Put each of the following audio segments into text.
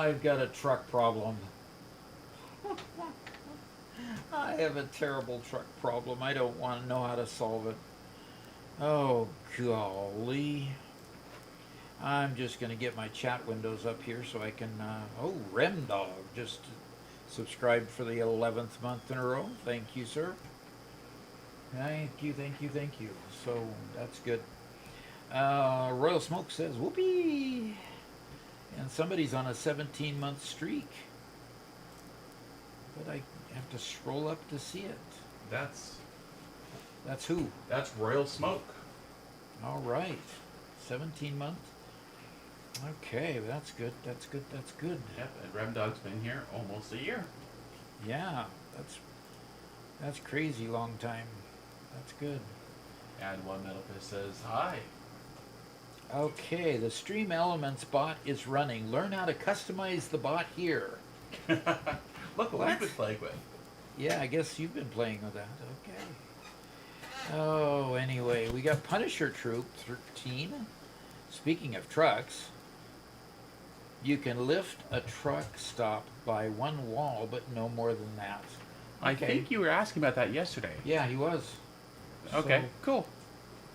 I've got a truck problem. I have a terrible truck problem. I don't want to know how to solve it. Oh, golly. I'm just going to get my chat windows up here so I can... oh, Remdog just subscribed for the 11th month in a row. Thank you, sir. Thank you, thank you, thank you. So, that's good. Royal Smoke says, whoopee! And somebody's on a 17-month streak. But I have to scroll up to see it. That's who? That's Royal Smoke. All right. 17 months. Okay, that's good. That's good. That's good. Yep, and Remdog's been here almost a year. Yeah, that's crazy long time. That's good. And One Metal Fist says hi. Okay, the Stream Elements bot is running. Learn how to customize the bot here. Look what we've been playing with. Yeah, I guess you've been playing with that. Okay. Oh, anyway, we got Punisher Troop 13. Speaking of trucks, you can lift a truck stop by one wall, but no more than that. Okay. I think you were asking about that yesterday. Yeah, he was. Okay, cool.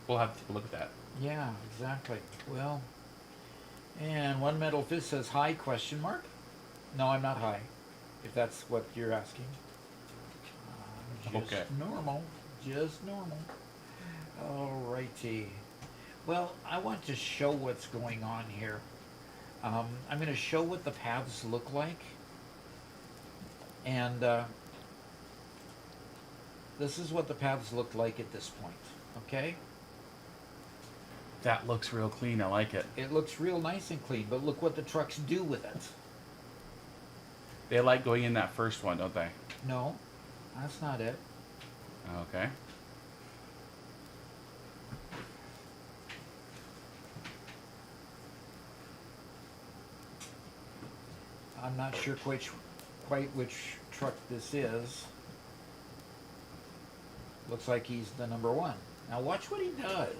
We'll have to take a look at that. Yeah, exactly. Well, and One Metal Fist says hi, question mark? No, I'm not high, if that's what you're asking. Just normal. Just normal. Alrighty. Well, I want to show what's going on here. I'm going to show what the paths look like. And this is what the paths look like at this point. Okay? That looks real clean. I like it. It looks real nice and clean, but look what the trucks do with it. They like going in that first one, don't they? No, that's not it. Okay. I'm not sure quite which truck this is. Looks like he's the number one. Now watch what he does.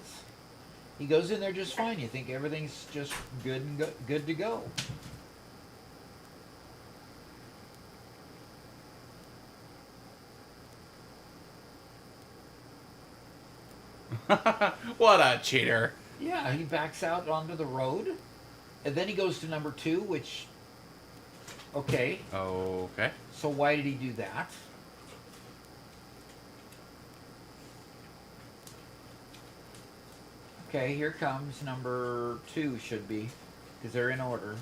He goes in there just fine. You think everything's just good and good to go. What a cheater. Yeah, he backs out onto the road. And then he goes to number two, which... Okay. Okay. So why did he do that? Okay, here comes number two, should be, because they're in order.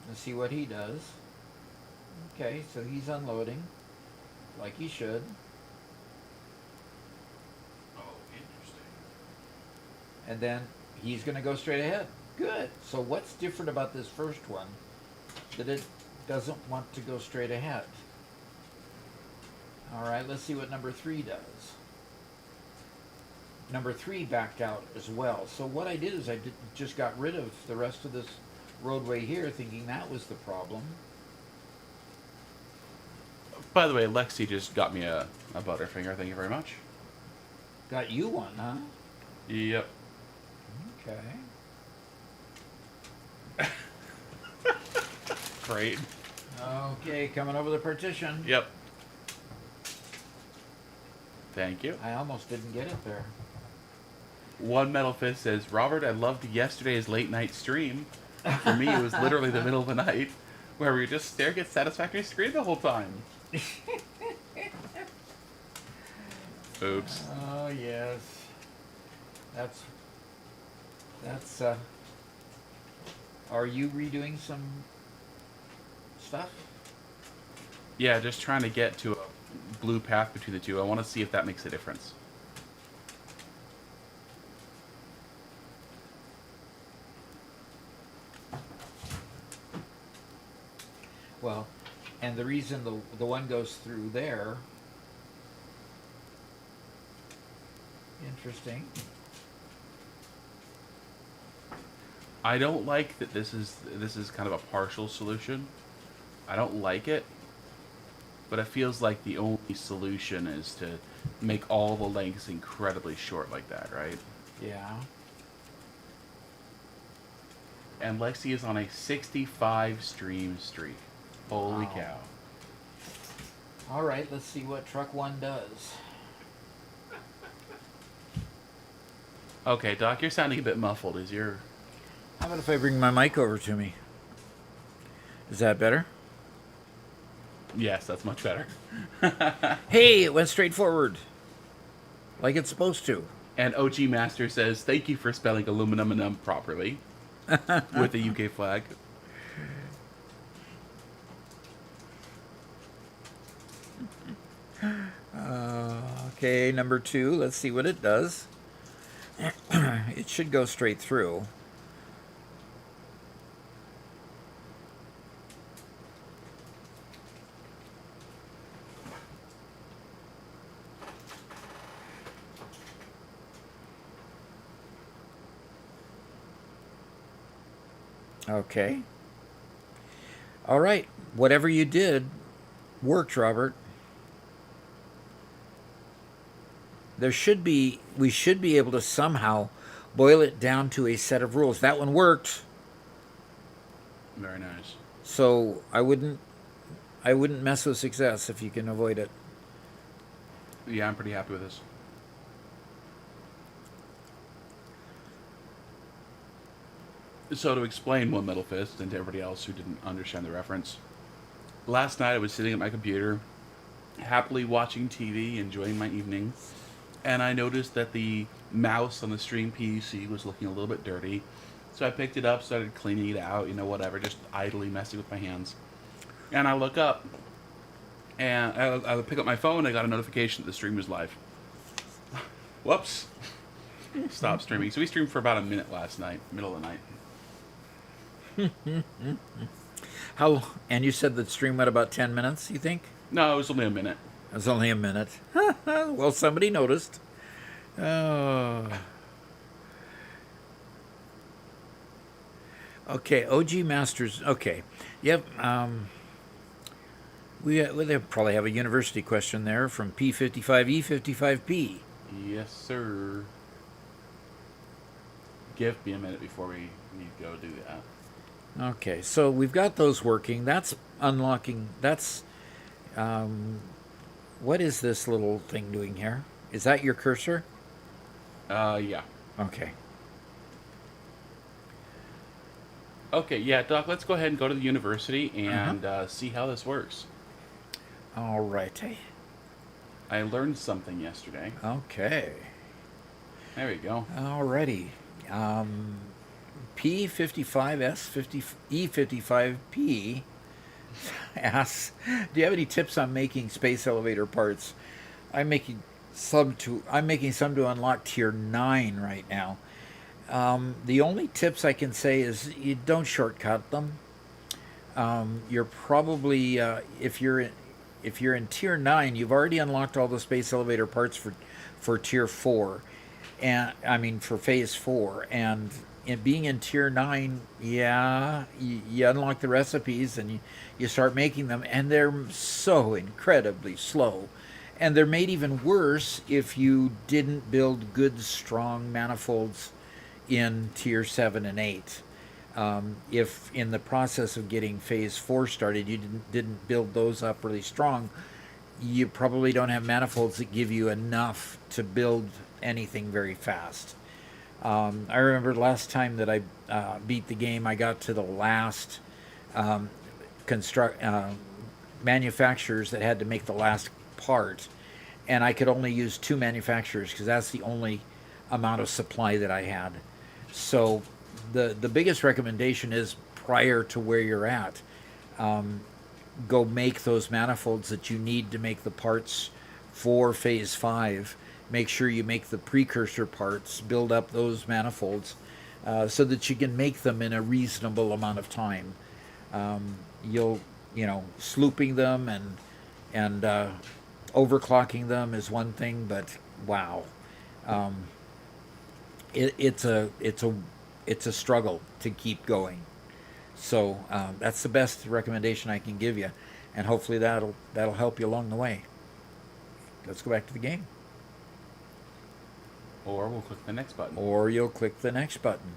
Let's see what he does. Okay, so he's unloading, like he should. Oh, interesting. And then he's going to go straight ahead. Good. So what's different about this first one that it doesn't want to go straight ahead? All right, let's see what number three does. Number three backed out as well. So what I did is just got rid of the rest of this roadway here, thinking that was the problem. By the way, Lexi just got me a Butterfinger. Thank you very much. Got you one, huh? Yep. Okay. Great. Okay, coming over the partition. Yep. Thank you. I almost didn't get it there. One Metal Fist says, Robert, I loved yesterday's late night stream. For me, it was literally the middle of the night where we were just staring at Satisfactory screen the whole time. Oops. Oh, yes. That's, are you redoing some stuff? Yeah, just trying to get to a blue path between the two. I want to see if that makes a difference. Well, and the reason the one goes through there. Interesting. I don't like that this is kind of a partial solution. I don't like it, but it feels like the only solution is to make all the lengths incredibly short like that, right? Yeah. And Lexi is on a 65 stream streak. Holy Wow. cow. All right, let's see what truck one does. Okay, Doc, you're sounding a bit muffled. How about if I bring my mic over to me? Is that better? Yes, that's much better. Hey, it went straight forward. Like it's supposed to. And OG Master says, thank you for spelling Aluminuminuminum properly. With the UK flag. Okay, number two. Let's see what it does. It should go straight through. Okay. All right. Whatever you did worked, Robert. We should be able to somehow boil it down to a set of rules. That one worked. Very nice. So I wouldn't mess with success if you can avoid it. Yeah, I'm pretty happy with this. So to explain One Metal Fist and to everybody else who didn't understand the reference, last night I was sitting at my computer, happily watching TV, enjoying my evening, and I noticed that the mouse on the stream PC was looking a little bit dirty. So I picked it up, started cleaning it out, whatever, just idly messing with my hands. And I look up, and I pick up my phone, and I got a notification that the stream was live. Whoops. Stop streaming. So we streamed for about a minute last night, middle of the night. And you said the stream went about 10 minutes, you think? No, it was only a minute. It was only a minute. Well, somebody noticed. Oh. Okay, OG Masters. Okay, yep. They probably have a university question there from P55E55P. Yes, sir. Give me a minute before we need to go do that. Okay, so we've got those working. That's unlocking. That's what is this little thing doing here? Is that your cursor? Yeah. Okay. Okay, yeah, Doc, let's go ahead and go to the university and see how this works. All righty. I learned something yesterday. Okay. There we go. Alrighty. P55S50E55P asks, do you have any tips on making space elevator parts? I'm making some to unlock tier 9 right now. The only tips I can say is you don't shortcut them. You're probably if you're in tier 9, you've already unlocked all the space elevator parts for tier 4, and I mean for phase 4, and being in tier 9, yeah, you unlock the recipes and you start making them, and they're so incredibly slow. And they're made even worse if you didn't build good, strong manifolds in tier 7 and 8. If in the process of getting phase 4 started you didn't build those up really strong, you probably don't have manifolds that give you enough to build anything very fast. I remember last time that I beat the game, I got to the last manufacturers that had to make the last part, and I could only use 2 manufacturers because that's the only amount of supply that I had. So the biggest recommendation is, prior to where you're at, go make those manifolds that you need to make the parts for phase 5. Make sure you make the precursor parts, build up those manifolds so that you can make them in a reasonable amount of time. Slooping them and overclocking them is one thing, but wow, it's a struggle to keep going. So that's the best recommendation I can give you, and hopefully that'll help you along the way. Let's go back to the game. Or we'll click the next button. Or you'll click the next button.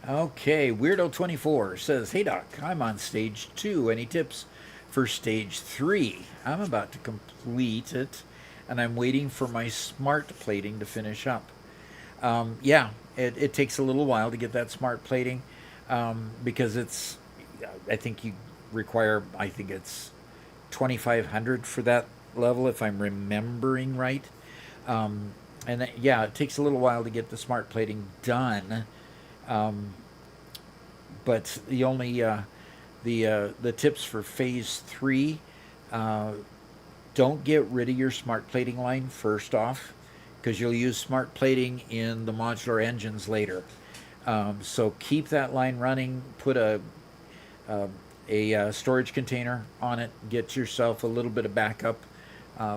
Okay, Weirdo24 says, hey Doc, I'm on stage 2. Any tips for stage 3? I'm about to complete it, and I'm waiting for my smart plating to finish up. Yeah, it takes a little while to get that smart plating because I think you require, it's 2,500 for that level, if I'm remembering right. And it takes a little while to get the smart plating done. But the only the tips for phase 3, don't get rid of your smart plating line first off, because you'll use smart plating in the modular engines later. So keep that line running. Put a storage container on it. Get yourself a little bit of backup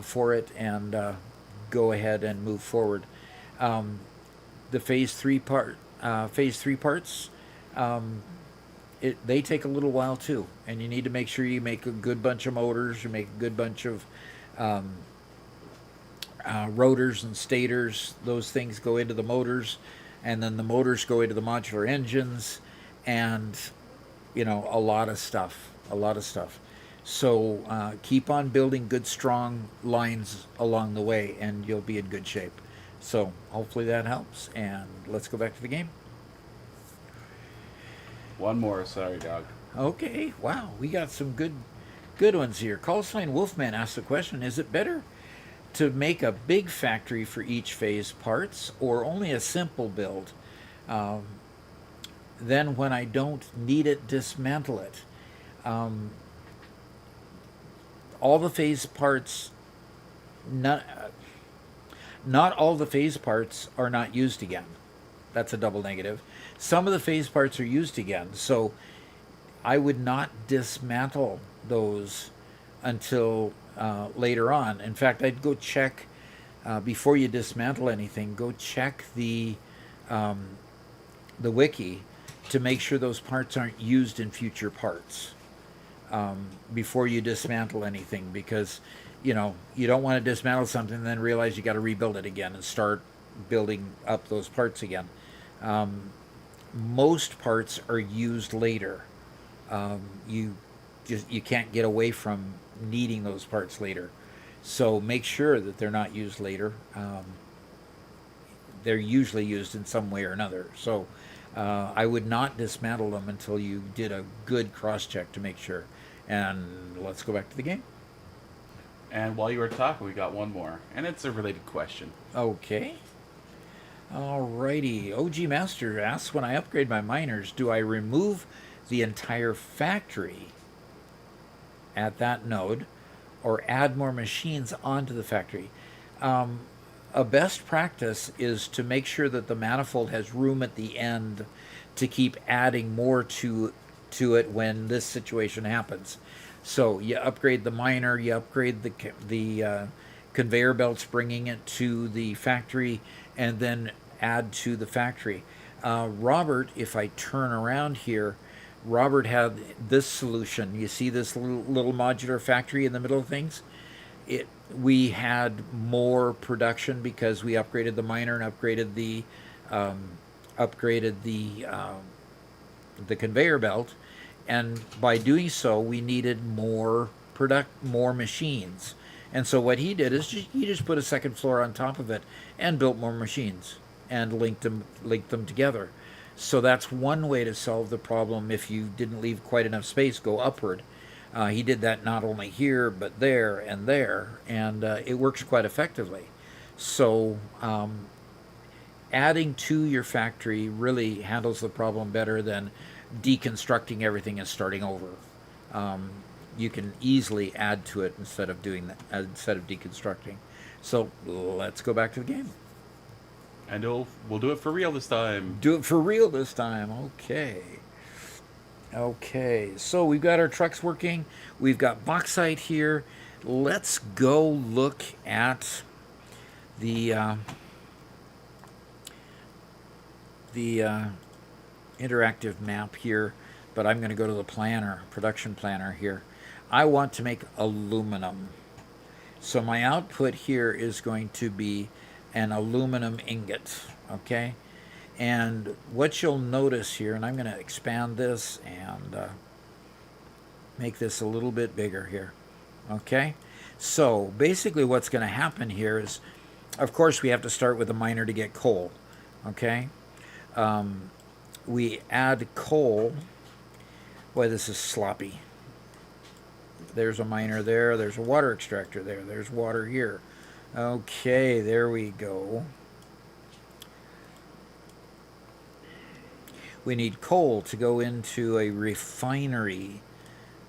for it, and go ahead and move forward. The phase 3 parts, they take a little while too, and you need to make sure you make a good bunch of motors, you make a good bunch of rotors and stators. Those things go into the motors, and then the motors go into the modular engines, and a lot of stuff. So keep on building good, strong lines along the way, and you'll be in good shape. So hopefully that helps, and let's go back to the game. One more, sorry, dog. Okay, wow, we got some good ones here. Callsign Wolfman asked the question, is it better to make a big factory for each phase parts, or only a simple build? Then when I don't need it, dismantle it. All the phase parts, not all the phase parts are not used again. That's a double negative. Some of the phase parts are used again, so I would not dismantle those until later on. In fact, I'd go check before you dismantle anything. Go check the wiki to make sure those parts aren't used in future parts before you dismantle anything, because you don't want to dismantle something and then realize you got to rebuild it again and start building up those parts again. Most parts are used later. You can't get away from needing those parts later, so make sure that they're not used later. They're usually used in some way or another, so I would not dismantle them until you did a good cross check to make sure. And let's go back to the game. And while you were talking, we got one more, and it's a related question. Okay. Alrighty. OG Master asks, when I upgrade my miners, do I remove the entire factory at that node or add more machines onto the factory? A best practice is to make sure that the manifold has room at the end to keep adding more to it when this situation happens. So you upgrade the miner, you upgrade the conveyor belts, bringing it to the factory, and then add to the factory. Robert, if I turn around here, Robert had this solution. You see this little modular factory in the middle of things? We had more production because we upgraded the miner and upgraded the conveyor belt, and by doing so, we needed more machines. And so what he did is he just put a second floor on top of it and built more machines and linked them together. So that's one way to solve the problem. If you didn't leave quite enough space, go upward. He did that not only here but there, and it works quite effectively. So adding to your factory really handles the problem better than deconstructing everything and starting over. You can easily add to it instead of deconstructing. So let's go back to the game. And we'll do it for real this time. Do it for real this time. Okay, so we've got our trucks working. We've got bauxite here. Let's go look at the interactive map here, but I'm going to go to the production planner here. I want to make aluminum. So my output here is going to be an aluminum ingot, okay? And what you'll notice here, and I'm going to expand this and make this a little bit bigger here, okay? So basically what's going to happen here is, of course, we have to start with a miner to get coal, okay? We add coal. Boy, this is sloppy. There's a miner there. There's a water extractor there. There's water here. Okay, there we go. We need coal to go into a refinery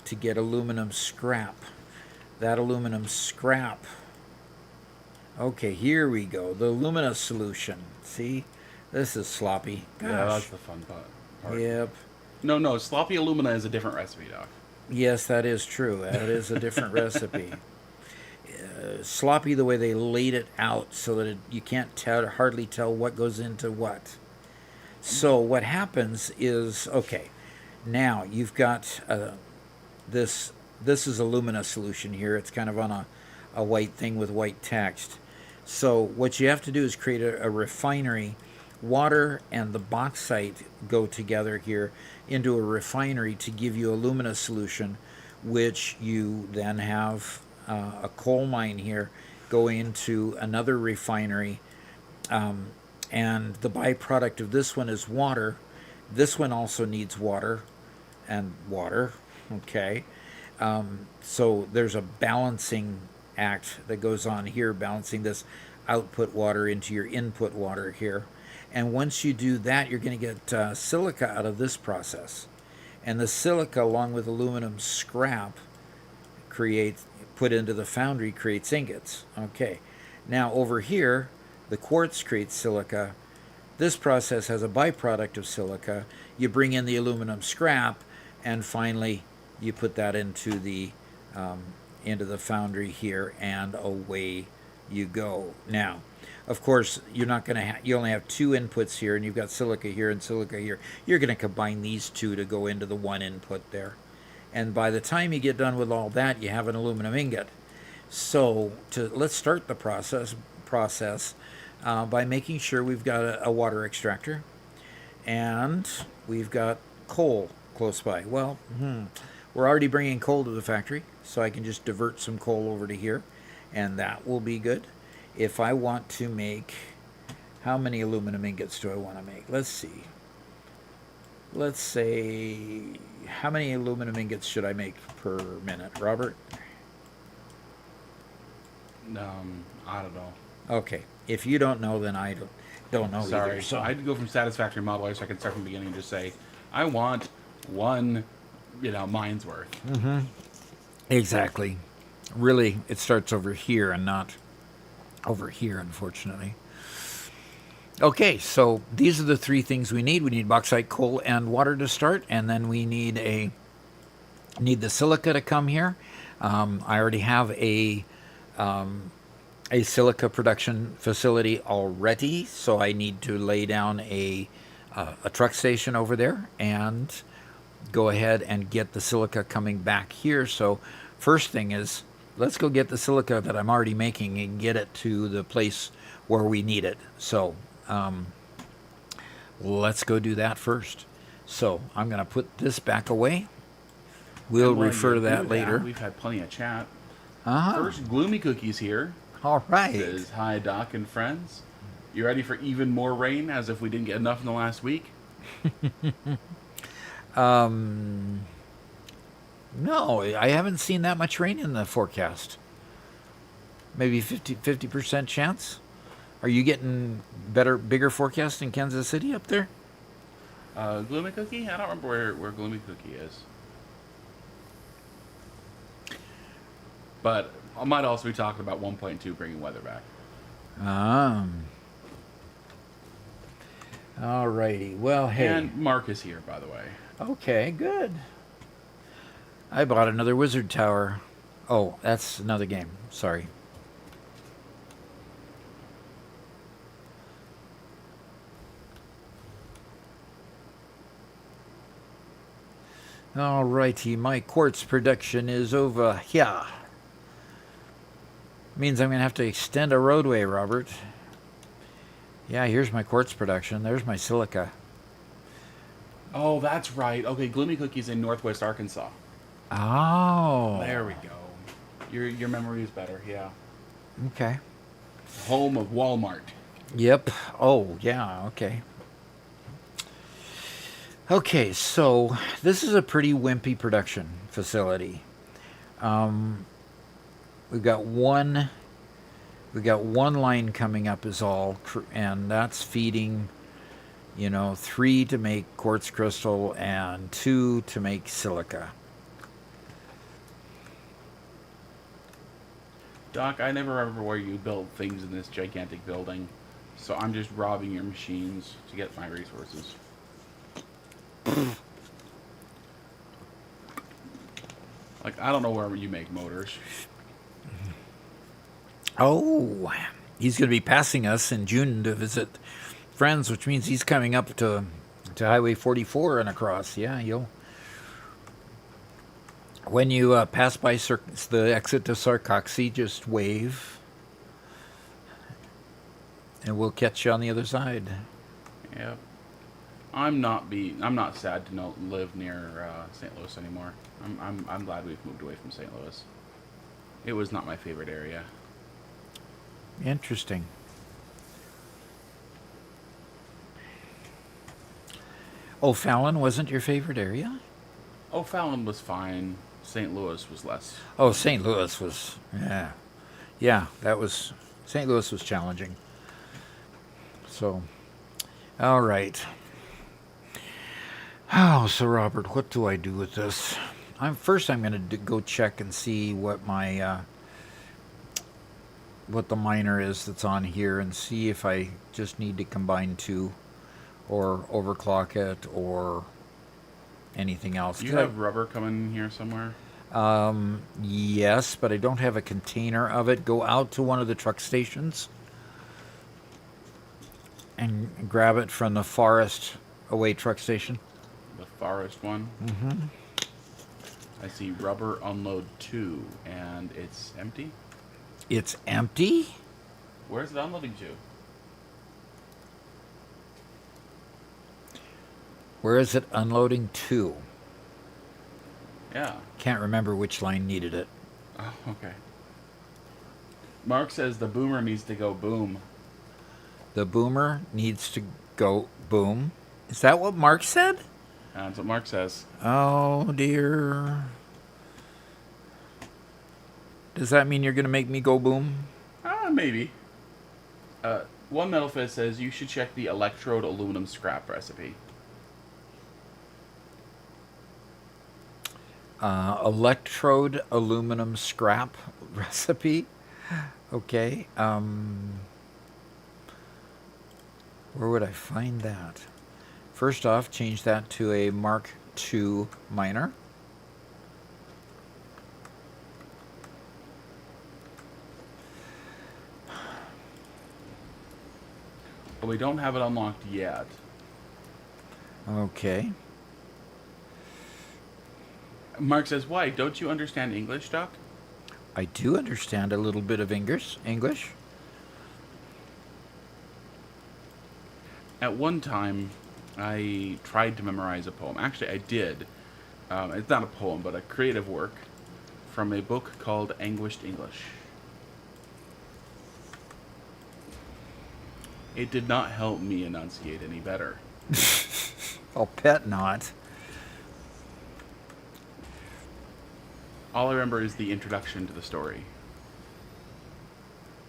to get aluminum scrap. That aluminum scrap. Okay, here we go. The alumina solution. See? This is sloppy. Gosh. Yeah, that's the fun part. Yep. No, sloppy alumina is a different recipe, Doc. Yes, that is true. That is a different recipe. Sloppy the way they laid it out so that you can't hardly tell what goes into what. So what happens is, okay, now you've got this is alumina solution here. It's kind of on a white thing with white text. So what you have to do is create a refinery. Water and the bauxite go together here into a refinery to give you alumina solution, which you then have a coal mine here go into another refinery, and the byproduct of this one is water. This one also needs water and water, okay? So there's a balancing act that goes on here, balancing this output water into your input water here. And once you do that, you're going to get silica out of this process. And the silica, along with aluminum scrap, put into the foundry, creates ingots. Okay. Now over here, the quartz creates silica. This process has a byproduct of silica. You bring in the aluminum scrap, and finally you put that into the foundry here, and away you go. Now, Of course, you're not going to. You only have two inputs here, and you've got silica here and silica here. You're going to combine these two to go into the one input there. And by the time you get done with all that, you have an aluminum ingot. So let's start the process by making sure we've got a water extractor, and we've got coal close by. Well, we're already bringing coal to the factory, so I can just divert some coal over to here, and that will be good. If I want to make, how many aluminum ingots do I want to make? Let's see. Let's say, how many aluminum ingots should I make per minute, Robert? I don't know. Okay. If you don't know, then I don't know Sorry. either. So I'd go from Satisfactory modeler, so I can start from the beginning and just say, I want one, mine's worth. Mm-hmm. Exactly. Really, it starts over here and not over here, unfortunately. Okay, so these are the three things we need. We need bauxite, coal, and water to start, and then we need the silica to come here. I already have a silica production facility already, so I need to lay down a truck station over there and go ahead and get the silica coming back here. So first thing is, let's go get the silica that I'm already making and get it to the place where we need it. So let's go do that first. So I'm going to put this back away. We'll refer to that later. We've had plenty of chat. Uh-huh. First, Gloomy Cookie's here. All right. Says, hi, Doc and friends. You ready for even more rain, as if we didn't get enough in the last week? No, I haven't seen that much rain in the forecast. Maybe 50% chance? Are you getting bigger forecast in Kansas City up there? Gloomy Cookie? I don't remember where Gloomy Cookie is. But I might also be talking about 1.2 bringing weather back. Alrighty. Well, hey. And Mark is here, by the way. Okay, good. I bought another wizard tower. Oh, that's another game. Sorry. Alrighty, my quartz production is over here. Means I'm going to have to extend a roadway, Robert. Yeah, here's my quartz production. There's my silica. Oh, that's right. Okay, Gloomy Cookie's in Northwest Arkansas. Oh. There we go. Your memory is better, yeah. Okay. Home of Walmart. Yep. Oh, yeah, okay. Okay, so this is a pretty wimpy production facility. We've got one line coming up is all, and that's feeding, 3 to make quartz crystal and 2 to make silica. Doc, I never remember where you build things in this gigantic building, so I'm just robbing your machines to get my resources. Like, I don't know where you make motors. Oh, he's going to be passing us in June to visit friends, which means he's coming up to Highway 44 and across. Yeah, when you pass by the exit to Sarcoxy, just wave, and we'll catch you on the other side. Yeah, I'm not sad to not live near St. Louis anymore. I'm glad we've moved away from St. Louis. It was not my favorite area. Interesting. O'Fallon wasn't your favorite area? O'Fallon was fine. St. Louis was less. Oh, St. Louis was, yeah, St. Louis was challenging. So, all right. Oh, so Robert, what do I do with this? I'm going to go check and see what my what the miner is that's on here, and see if I just need to combine 2 or overclock it or anything else. You have rubber coming here somewhere? Yes, but I don't have a container of it. Go out to one of the truck stations. and grab it from the Forest Away truck station. The forest one. Mm-hmm. I see rubber unload 2, and it's empty. It's empty? Where's it unloading to? Where is it unloading to? Yeah. Can't remember which line needed it. Oh, okay. Mark says the boomer needs to go boom. The boomer needs to go boom. Is that what Mark said? That's what Mark says. Oh, dear. Does that mean you're going to make me go boom? Maybe. One Metal Fist says you should check the electrode aluminum scrap recipe. Electrode aluminum scrap recipe. Okay. Where would I find that? First off, change that to a Mark II miner. But we don't have it unlocked yet. Okay. Mark says, why? Don't you understand English, Doc? I do understand a little bit of English. At one time, I tried to memorize a poem. Actually, I did. It's not a poem, but a creative work from a book called Anguished English. It did not help me enunciate any better. I'll bet not. All I remember is the introduction to the story,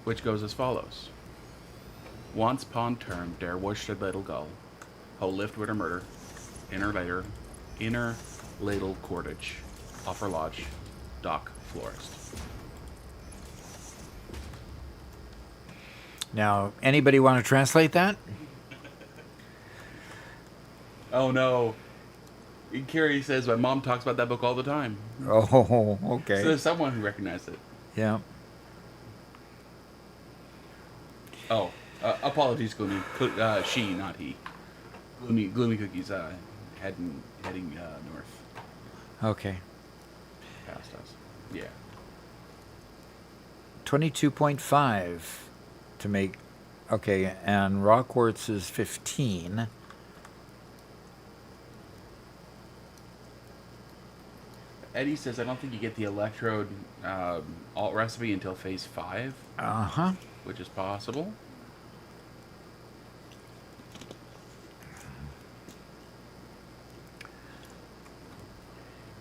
which goes as follows. Once pon term, there was a little gull, ho lived with her murder, inner ladle cordage, off her lodge, dock florist. Now, anybody want to translate that? Oh no. Carrie says my mom talks about that book all the time. Oh, okay. So there's someone who recognized it. Yeah. Oh, apologies, Gloomy. She, not he. Gloomy Cookies heading north Okay. past us. Yeah. 22.5 to make. Okay, and raw quartz is 15. Eddie says I don't think you get the electrode alt recipe until phase 5, Uh-huh. which is possible.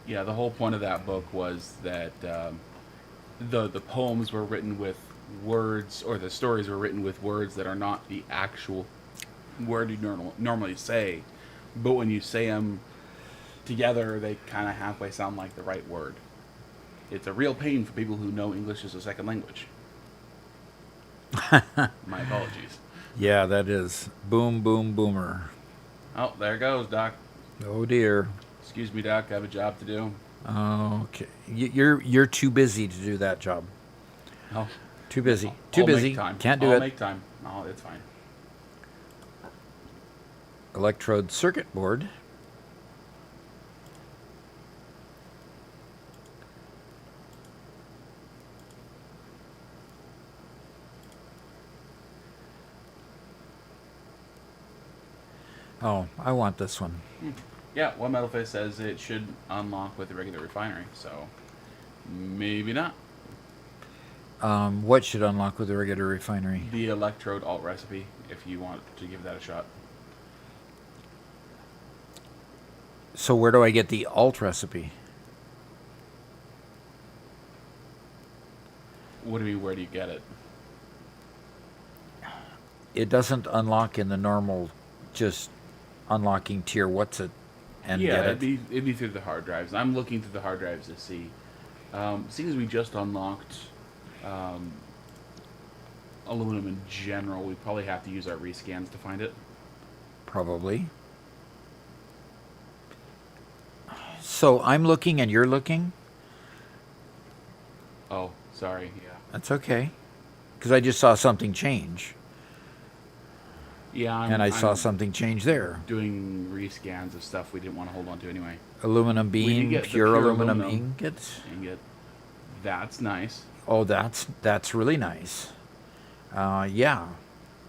Yeah, the whole point of that book was that the poems were written with words, or the stories were written with words that are not the actual word you normally say, but when you say them together, they kind of halfway sound like the right word. It's a real pain for people who know English as a second language. My apologies. Yeah, that is. Boom, boom, boomer. Oh, there goes, Doc. Oh, dear. Excuse me, Doc. I have a job to do. Okay. You're too busy to do that job. Oh, Too busy. Too I'll busy. Make time. Can't do I'll it. make time. Oh, it's fine. Electrode circuit board. Oh, I want this one. Yeah, One Metal Face says it should unlock with the regular refinery, so maybe not. What should unlock with the regular refinery? The electrode alt recipe, if you want to give that a shot. So where do I get the alt recipe? What do you mean, where do you get it? It doesn't unlock in the normal, just unlocking tier. What's it? And Yeah, get it. it'd be through the hard drives. I'm looking through the hard drives to see. Seeing as we just unlocked aluminum in general, we probably have to use our rescans to find it. Probably. So I'm looking and you're looking? Oh, sorry, yeah. That's okay. Because I just saw something change. Yeah, and I saw I'm something change there. doing rescans of stuff we didn't want to hold on to anyway. Aluminum We did beam, get the pure pure aluminum aluminum ingot. ingot. That's nice. Oh, that's really nice. Yeah,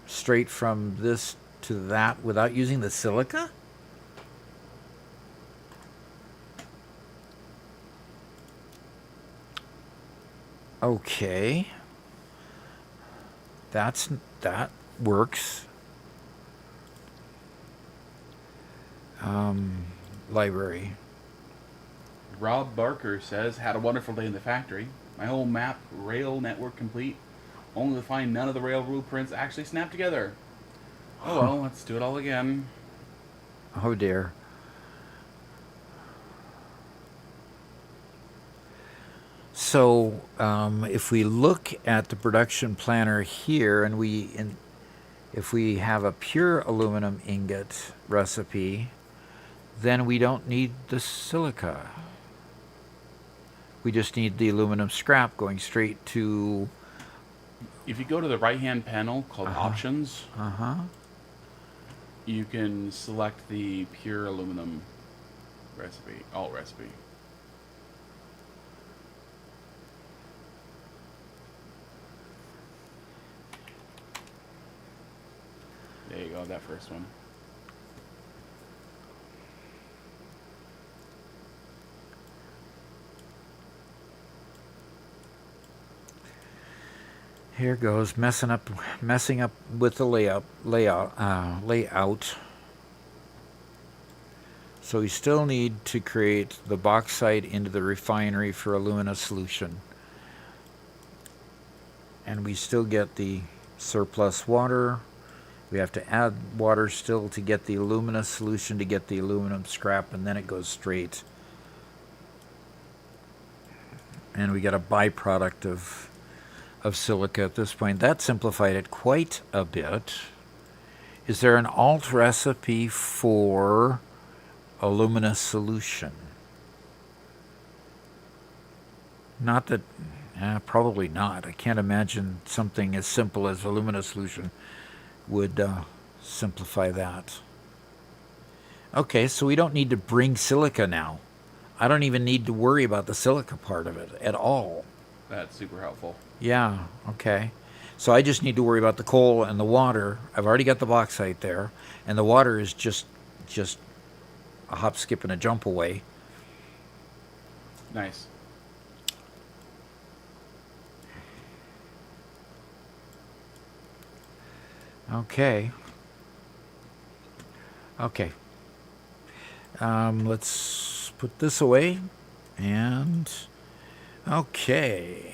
straight from this to that without using the silica? Okay. That works. Library. Rob Barker says, had a wonderful day in the factory. My whole map rail network complete, only to find none of the rail blueprints actually snap together. Oh well, let's do it all again. Oh dear. So if we look at the production planner here, and if we have a pure aluminum ingot recipe, then we don't need the silica. We just need the aluminum scrap going straight to... If you go to the right-hand panel called Options, you can select the pure aluminum recipe, alt recipe. There you go, that first one. Here goes messing up with the layout. So we still need to create the bauxite into the refinery for alumina solution. And we still get the surplus water. We have to add water still to get the alumina solution, to get the aluminum scrap, and then it goes straight. And we get a byproduct of silica at this point. That simplified it quite a bit. Is there an alt recipe for alumina solution? Not that, probably not. I can't imagine something as simple as alumina solution would simplify that. Okay, so we don't need to bring silica now. I don't even need to worry about the silica part of it at all. That's super helpful. Yeah, okay. So I just need to worry about the coal and the water. I've already got the bauxite there, and the water is just a hop, skip, and a jump away. Nice. Okay. Okay. Let's put this away. And okay.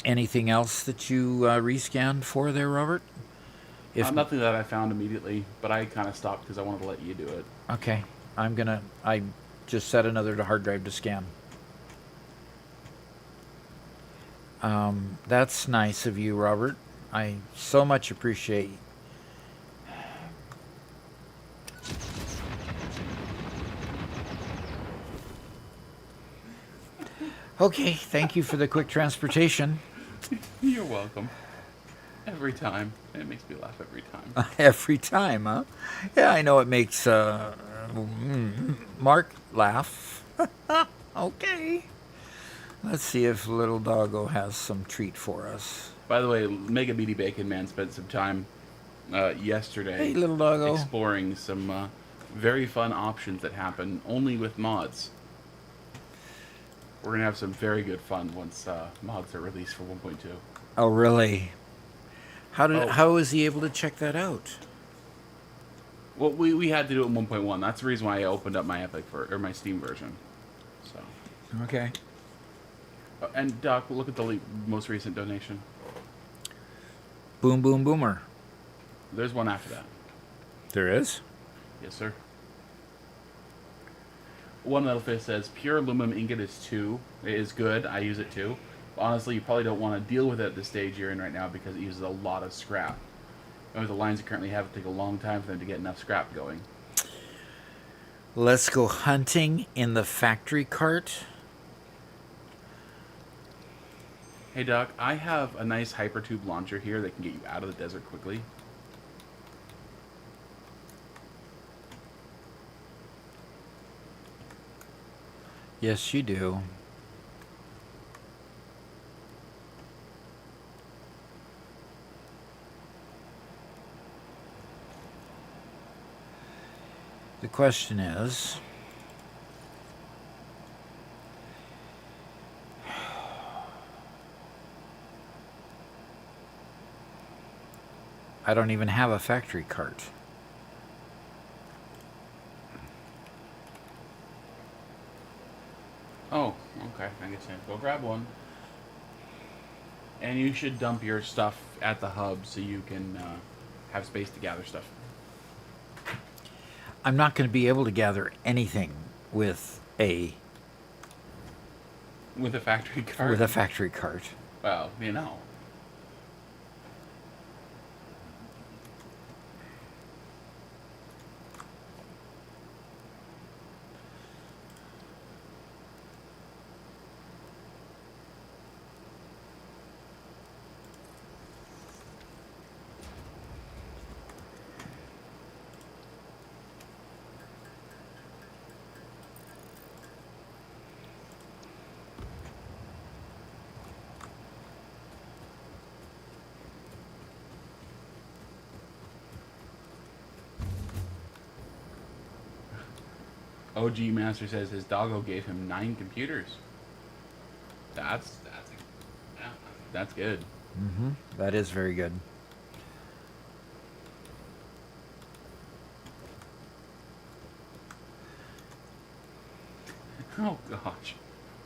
Anything else that you rescanned for there, Robert? Nothing that I found immediately, but I kind of stopped because I wanted to let you do it. Okay. I just set another hard drive to scan. That's nice of you, Robert. I so much appreciate. Okay, thank you for the quick transportation. You're welcome. Every time. It makes me laugh every time. Every time, huh? Yeah, I know it makes Mark laugh. Okay. Let's see if little doggo has some treat for us. By the way, Mega Meaty Bacon Man spent some time yesterday Hey, little doggo. exploring some very fun options that happen only with mods. We're going to have some very good fun once mods are released for 1.2. Oh, really? How was he able to check that out? Well, we had to do it in 1.1. That's the reason why I opened up my Epic or my Steam version. So. Okay. And Doc, look at the most recent donation. Boom, boom, boomer. There's one after that. There is? Yes, sir. One Metal Fist says, pure aluminum ingot is good. I use it too. Honestly, you probably don't want to deal with it at the stage you're in right now because it uses a lot of scrap. The lines you currently have take a long time for them to get enough scrap going. Let's go hunting in the factory cart. Hey Doc, I have a nice hypertube launcher here that can get you out of the desert quickly. Yes, you do. The question is, I don't even have a factory cart. Oh, okay. I guess I go grab one. And you should dump your stuff at the hub so you can have space to gather stuff. I'm not going to be able to gather anything with a With a factory cart? with a factory cart. Well, you know. OG Master says his doggo gave him 9 computers. That's good. Mm-hmm. That is very good. Oh gosh.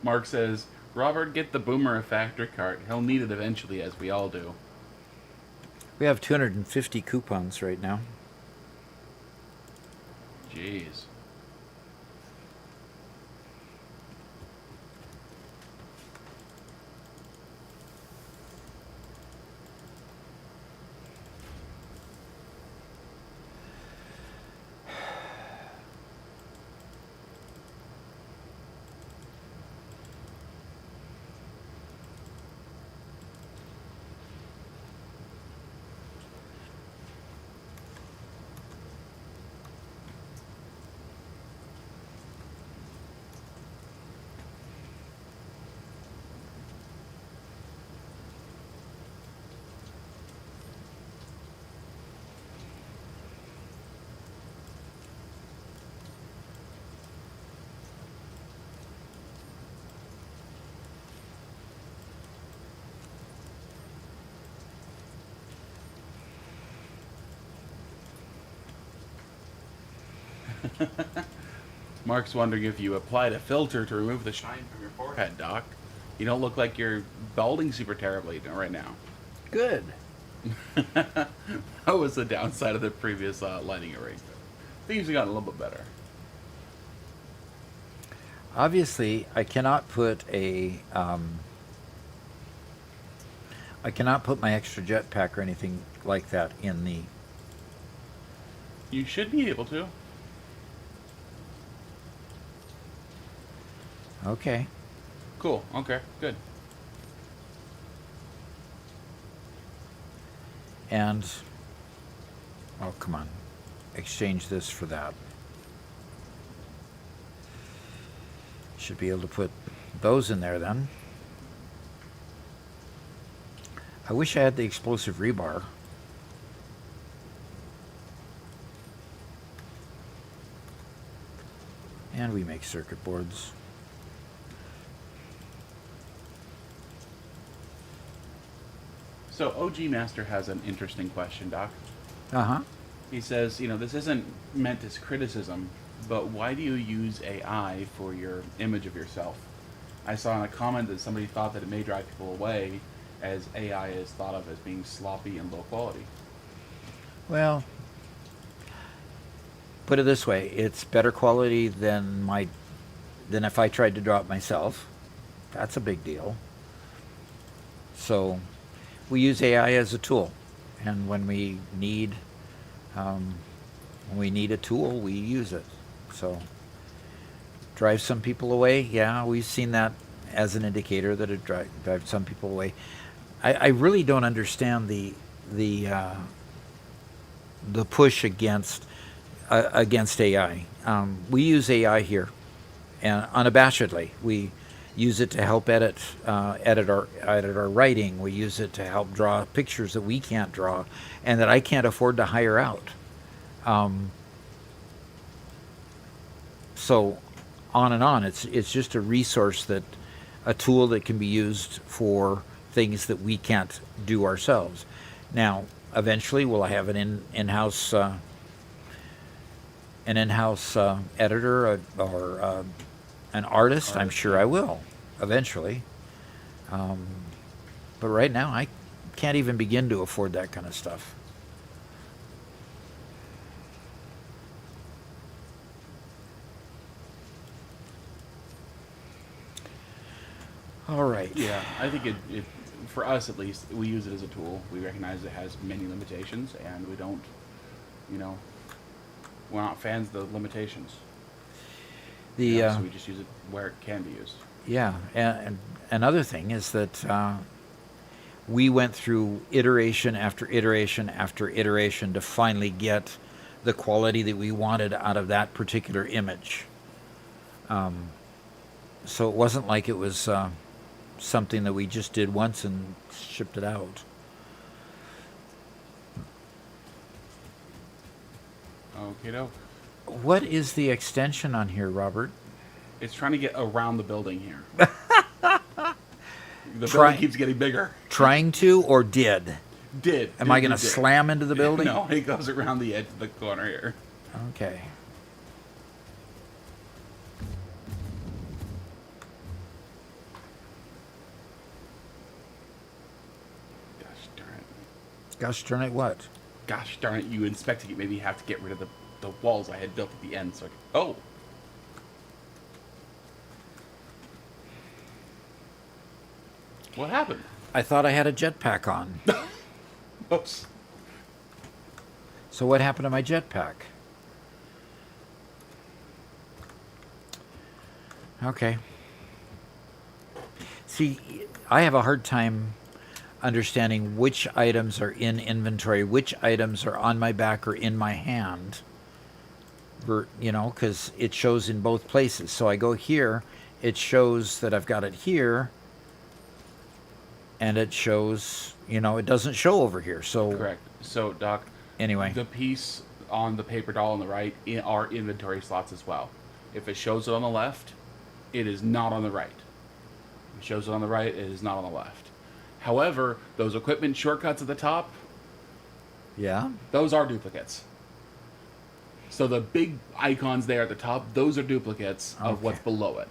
Mark says, Robert, get the boomer a factory cart. He'll need it eventually, as we all do. We have 250 coupons right now. Jeez. Mark's wondering if you applied a filter to remove the shine from your forehead, Doc. You don't look like you're balding super terribly right now. Good. That was the downside of the previous lighting arrangement. Things have gotten a little bit better. Obviously, I cannot put my extra jetpack or anything like that in the. You should be able to. Okay. Cool. Okay. Good. And, oh, come on. Exchange this for that. Should be able to put those in there then. I wish I had the explosive rebar. And we make circuit boards. So OG Master has an interesting question, Doc. Uh-huh. He says, this isn't meant as criticism, but why do you use AI for your image of yourself? I saw in a comment that somebody thought that it may drive people away as AI is thought of as being sloppy and low quality. Well, put it this way, it's better quality than if I tried to draw it myself. That's a big deal. So we use AI as a tool, and when we need a tool, we use it. So drive some people away. Yeah, we've seen that as an indicator that it drives some people away. I really don't understand the push against AI. We use AI here, and unabashedly, we use it to help edit our writing. We use it to help draw pictures that we can't draw, and that I can't afford to hire out. So, on and on. It's just a resource a tool that can be used for things that we can't do ourselves. Now, eventually, will I have an in-house editor or an artist? I'm sure I will eventually. But right now, I can't even begin to afford that kind of stuff. All right. Yeah, I think it for us at least, we use it as a tool. We recognize it has many limitations, and we don't, we're not fans of the limitations. So we just use it where it can be used. Yeah, and another thing is that we went through iteration after iteration after iteration to finally get the quality that we wanted out of that particular image. So it wasn't like it was something that we just did once and shipped it out. Okay, doke. What is the extension on here, Robert? It's trying to get around the building here. The building keeps getting bigger. Trying to or did? Did. Am I going to slam into the building? No, it goes around the edge of the corner here. Okay. Gosh darn it. Gosh darn it, what? Gosh darn it, you inspecting it, maybe you have to get rid of the walls I had built at the end. So oh. What happened? I thought I had a jetpack on. Oops. So what happened to my jetpack? Okay. See, I have a hard time understanding which items are in inventory, which items are on my back or in my hand. Because it shows in both places. So I go here, it shows that I've got it here, and it shows, it doesn't show over here. So correct. So, Doc, anyway, the piece on the paper doll on the right are inventory slots as well. If it shows it on the left, it is not on the right. If it shows it on the right, it is not on the left. However, those equipment shortcuts at the top, yeah, those are duplicates. So the big icons there at the top, those are duplicates of what's below it,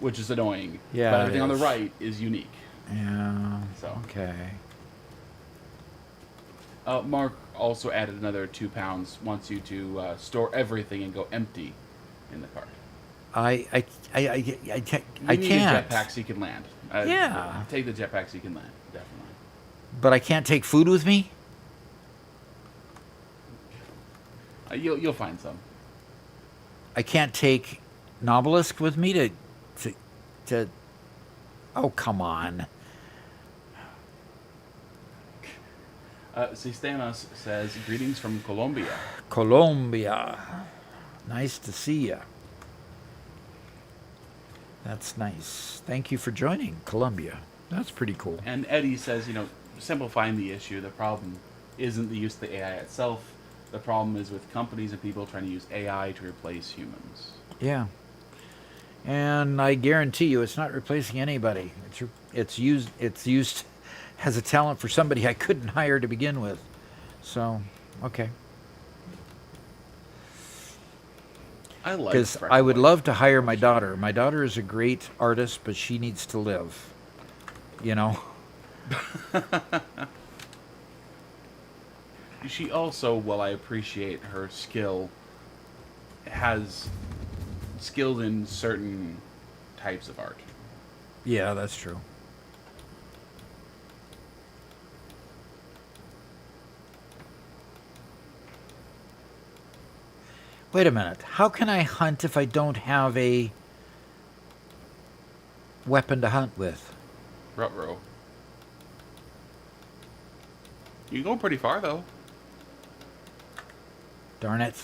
which is annoying. Yeah, but everything on the right is unique. Yeah. So okay. Mark also added another 2 pounds. Wants you to store everything and go empty in the cart. I You can't. need a jetpack so you can land. Yeah. Take the jetpack so you can land. Definitely. But I can't take food with me? You'll find some. I can't take Nobelisk with me to oh, come on. Sistemas says, greetings from Colombia. Colombia. Nice to see you. That's nice. Thank you for joining Colombia. That's pretty cool. And Eddie says, simplifying the issue, the problem isn't the use of the AI itself. The problem is with companies and people trying to use AI to replace humans. Yeah. And I guarantee you it's not replacing anybody. It's used as a talent for somebody I couldn't hire to begin with. So, okay. Because I would love to hire my daughter. My daughter is a great artist, but she needs to live. She also, while I appreciate her skill, has skills in certain types of art. Yeah, that's true. Wait a minute. How can I hunt if I don't have a... weapon to hunt with. Ruh-roh. You're going pretty far, though. Darn it.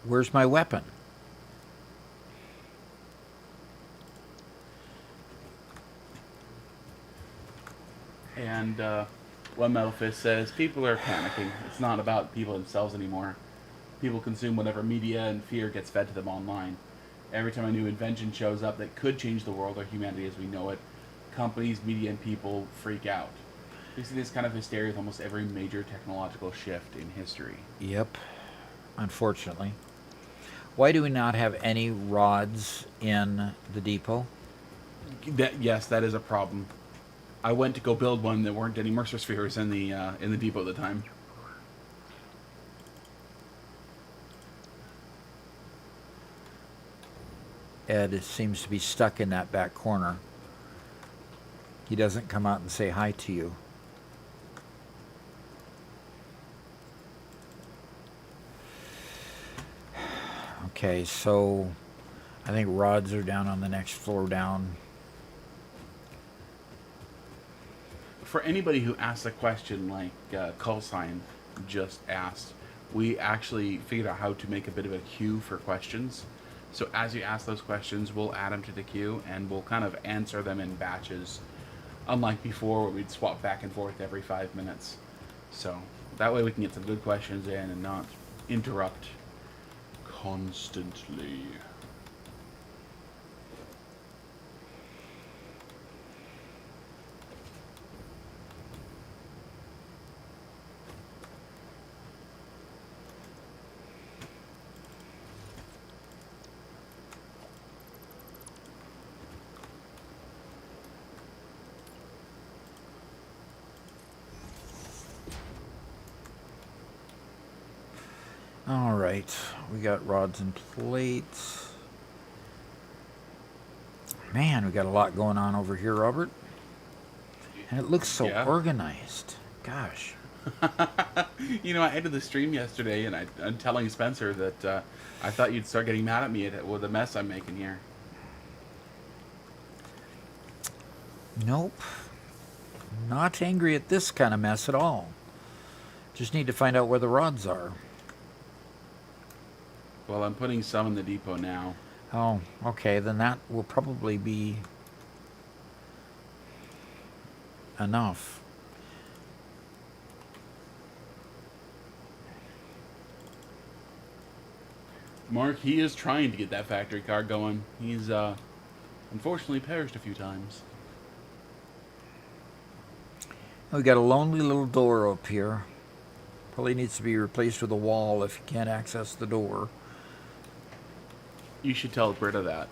Where's my weapon? And one Metal Fist says, people are panicking. It's not about people themselves anymore. People consume whatever media and fear gets fed to them online. Every time a new invention shows up that could change the world or humanity as we know it, companies, media, and people freak out. We see this kind of hysteria with almost every major technological shift in history. Yep, unfortunately. Why do we not have any rods in the depot? Yes, that is a problem. I went to go build one. There weren't any Mercer spheres in the depot at the time. Ed seems to be stuck in that back corner. He doesn't come out and say hi to you. Okay, so I think rods are down on the next floor down. For anybody who asks a question like Call Sign just asked, we actually figured out how to make a bit of a queue for questions. So as you ask those questions, we'll add them to the queue and we'll kind of answer them in batches. Unlike before where we'd swap back and forth every 5 minutes. So that way we can get some good questions in and not interrupt constantly. All right, we got rods and plates. Man, we got a lot going on over here, Robert. And it looks so organized. Gosh. You know, I ended the stream yesterday and I'm telling Spencer that I thought you'd start getting mad at me with the mess I'm making here. Nope. Not angry at this kind of mess at all. Just need to find out where the rods are. Well, I'm putting some in the depot now. Oh, okay. Then that will probably be enough. Mark, he is trying to get that factory car going. He's unfortunately perished a few times. We got a lonely little door up here. Probably needs to be replaced with a wall if you can't access the door. You should tell Britta that.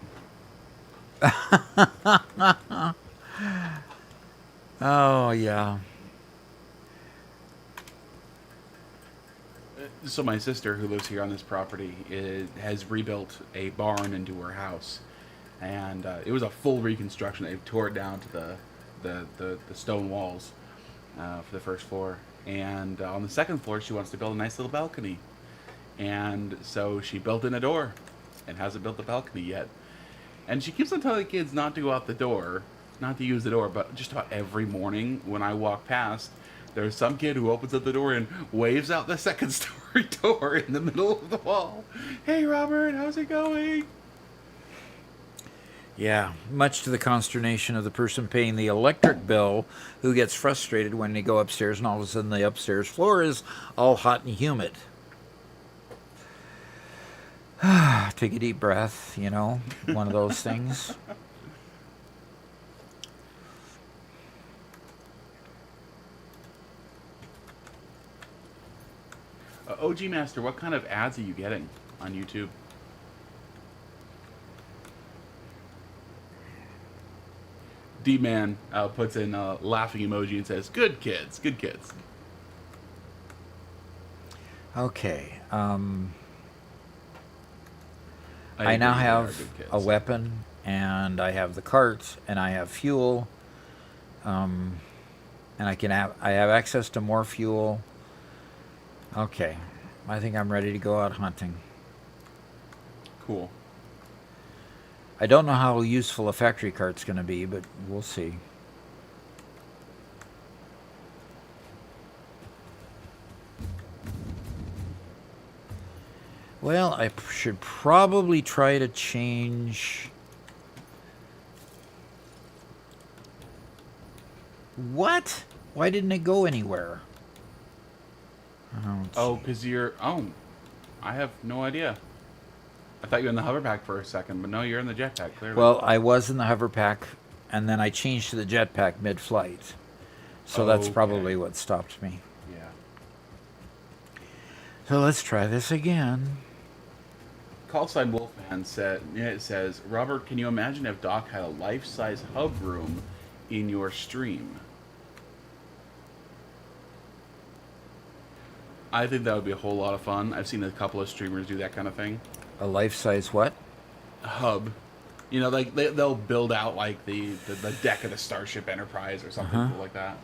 Oh, yeah. So my sister, who lives here on this property, has rebuilt a barn into her house. And it was a full reconstruction. They tore it down to the stone walls for the first floor. And on the second floor, she wants to build a nice little balcony. And so she built in a door and hasn't built the balcony yet. And she keeps on telling the kids not to go out the door, not to use the door, but just about every morning when I walk past, there's some kid who opens up the door and waves out the second story door in the middle of the wall. Hey, Robert, how's it going? Yeah, much to the consternation of the person paying the electric bill, who gets frustrated when they go upstairs and all of a sudden the upstairs floor is all hot and humid. Take a deep breath, you know, one of those things. OG Master, what kind of ads are you getting on YouTube? D-Man puts in a laughing emoji and says, good kids, good kids. Okay. I now agree, they are have good a kits. weapon, and I have the cart, and I have fuel, and I have access to more fuel. Okay. I think I'm ready to go out hunting. Cool. I don't know how useful a factory cart's going to be, but we'll see. Well, I should probably try to change. What? Why didn't it go anywhere? Oh, because you're... Oh, I have no idea. I thought you were in the hoverpack for a second, but no, you're in the jetpack, clearly. Well, I was in the hoverpack, and then I changed to the jetpack mid-flight. So that's Okay. probably what stopped me. Yeah. So let's try this again. Callsign Wolfman says, Robert, can you imagine if Doc had a life-size hub room in your stream? I think that would be a whole lot of fun. I've seen a couple of streamers do that kind of thing. A life-size what? Hub. You know, like they'll build out like the deck of the Starship Enterprise or something cool like that.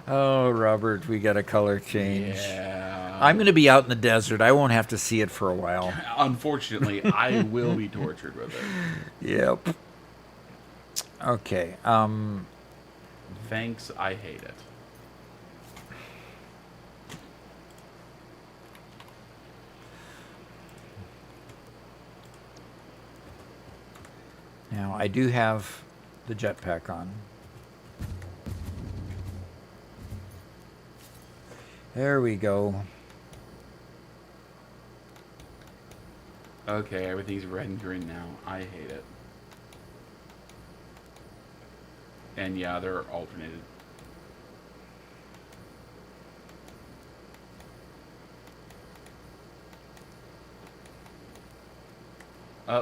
Oh, Robert, we got a color change. Yeah. I'm going to be out in the desert. I won't have to see it for a while. Unfortunately, I will be tortured with it. Yep. Okay. Thanks, I hate it. Now, I do have the jetpack on. There we go. Okay, everything's red and green now. I hate it. And yeah, they're alternated.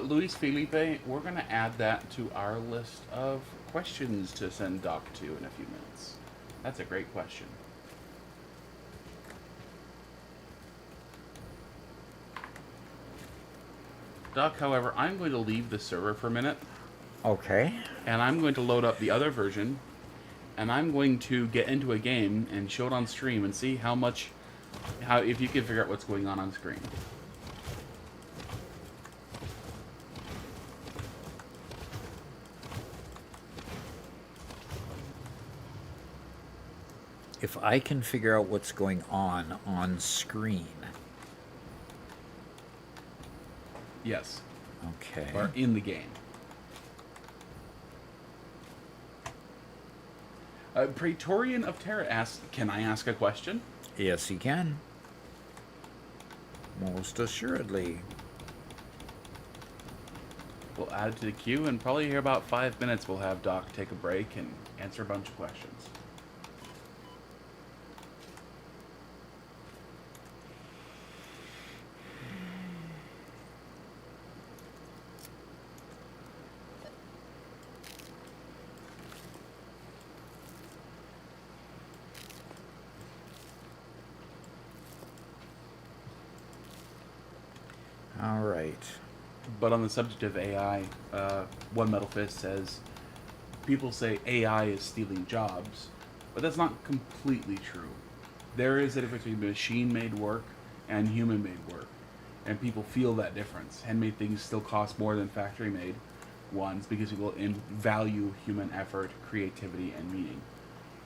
Luis Felipe, we're going to add that to our list of questions to send Doc to in a few minutes. That's a great question. Doc, however, I'm going to leave the server for a minute. Okay. And I'm going to load up the other version. And I'm going to get into a game and show it on stream and see if you can figure out what's going on screen. If I can figure out what's going on screen. Yes. Okay. Or in the game. Praetorian of Terra asks, can I ask a question? Yes, you can. Most assuredly. We'll add it to the queue, and probably here about 5 minutes we'll have Doc take a break and answer a bunch of questions. All right. But on the subject of AI, One Metal Fist says, people say AI is stealing jobs, but that's not completely true. There is a difference between machine-made work and human-made work, and people feel that difference. Handmade things still cost more than factory-made ones because people value human effort, creativity, and meaning.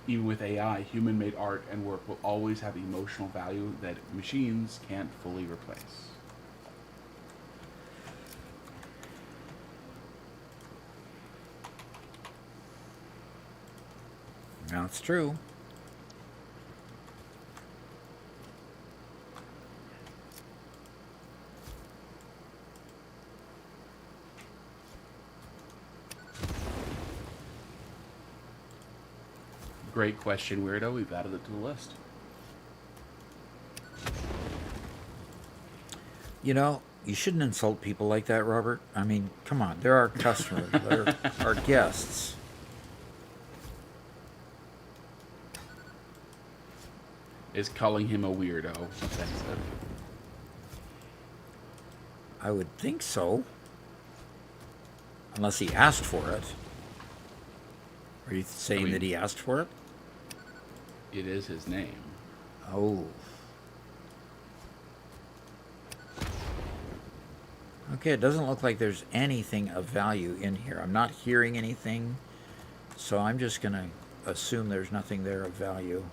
Even with AI, human-made art and work will always have emotional value that machines can't fully replace. That's true. Great question, Weirdo. We've added it to the list. You know, you shouldn't insult people like that, Robert. I mean, come on. They're our customers. They're our guests. Is calling him a weirdo offensive? I would think so. Unless he asked for it. Are you saying that he asked for it? It is his name. Oh. Okay, it doesn't look like there's anything of value in here. I'm not hearing anything, so I'm just going to assume there's nothing there of value.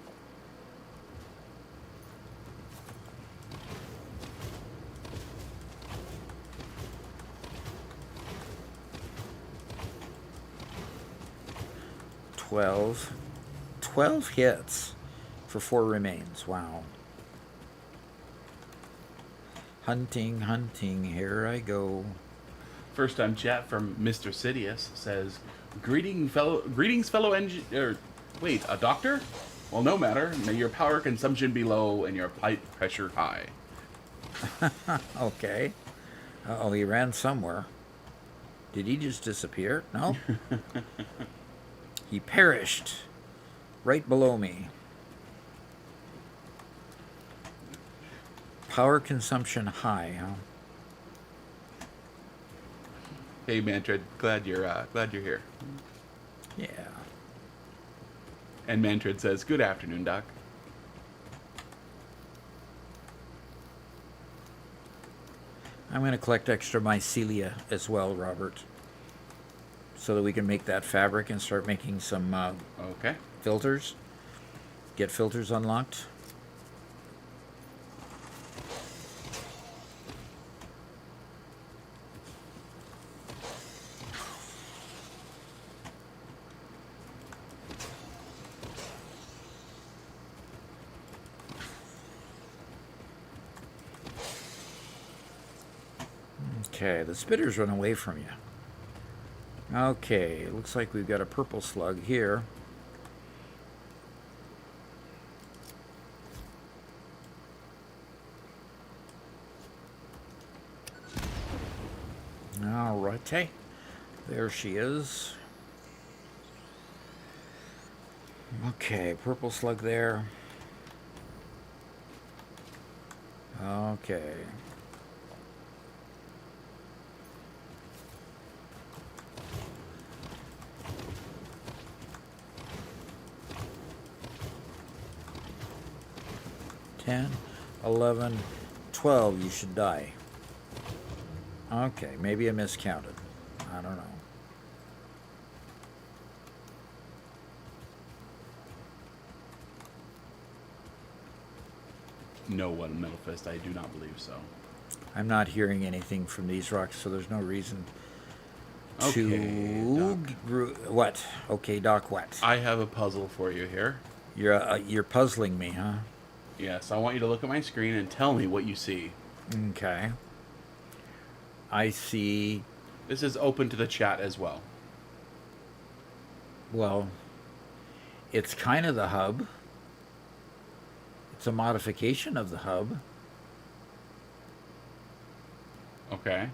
Twelve hits for 4 remains. Wow. Hunting, hunting, here I go. First time chat from Mr. Sidious says, greetings, fellow wait, a doctor? Well, no matter. May your power consumption be low and your pipe pressure high. Okay. Uh-oh, he ran somewhere. Did he just disappear? No? He perished right below me. Power consumption high, huh? Hey, Mantred, glad you're here. Yeah. And Mantred says, good afternoon, Doc. I'm going to collect extra mycelia as well, Robert, so that we can make that fabric and start making some Okay. filters. Get filters unlocked. Okay, the spitters run away from you. Okay, looks like we've got a purple slug here. Alrighty, there she is. Okay, purple slug there. Okay. $10, $11, $12, you should die. Okay, maybe I miscounted. I don't know. No one, Metal Fist. I do not believe so. I'm not hearing anything from these rocks, so there's no reason Okay, to... Doc. What? Okay, Doc, what? I have a puzzle for you here. You're puzzling me, huh? Yes, I want you to look at my screen and tell me what you see. Okay. I see... This is open to the chat as well. Well, it's kind of the hub. It's a modification of the hub. Okay.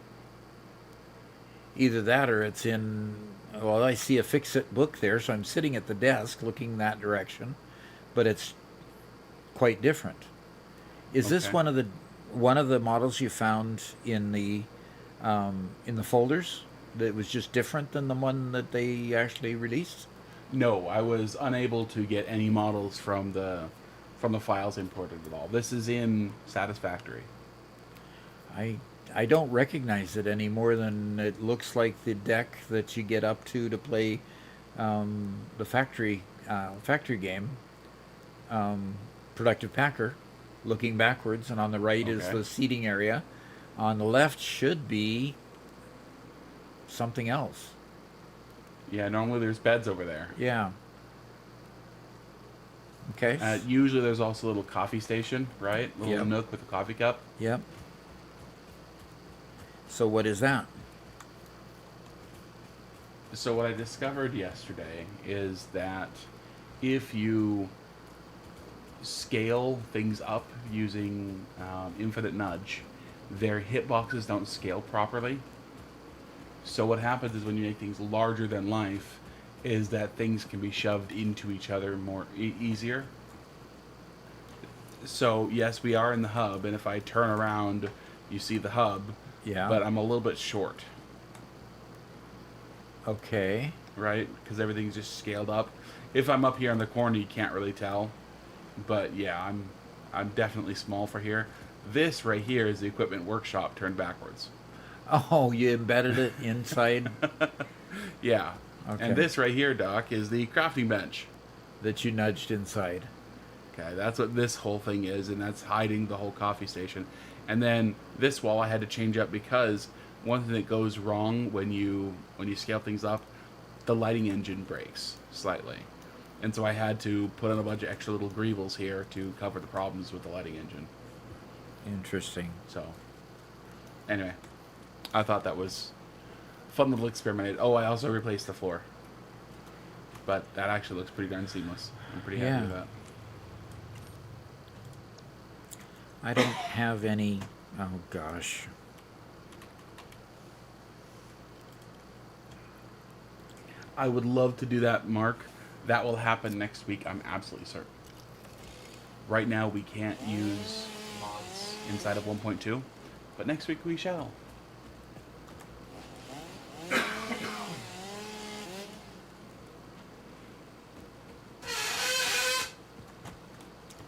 Either that or it's in... Well, I see a fix-it book there, so I'm sitting at the desk looking that direction. But it's quite different. Is this Okay. one of the models you found in the folders that was just different than the one that they actually released? No, I was unable to get any models from the files imported at all. This is in Satisfactory. I don't recognize it any more than it looks like the deck that you get up to play the factory game, Productive Packer, looking backwards, and on the right is Okay. the seating area. On the left should be something else. Yeah, normally there's beds over there. Yeah. Okay. Usually there's also a little coffee station, right? A little Yep. nook with a coffee cup. Yep. So what is that? So what I discovered yesterday is that if you scale things up using infinite nudge, their hitboxes don't scale properly. So what happens is when you make things larger than life, is that things can be shoved into each other more easier. So yes, we are in the hub, and if I turn around, you see the hub. Yeah. But I'm a little bit short, Okay. right? Because everything's just scaled up. If I'm up here in the corner, you can't really tell. But yeah, I'm definitely small for here. This right here is the equipment workshop turned backwards. Oh, you embedded it inside Yeah. Okay. And this right here, Doc, is the crafting bench. that you nudged inside. Okay, that's what this whole thing is, and that's hiding the whole coffee station. And then this wall I had to change up because one thing that goes wrong when you scale things up, the lighting engine breaks slightly. And so I had to put on a bunch of extra little greebles here to cover the problems with the lighting engine. Interesting. So, anyway, I thought that was a fun little experiment. Oh, I also replaced the floor. But that actually looks pretty darn seamless. I'm pretty happy with Yeah. that. I don't have any. Oh gosh. I would love to do that, Mark. That will happen next week, I'm absolutely certain. Right now, we can't use mods inside of 1.2, but next week we shall.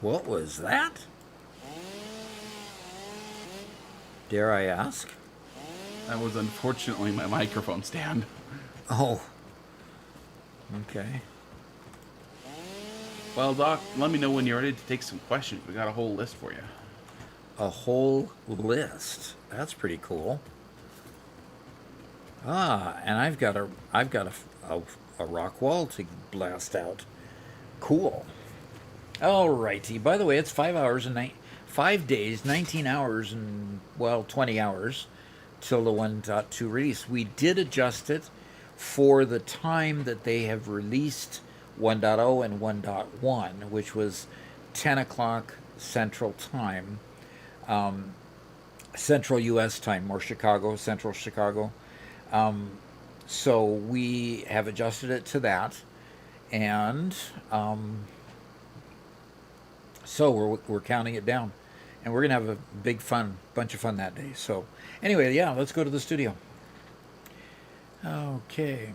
What was that? Dare I ask? That was unfortunately my microphone stand. Oh. Okay. Well, Doc, let me know when you're ready to take some questions. We got a whole list for you. A whole list. That's pretty cool. Ah, and I've got a rock wall to blast out. Cool. Alrighty. By the way, it's 5 days, 19 hours, and well, 20 hours till the 1.2 release. We did adjust it for the time that they have released 1.0 and 1.1, which was 10 o'clock Central Time, Central U.S. time, or Central Chicago. So we have adjusted it to that, and so we're counting it down, and we're gonna have a bunch of fun that day. So anyway, yeah, let's go to the studio. Okay.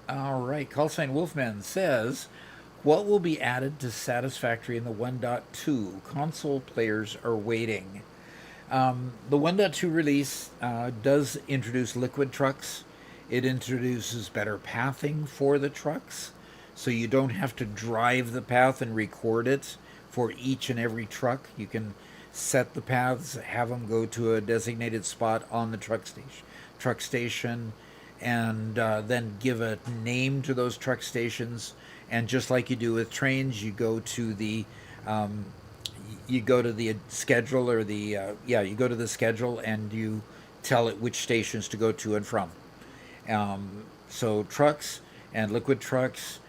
All right. Callsign Wolfman says, "What will be added to Satisfactory in the 1.2? Console players are waiting." The 1.2 release does introduce liquid trucks. It introduces better pathing for the trucks, so you don't have to drive the path and record it for each and every truck. You can set the paths, have them go to a designated spot on the truck station, and then give a name to those truck stations. And just like you do with trains, you go to the schedule, or you go to the schedule and you tell it which stations to go to and from. So trucks and liquid trucks,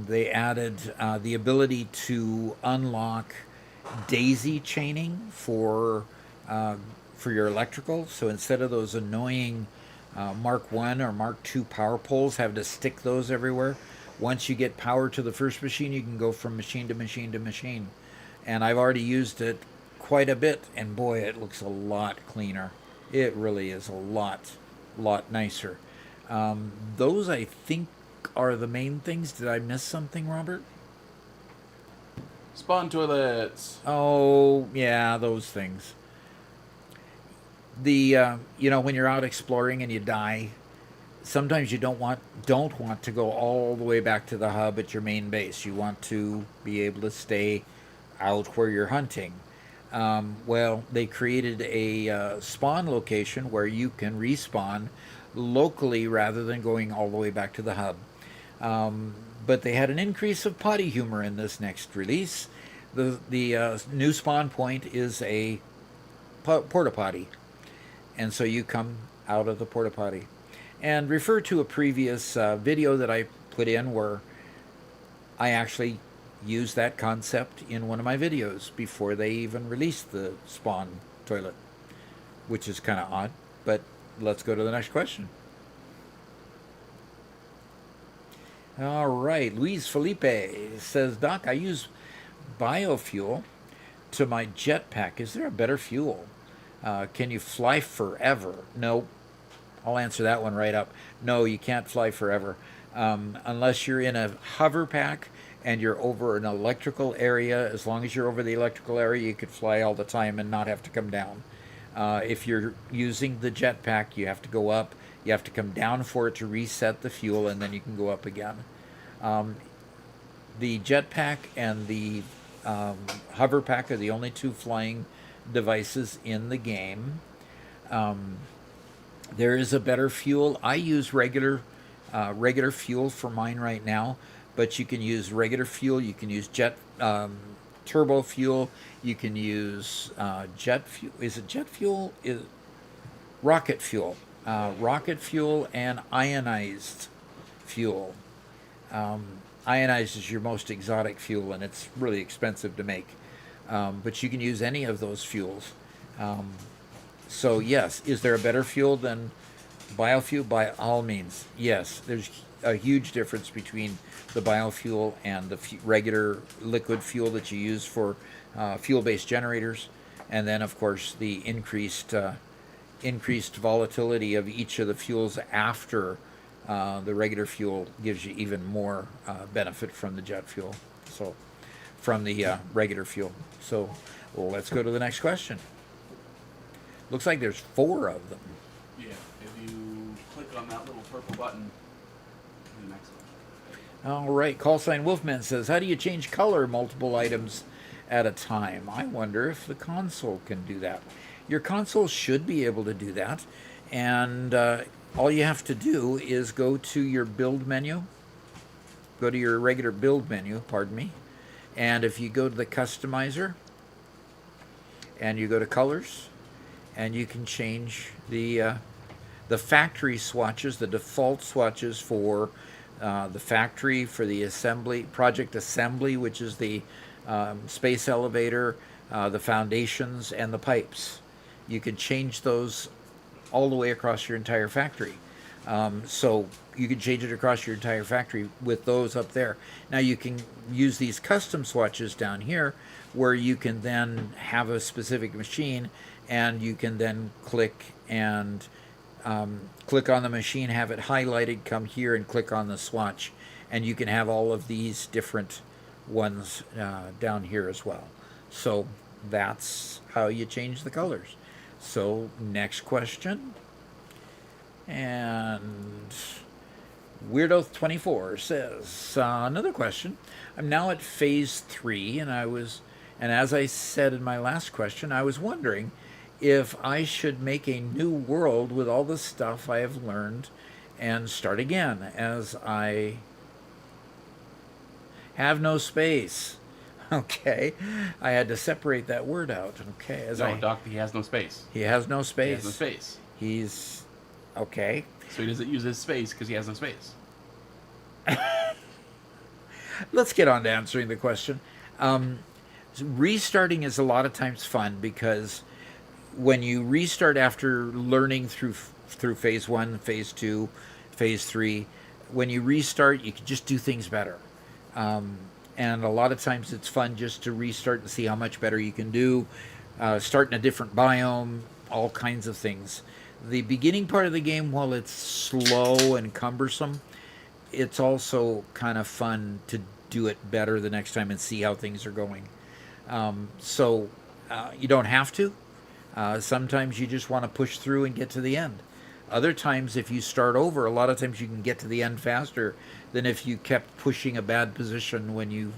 they added the ability to unlock daisy chaining for your electrical. So instead of those annoying Mark 1 or Mark 2 power poles, having to stick those everywhere, once you get power to the first machine, you can go from machine to machine to machine. And I've already used it quite a bit, and boy, it looks a lot cleaner. It really is a lot nicer. Those, I think, are the main things. Did I miss something, Robert? Spawn toilets. Oh, yeah, those things. The when you're out exploring and you die, sometimes you don't want to go all the way back to the hub at your main base. You want to be able to stay out where you're hunting. Well, they created a spawn location where you can respawn locally rather than going all the way back to the hub. But they had an increase of potty humor in this next release. The new spawn point is a porta potty, and so you come out of the porta potty. And refer to a previous video that I put in where I actually used that concept in one of my videos before they even released the spawn toilet, which is kind of odd. But let's go to the next question. All right, Luis Felipe says, "Doc, I use biofuel to my jetpack. Is there a better fuel? Can you fly forever? No. I'll answer that one right up. No, you can't fly forever. Unless you're in a hover pack and you're over an electrical area. As long as you're over the electrical area, you could fly all the time and not have to come down. If you're using the jetpack, you have to go up. You have to come down for it to reset the fuel, and then you can go up again. The jetpack and the hover pack are the only two flying devices in the game. There is a better fuel. I use regular fuel for mine right now, but you can use regular fuel. You can use turbo fuel. You can use jet fuel. Is it jet fuel? Rocket fuel. Rocket fuel and ionized fuel. Ionized is your most exotic fuel, and it's really expensive to make. But you can use any of those fuels. So yes, is there a better fuel than biofuel? By all means, yes. There's a huge difference between the biofuel and the regular liquid fuel that you use for fuel-based generators, and then of course the increased volatility of each of the fuels after the regular fuel gives you even more benefit from the jet fuel. So from the regular fuel. So let's go to the next question. Looks like there's 4 of them. Yeah, if you click on that little purple button, the next one. All right, call sign Wolfman says, how do you change color multiple items at a time? I wonder if the console can do that. Your console should be able to do that, and all you have to do is go to your build menu, go to your regular build menu, pardon me, and if you go to the customizer, and you go to colors, and you can change the factory swatches, the default swatches for the factory, for the assembly, project assembly, which is the space elevator, the foundations, and the pipes. You can change those all the way across your entire factory. So you can change it across your entire factory with those up there. Now you can use these custom swatches down here where you can then have a specific machine, and you can then click and click on the machine, have it highlighted, come here and click on the swatch, and you can have all of these different ones down here as well. So that's how you change the colors. So next question. And Weirdo24 says, another question. I'm now at phase 3, and as I said in my last question, I was wondering if I should make a new world with all the stuff I have learned and start again, as I have no space. Okay, I had to separate that word out. Okay, Doc, he has no space. He has no space. He has no space. He's okay. So he doesn't use his space because he has no space. Let's get on to answering the question. Restarting is a lot of times fun because when you restart after learning through phase 1, phase 2, phase 3, when you restart, you can just do things better. And a lot of times it's fun just to restart and see how much better you can do, start in a different biome, all kinds of things. The beginning part of the game, while it's slow and cumbersome, it's also kind of fun to do it better the next time and see how things are going. So you don't have to. Sometimes you just want to push through and get to the end. Other times, if you start over, a lot of times you can get to the end faster than if you kept pushing a bad position when you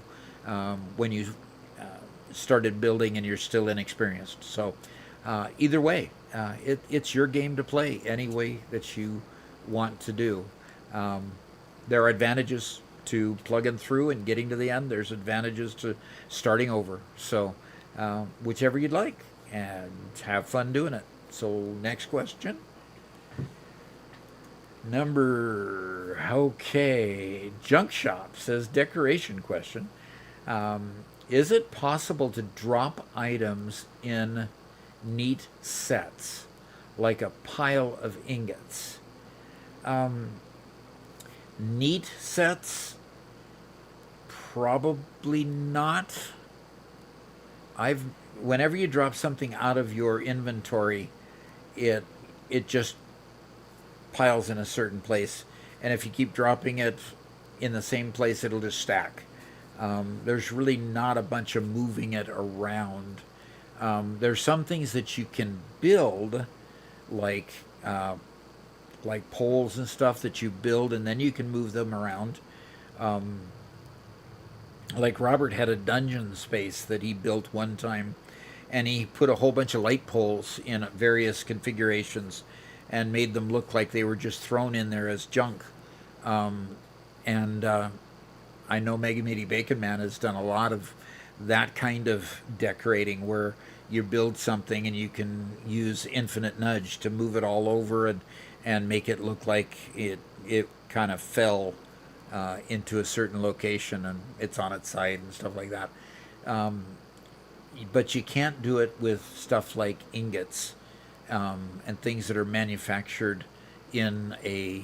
started building and you're still inexperienced. So either way, it's your game to play any way that you want to do. There are advantages to plugging through and getting to the end. There's advantages to starting over. So whichever you'd like, and have fun doing it. So next question. Junk Shop says, decoration question. Is it possible to drop items in neat sets, like a pile of ingots? Neat sets? Probably not. whenever you drop something out of your inventory, it just piles in a certain place, and if you keep dropping it in the same place, it'll just stack. There's really not a bunch of moving it around. There's some things that you can build, like poles and stuff that you build, and then you can move them around. Like Robert had a dungeon space that he built one time, and he put a whole bunch of light poles in various configurations and made them look like they were just thrown in there as junk. And I know Mega Meaty Bacon Man has done a lot of that kind of decorating where you build something and you can use infinite nudge to move it all over and make it look like it kind of fell into a certain location and it's on its side and stuff like that. But you can't do it with stuff like ingots and things that are manufactured in a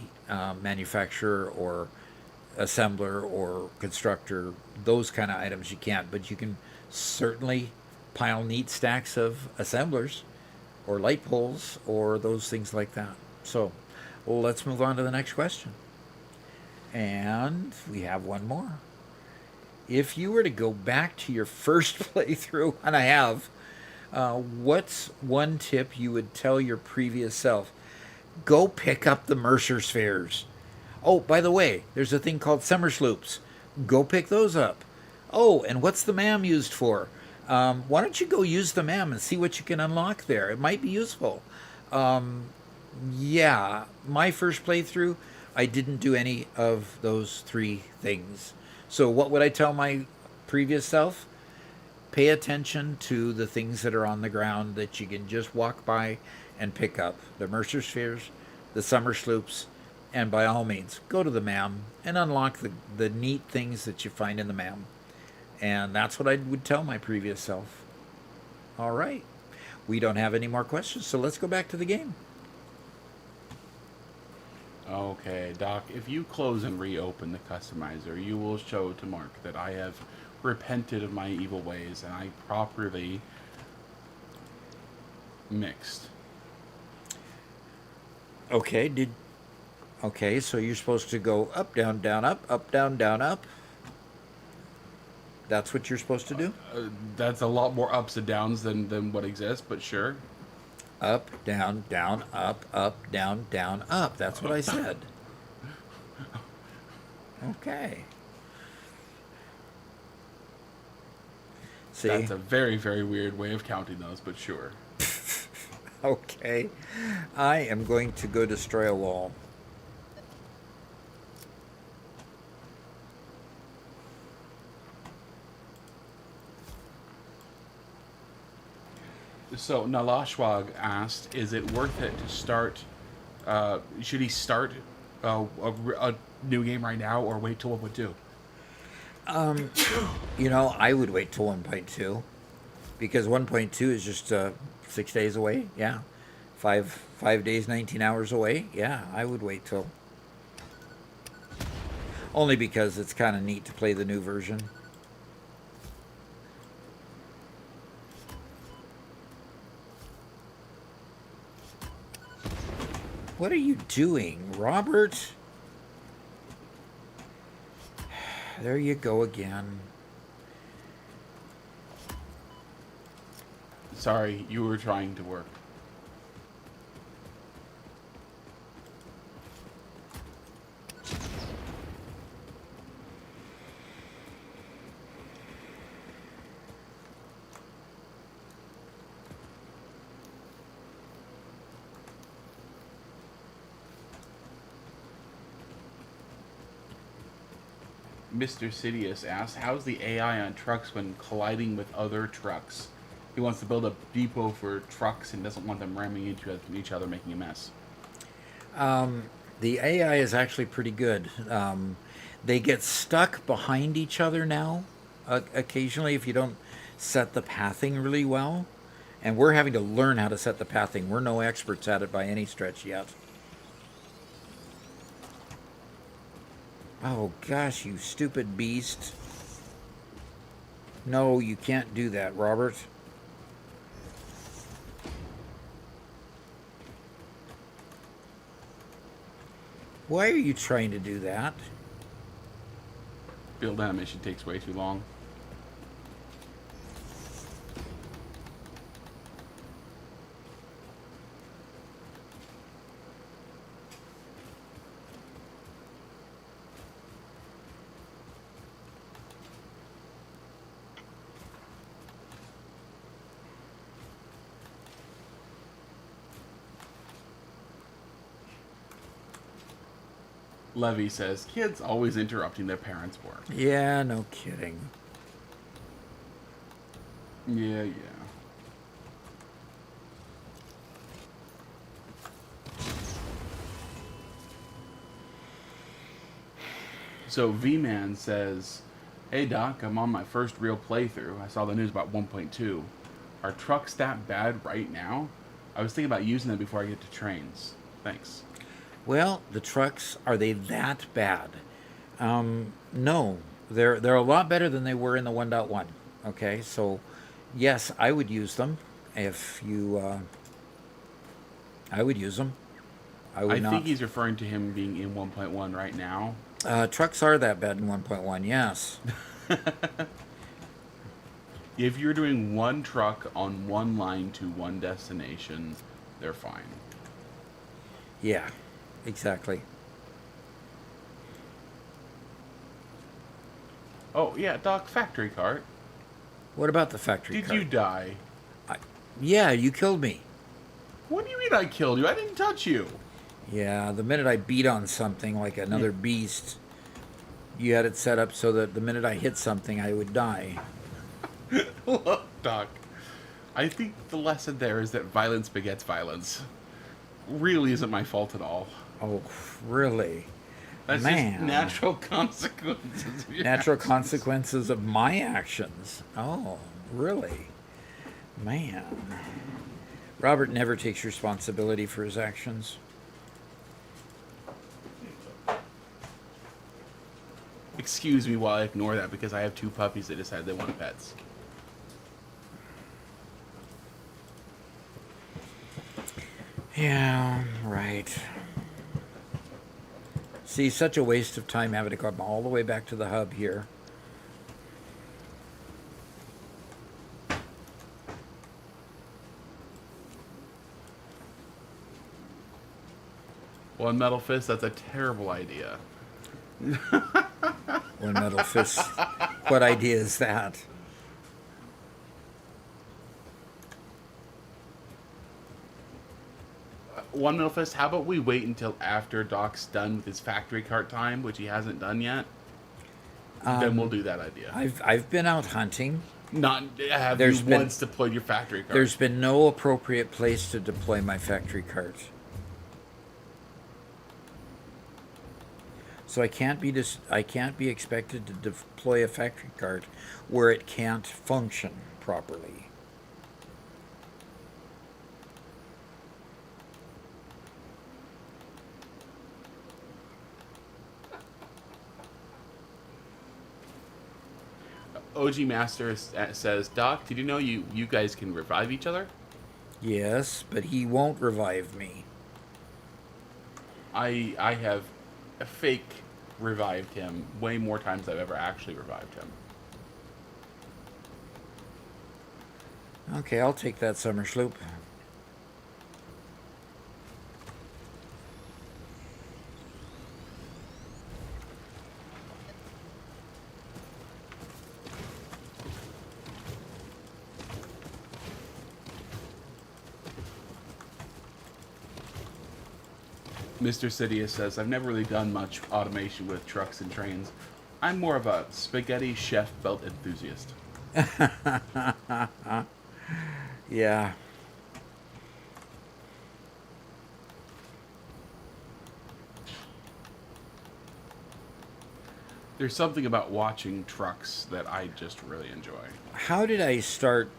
manufacturer or assembler or constructor. Those kind of items you can't, but you can certainly pile neat stacks of assemblers or light poles or those things like that. So let's move on to the next question. And we have one more. If you were to go back to your first playthrough, and I have, what's one tip you would tell your previous self? Go pick up the Mercer spheres. Oh, by the way, there's a thing called summer sloops. Go pick those up. Oh, and what's the MAM used for? Why don't you go use the MAM and see what you can unlock there? It might be useful. Yeah, my first playthrough, I didn't do any of those three things. So what would I tell my previous self? Pay attention to the things that are on the ground that you can just walk by and pick up. The Mercer spheres, the summer sloops, and by all means, go to the MAM and unlock the neat things that you find in the MAM. And that's what I would tell my previous self. All right. We don't have any more questions, so let's go back to the game. Okay, Doc, if you close and reopen the customizer, you will show to Mark that I have repented of my evil ways and I properly mixed. Okay, so you're supposed to go up, down, down, up, down, down, up. That's what you're supposed to do? That's a lot more ups and downs than what exists, but sure. Up, down, down, up, down, down, up. That's what I said. Okay. See? That's a very, very weird way of counting those, but sure. Okay. I am going to go destroy a wall. So Nalashwag asked, is it worth it to start, should he start a new game right now or wait till 1.2? I would wait till 1.2 because 1.2 is just 6 days away. Yeah. 5 days, 19 hours away. Yeah, I would wait till. Only because it's kind of neat to play the new version. What are you doing, Robert? There you go again. Sorry, you were trying to work. Mr. Sidious asks, how's the AI on trucks when colliding with other trucks? He wants to build a depot for trucks and doesn't want them ramming into each other, making a mess. The AI is actually pretty good. They get stuck behind each other now, occasionally, if you don't set the pathing really well. And we're having to learn how to set the pathing. We're no experts at it by any stretch yet. Oh gosh, you stupid beast. No, you can't do that, Robert. Why are you trying to do that? Build animation takes way too long. Levy says, kids always interrupting their parents' work. Yeah, no kidding. Yeah. So V-Man says, hey Doc, I'm on my first real playthrough. I saw the news about 1.2. Are trucks that bad right now? I was thinking about using them before I get to trains. Thanks. Well, the trucks, are they that bad? No, they're a lot better than they were in the 1.1. Okay, so yes, I would use them if you. I would use them. I think he's referring to him being in 1.1 right now. Trucks are that bad in 1.1. Yes. If you're doing one truck on one line to one destination, they're fine. Yeah, exactly. Oh, yeah, Doc, factory cart. What about the factory Did cart? you die? Yeah, you killed me. What do you mean I killed you? I didn't touch you. Yeah, the minute I beat on something like another beast, you had it set up so that the minute I hit something, I would die. Look, Doc, I think the lesson there is that violence begets violence. Really isn't my fault at all. Oh, really? That's Man. just natural consequences. Of your Natural actions. consequences of my actions. Oh, really? Man. Robert never takes responsibility for his actions. Excuse me while I ignore that because I have two puppies that decided they want pets. Yeah, right. See, such a waste of time having to come all the way back to the hub here. One metal fist, that's a terrible idea. One metal fist. What idea is that? One metal fist, how about we wait until after Doc's done with his factory cart time, which he hasn't done yet? Then we'll do that idea. I've been out hunting. Not have There's you been- once deployed your factory cart. There's been no appropriate place to deploy my factory cart. So I can't be expected to deploy a factory cart where it can't function properly. OG Master says, Doc, did you know you guys can revive each other? Yes, but he won't revive me. I have fake revived him way more times than I've ever actually revived him. Okay, I'll take that summer sloop. Mr. Sidious says, I've never really done much automation with trucks and trains. I'm more of a spaghetti chef belt enthusiast. Yeah. There's something about watching trucks that I just really enjoy. How did I start?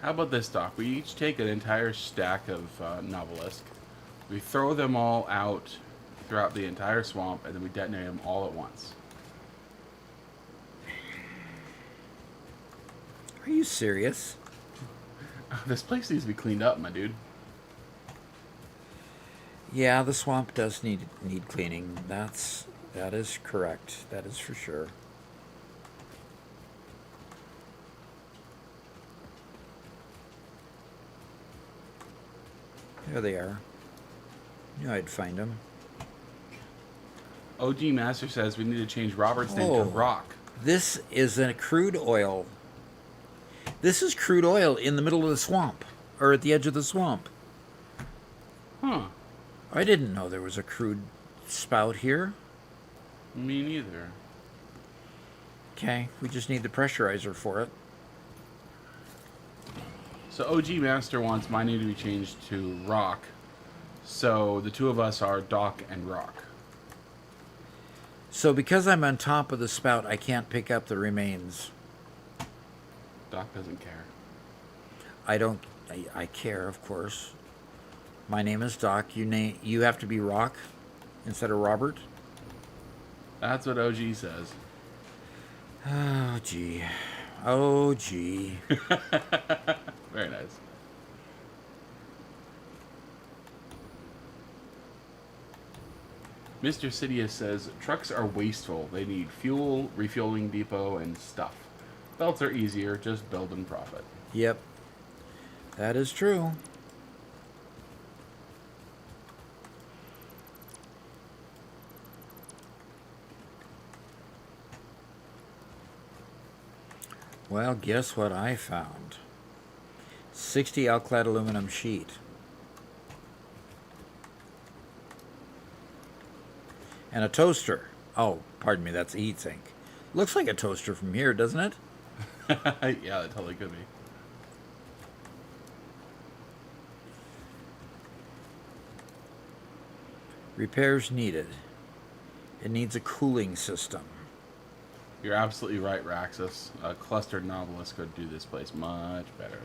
How about this, Doc? We each take an entire stack of Novelisc. We throw them all out throughout the entire swamp, and then we detonate them all at once. Are you serious? This place needs to be cleaned up, my dude. Yeah, the swamp does need cleaning. That is correct. That is for sure. There they are. Knew I'd find them. OG Master says we need to change Robert's name to Rock. This is a crude oil. This is crude oil in the middle of the swamp, or at the edge of the swamp. Huh. I didn't know there was a crude spout here. Me neither. Okay, we just need the pressurizer for it. So OG Master wants my name to be changed to Rock. So the two of us are Doc and Rock. So because I'm on top of the spout, I can't pick up the remains. Doc doesn't care. I care, of course. My name is Doc. You have to be Rock instead of Robert. That's what OG says. Oh gee. Oh gee. Very nice. Mr. Sidious says, trucks are wasteful. They need fuel, refueling depot, and stuff. Belts are easier, just build and profit. Yep. That is true. Well, guess what I found? 60 alclad aluminum sheet. And a toaster. Oh, pardon me, that's a heat sink. Looks like a toaster from here, doesn't it? Yeah, that totally could be. Repairs needed. It needs a cooling system. You're absolutely right, Raxus. A clustered novelist could do this place much better.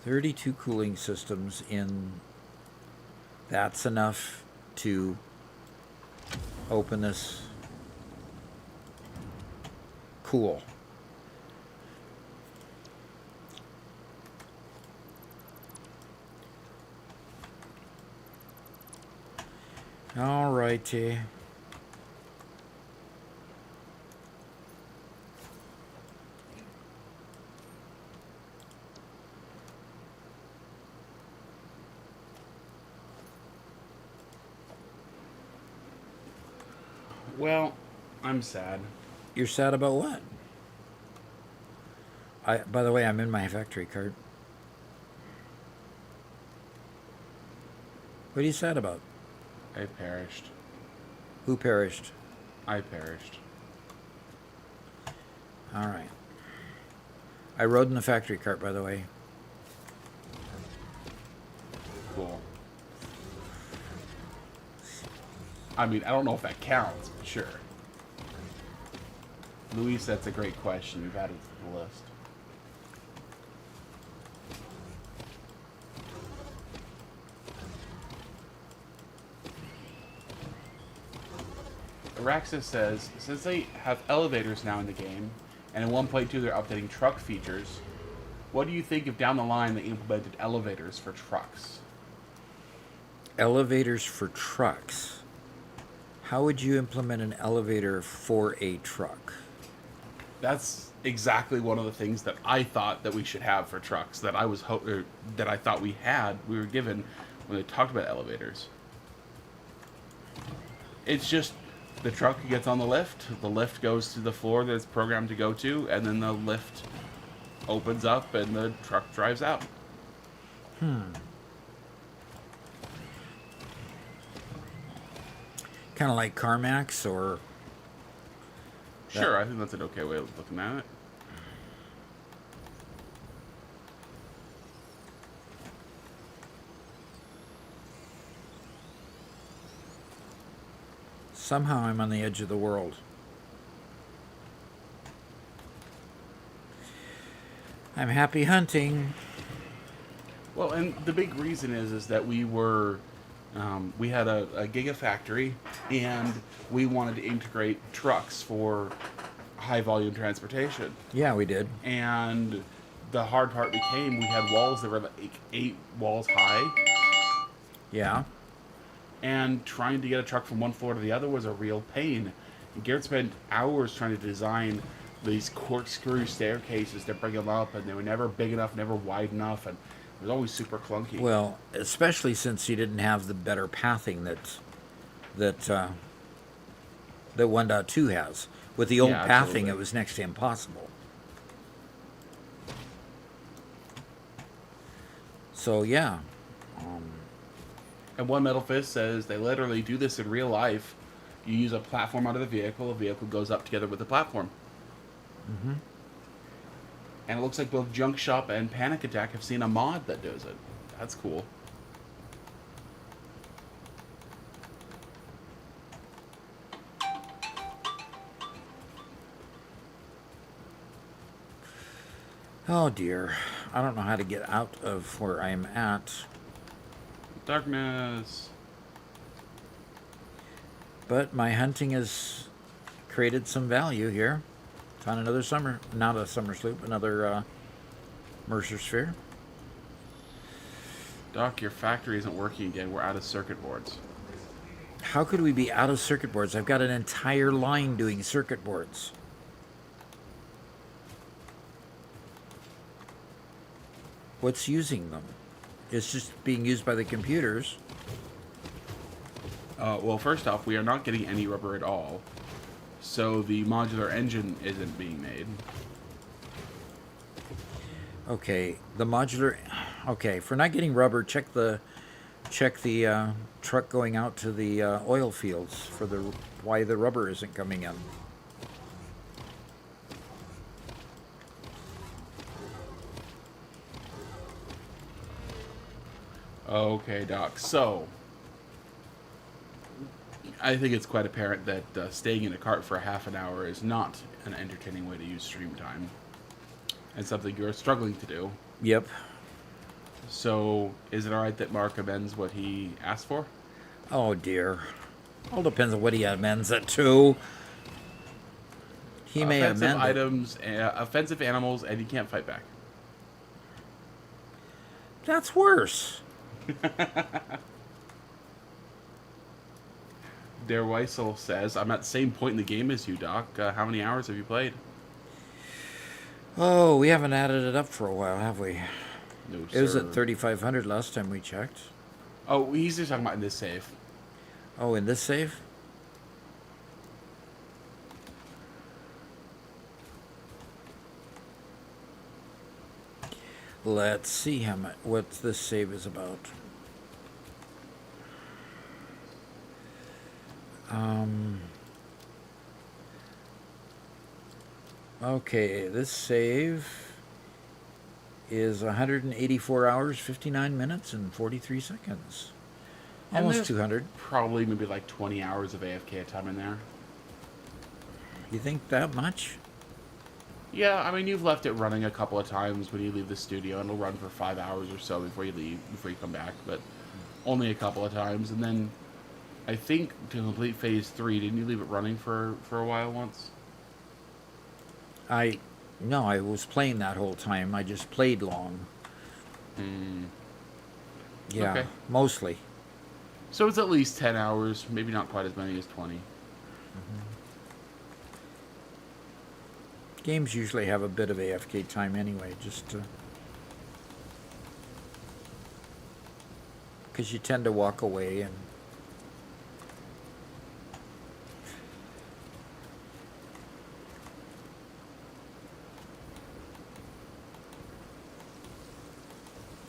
32 cooling systems in. That's enough to open this. Cool. All righty. Well, I'm sad. You're sad about what? By the way, I'm in my factory cart. What are you sad about? I perished. Who perished? I perished. All right. I rode in the factory cart, by the way. Cool. I mean, I don't know if that counts, but sure. Luis, that's a great question. You've added to the list. Araxis says, since they have elevators now in the game, and in 1.2 they're updating truck features, what do you think if down the line they implemented elevators for trucks? Elevators for trucks. How would you implement an elevator for a truck? That's exactly one of the things that I thought that we should have for trucks. That I was that I thought we were given when they talked about elevators. It's just the truck gets on the lift goes to the floor that it's programmed to go to, and then the lift opens up and the truck drives out. Kind of like CarMax or... Sure, I think that's an okay way of looking at it. Somehow I'm on the edge of the world. I'm happy hunting. Well, and the big reason is that we had a gigafactory, and we wanted to integrate trucks for high volume transportation. Yeah, we did. And the hard part became we had walls that were like 8 walls high, Yeah. and trying to get a truck from one floor to the other was a real pain. And Garrett spent hours trying to design these corkscrew staircases to bring them up, and they were never big enough, never wide enough, and it was always super clunky. Well, especially since you didn't have the better pathing that 1.2 has. With the old Yeah, pathing, absolutely. it was next to impossible. So yeah, And One Metal Fist says they literally do this in real life. You use a platform out of the vehicle goes up together with the platform. Mm-hmm. And it looks like both Junk Shop and Panic Attack have seen a mod that does it. That's cool. Oh dear, I don't know how to get out of where I'm at. Darkness. But my hunting has created some value here. Found another not a summer sloop, another Mercer sphere. Doc, your factory isn't working again. We're out of circuit boards. How could we be out of circuit boards? I've got an entire line doing circuit boards. What's using them? It's just being used by the computers. Well, first off, we are not getting any rubber at all. So the modular engine isn't being made. Okay, the modular. Okay, for not getting rubber, check the truck going out to the oil fields for why the rubber isn't coming in. Okay, Doc. So, I think it's quite apparent that staying in a cart for half an hour is not an entertaining way to use stream time. And something you're struggling to do. Yep. So, is it alright that Mark amends what he asked for? Oh dear. All depends on what he amends it to. He may offensive amend it. items, offensive animals, and you can't fight back. That's worse. Der Weissel says, I'm at the same point in the game as you, Doc. How many hours have you played? Oh, we haven't added it up for a while, have we? No, It was sir. at 3,500 last time we checked. Oh, he's just talking about in this save. Oh, in this save? Let's see what this save is about. Okay, this save is 184 hours, 59 minutes, and 43 seconds. And Almost there's 200. Probably maybe like 20 hours of AFK time in there. You think that much? Yeah, I mean, you've left it running a couple of times when you leave the studio, and it'll run for 5 hours or so before you come back, but only a couple of times. And then I think to complete phase 3, didn't you leave it running for a while once? No, I was playing that whole time. I just played long. Yeah, Okay. mostly. So it's at least 10 hours, maybe not quite as many as 20. Games usually have a bit of AFK time anyway, just to... because you tend to walk away and...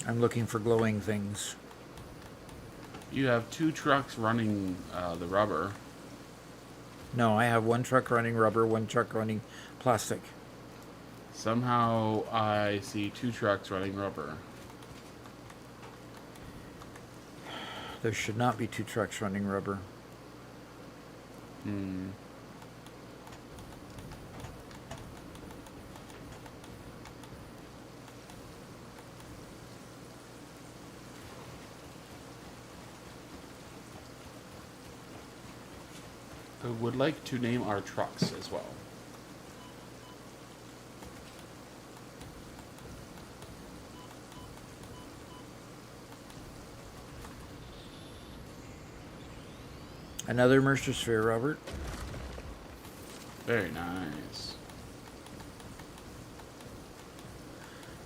I'm looking for glowing things. You have 2 trucks running the rubber. No, I have one truck running rubber, one truck running plastic. Somehow I see 2 trucks running rubber. There should not be 2 trucks running rubber. I would like to name our trucks as well. Another Mercer sphere, Robert. Very nice.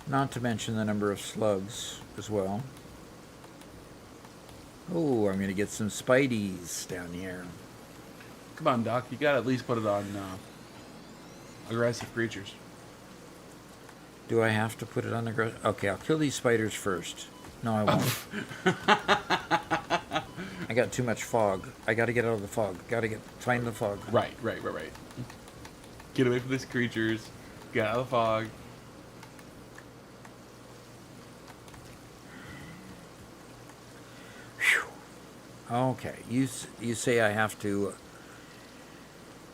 Not to mention the number of slugs as well. Oh, I'm going to get some spideys down here. Come on, Doc. You gotta at least put it on aggressive creatures. Do I have to put it on the... Okay, I'll kill these spiders first. No, I won't. I got too much fog. I got to get out of the fog. Find the fog. Right. Get away from these creatures. Get out of the fog. Whew. Okay, you say I have to...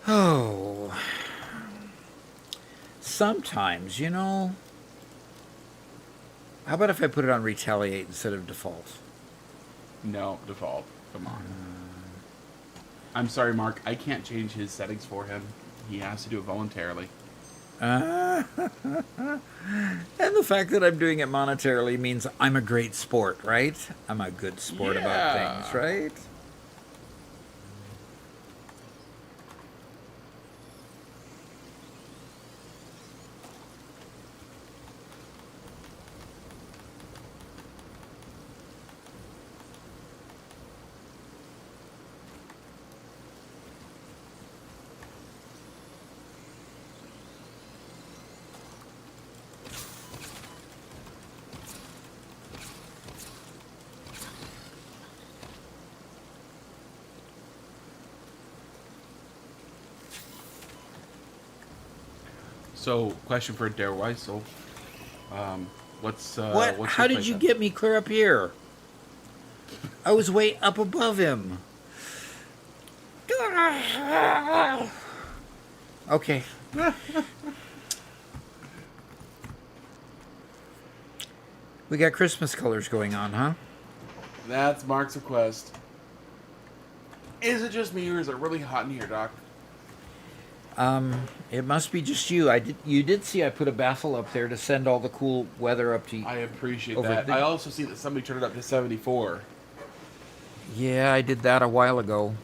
Oh... Sometimes, you know... How about if I put it on retaliate instead of default? No, default. Come on. I'm sorry, Mark. I can't change his settings for him. He has to do it voluntarily. And the fact that I'm doing it monetarily means I'm a great sport, right? I'm a good sport about things, right? So, question for Dare Weissel. What's What? what's How your did you playtime? get me clear up here? I was way up above him. Okay. We got Christmas colors going on, huh? That's Mark's request. Is it just me, or is it really hot in here, Doc? It must be just you. You did see I put a baffle up there to send all the cool weather up to you. I appreciate Over that. the- I also see that somebody turned it up to 74. Yeah, I did that a while ago.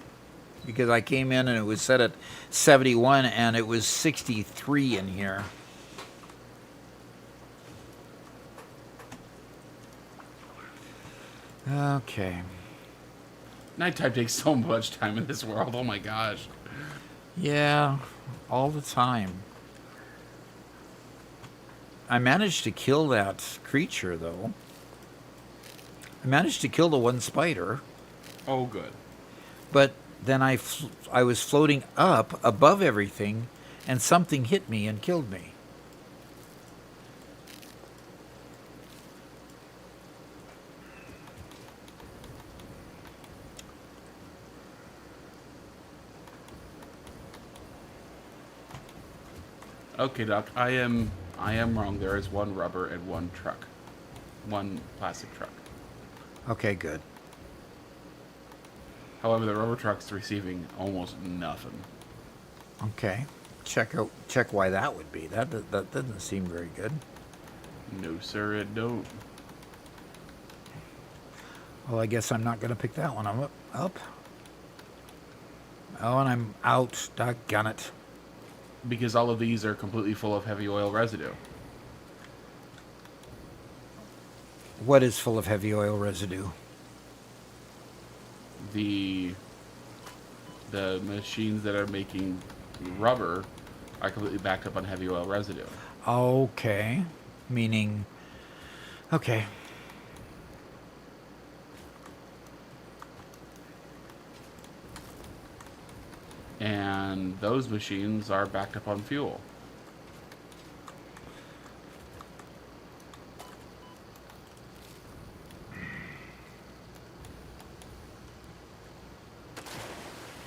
Because I came in and it was set at 71 and it was 63 in here. Okay. Nighttime takes so much time in this world. Oh my gosh. Yeah, all the time. I managed to kill that creature, though. I managed to kill the one spider, Oh, good. but then I was floating up above everything, and something hit me and killed me. Okay, Doc. I am wrong. There is one rubber and one truck. One plastic truck. Okay, good. However, the rubber truck's receiving almost nothing. Okay. Check why that would be. That doesn't seem very good. No, sir, it don't. Well, I guess I'm not going to pick that one. I'm up. Oh, and I'm out. Doggone it. Because all of these are completely full of heavy oil residue. What is full of heavy oil residue? The machines that are making rubber are completely backed up on heavy oil residue. Okay. Meaning... Okay. And those machines are backed up on fuel.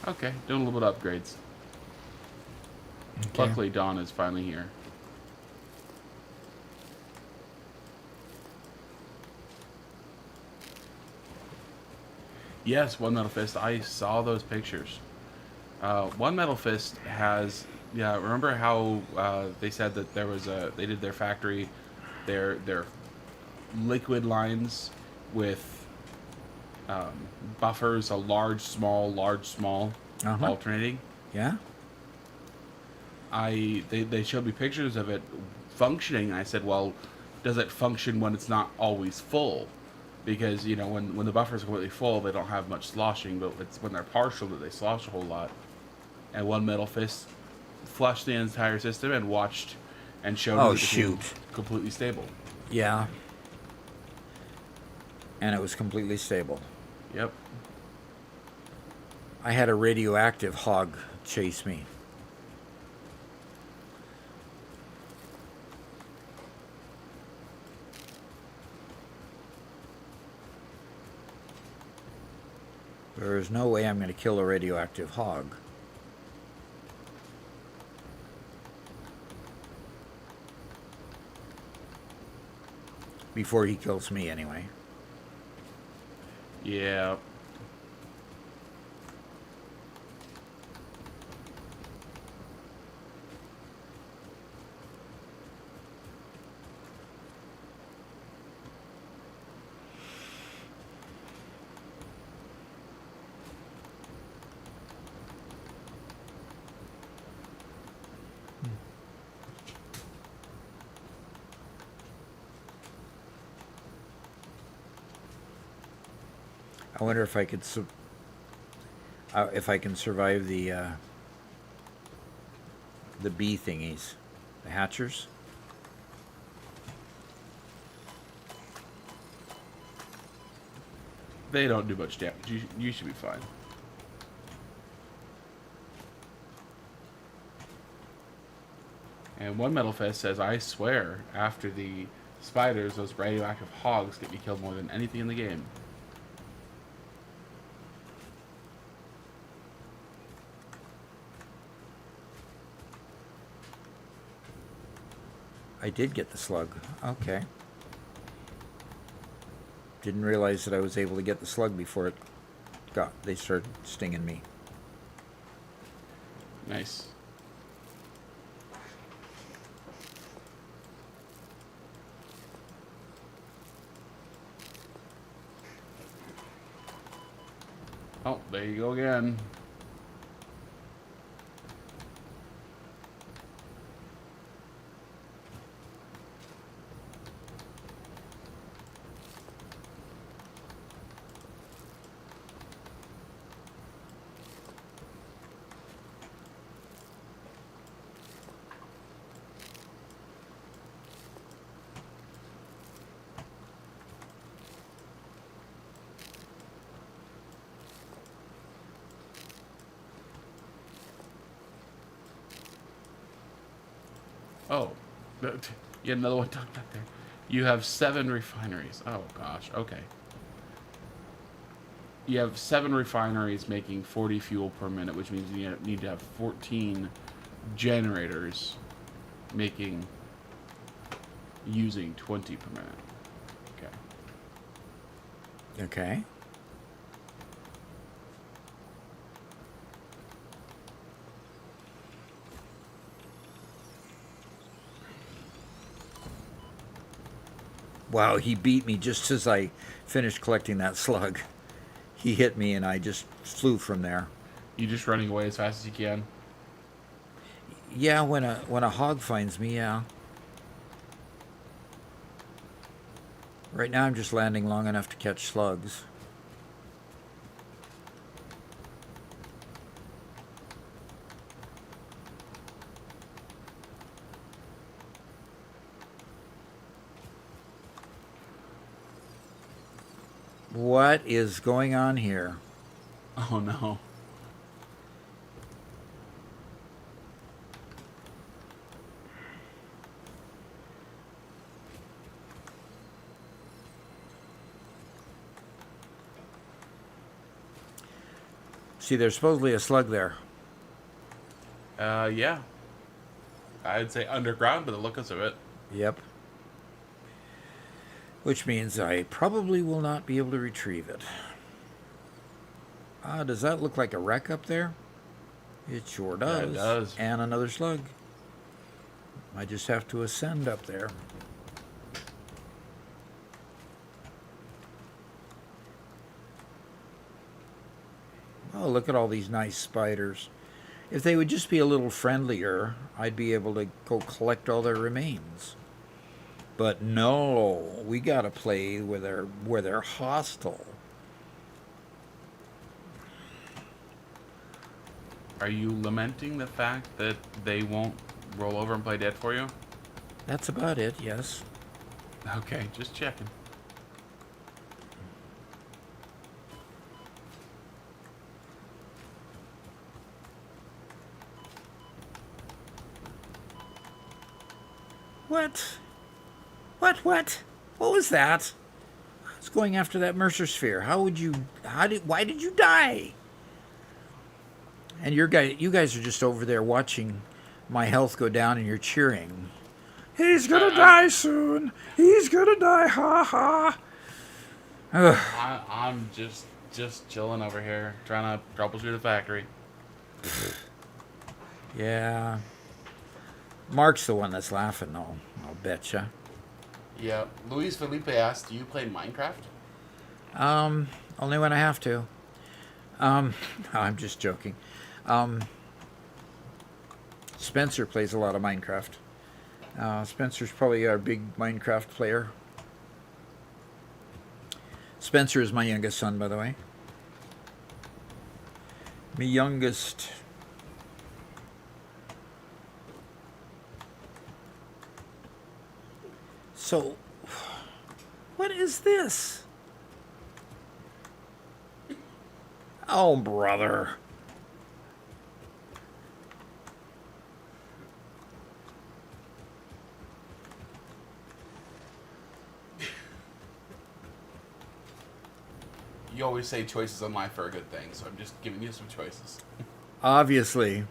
Okay, doing a little bit of upgrades. Okay. Luckily, Dawn is finally here. Yes, One Metal Fist, I saw those pictures. One Metal Fist has, yeah. Remember how they said that there was they did their factory, their liquid lines with buffers, a large, small, Uh-huh. alternating. Yeah? They showed me pictures of it functioning. I said, well, does it function when it's not always full? Because when the buffer is completely full, they don't have much sloshing, but it's when they're partial that they slosh a whole lot. And One Metal Fist flushed the entire system and watched and showed Oh, me that it became shoot. completely stable. Yeah. And it was completely stable. Yep. I had a radioactive hog chase me. There is no way I'm going to kill a radioactive hog. Before he kills me, anyway. Yeah. I wonder if I could, if I can survive the bee thingies, the hatchers. They don't do much damage. You should be fine. And One Metal Fist says, I swear, after the spiders, those radioactive hogs get me killed more than anything in the game. I did get the slug. Okay. Didn't realize that I was able to get the slug before they started stinging me. Nice. Oh, there you go again. Oh, you had another one tucked up there. You have 7 refineries. Oh gosh. Okay. You have 7 refineries making 40 fuel per minute, which means you need to have 14 generators using 20 per minute. Okay. Okay. Wow, he beat me just as I finished collecting that slug. He hit me and I just flew from there. You just running away as fast as you can. Yeah, when a hog finds me, yeah. Right now I'm just landing long enough to catch slugs. What is going on here? Oh no. See, there's supposedly a slug there. Yeah. I'd say underground, but the looks of it. Yep. Which means I probably will not be able to retrieve it. Does that look like a wreck up there? It sure Yeah, does. it does. And another slug. I just have to ascend up there. Oh, look at all these nice spiders. If they would just be a little friendlier, I'd be able to go collect all their remains. But no, we gotta play where they're hostile. Are you lamenting the fact that they won't roll over and play dead for you? That's about it, yes. Okay, just checking. What? What was that? I was going after that Mercer sphere. Why did you die? And you guys are just over there watching my health go down and you're cheering. He's gonna die soon. He's gonna die, ha ha. Ugh. I'm just chilling over here, trying to troubleshoot the factory. Yeah. Mark's the one that's laughing, though. I'll betcha. Yeah, Luis Felipe asked, do you play Minecraft? Only when I have to. I'm just joking. Spencer plays a lot of Minecraft. Spencer's probably our big Minecraft player. Spencer is my youngest son, by the way. Me youngest. So, what is this? Oh, brother. You always say choices on life are a good thing, so I'm just giving you some choices. Obviously.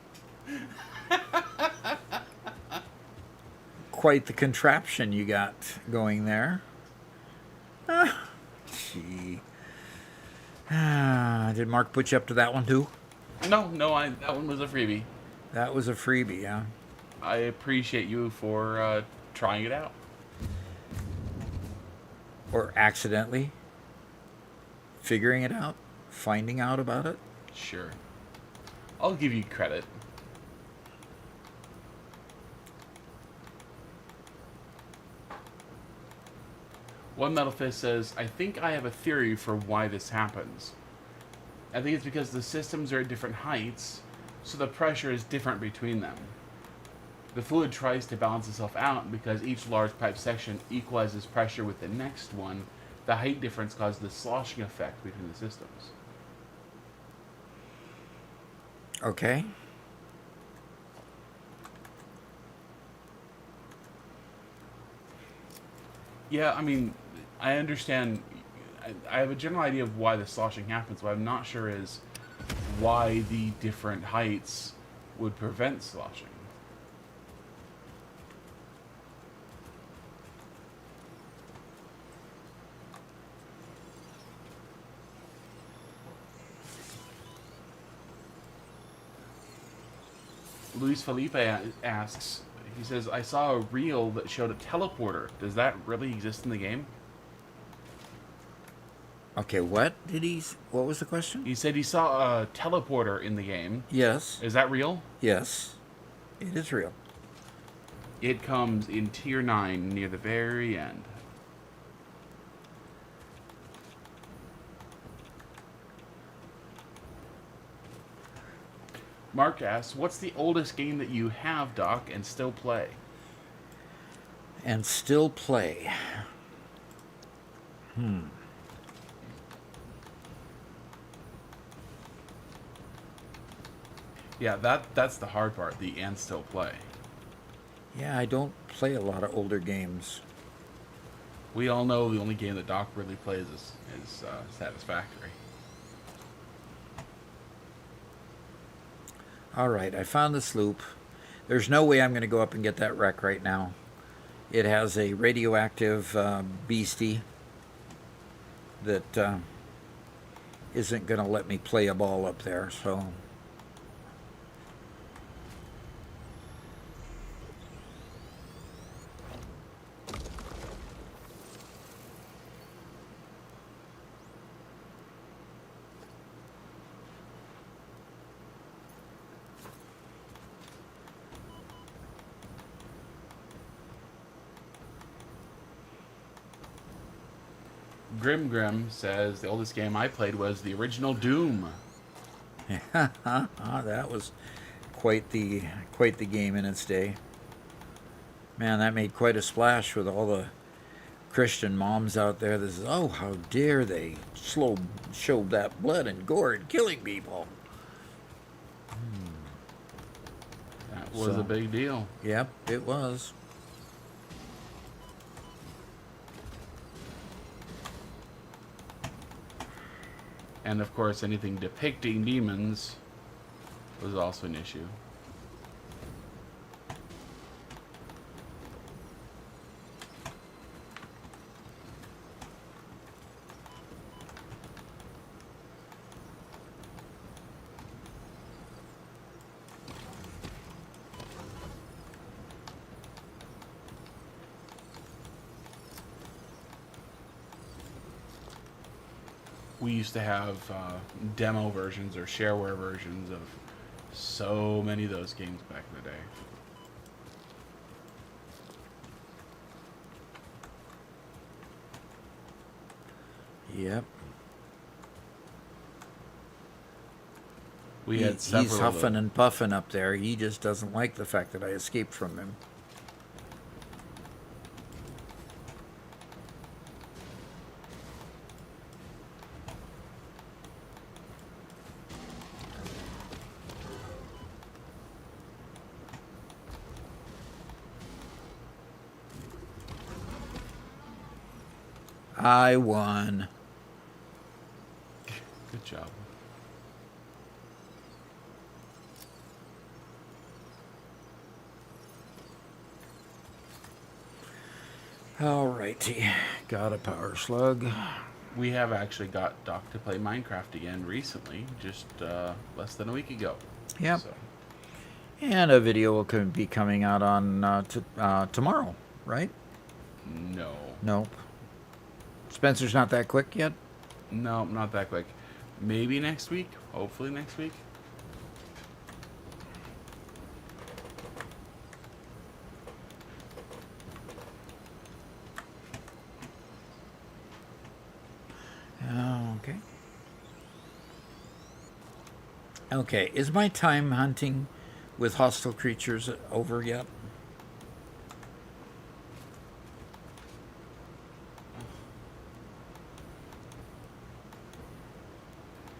Quite the contraption you got going there. Gee. Did Mark put you up to that one too? No, that one was a freebie. That was a freebie, yeah. I appreciate you for trying it out. Or accidentally figuring it out, finding out about it. Sure. I'll give you credit. One Metal Fist says, I think I have a theory for why this happens. I think it's because the systems are at different heights, so the pressure is different between them. The fluid tries to balance itself out because each large pipe section equalizes pressure with the next one. The height difference causes the sloshing effect between the systems. Okay. Yeah, I mean, I understand. I have a general idea of why the sloshing happens. What I'm not sure is why the different heights would prevent sloshing. Luis Felipe asks, he says, I saw a reel that showed a teleporter. Does that really exist in the game? Okay, what was the question? He said he saw a teleporter in the game. Yes. Is that real? Yes. It is real. It comes in Tier 9 near the very end. Mark asks, what's the oldest game that you have, Doc, and still play? And still play. Yeah, that's the hard part, the and still play. Yeah, I don't play a lot of older games. We all know the only game that Doc really plays is Satisfactory. All right, I found the sloop. There's no way I'm going to go up and get that wreck right now. It has a radioactive beastie that isn't going to let me play a ball up there. So Grim says the oldest game I played was the original Doom. That was quite the game in its day. Man, that made quite a splash with all the Christian moms out there that says, "Oh, how dare they show that blood and gore and killing people." That was a big deal. Yep, it was. And of course, anything depicting demons was also an issue. We used to have demo versions or shareware versions of so many of those games back in the day. Yep. We had several. He's huffing and puffing up there. He just doesn't like the fact that I escaped from him. I won. Good job. Alrighty. Got a power slug. We have actually got Doc to play Minecraft again recently, just less than a week ago. Yep. So, And a video will be coming out on tomorrow, right? no. Nope. Spencer's not that quick yet? No, not that quick. Maybe next week. Hopefully next week. Okay. Okay, is my time hunting with hostile creatures over yet?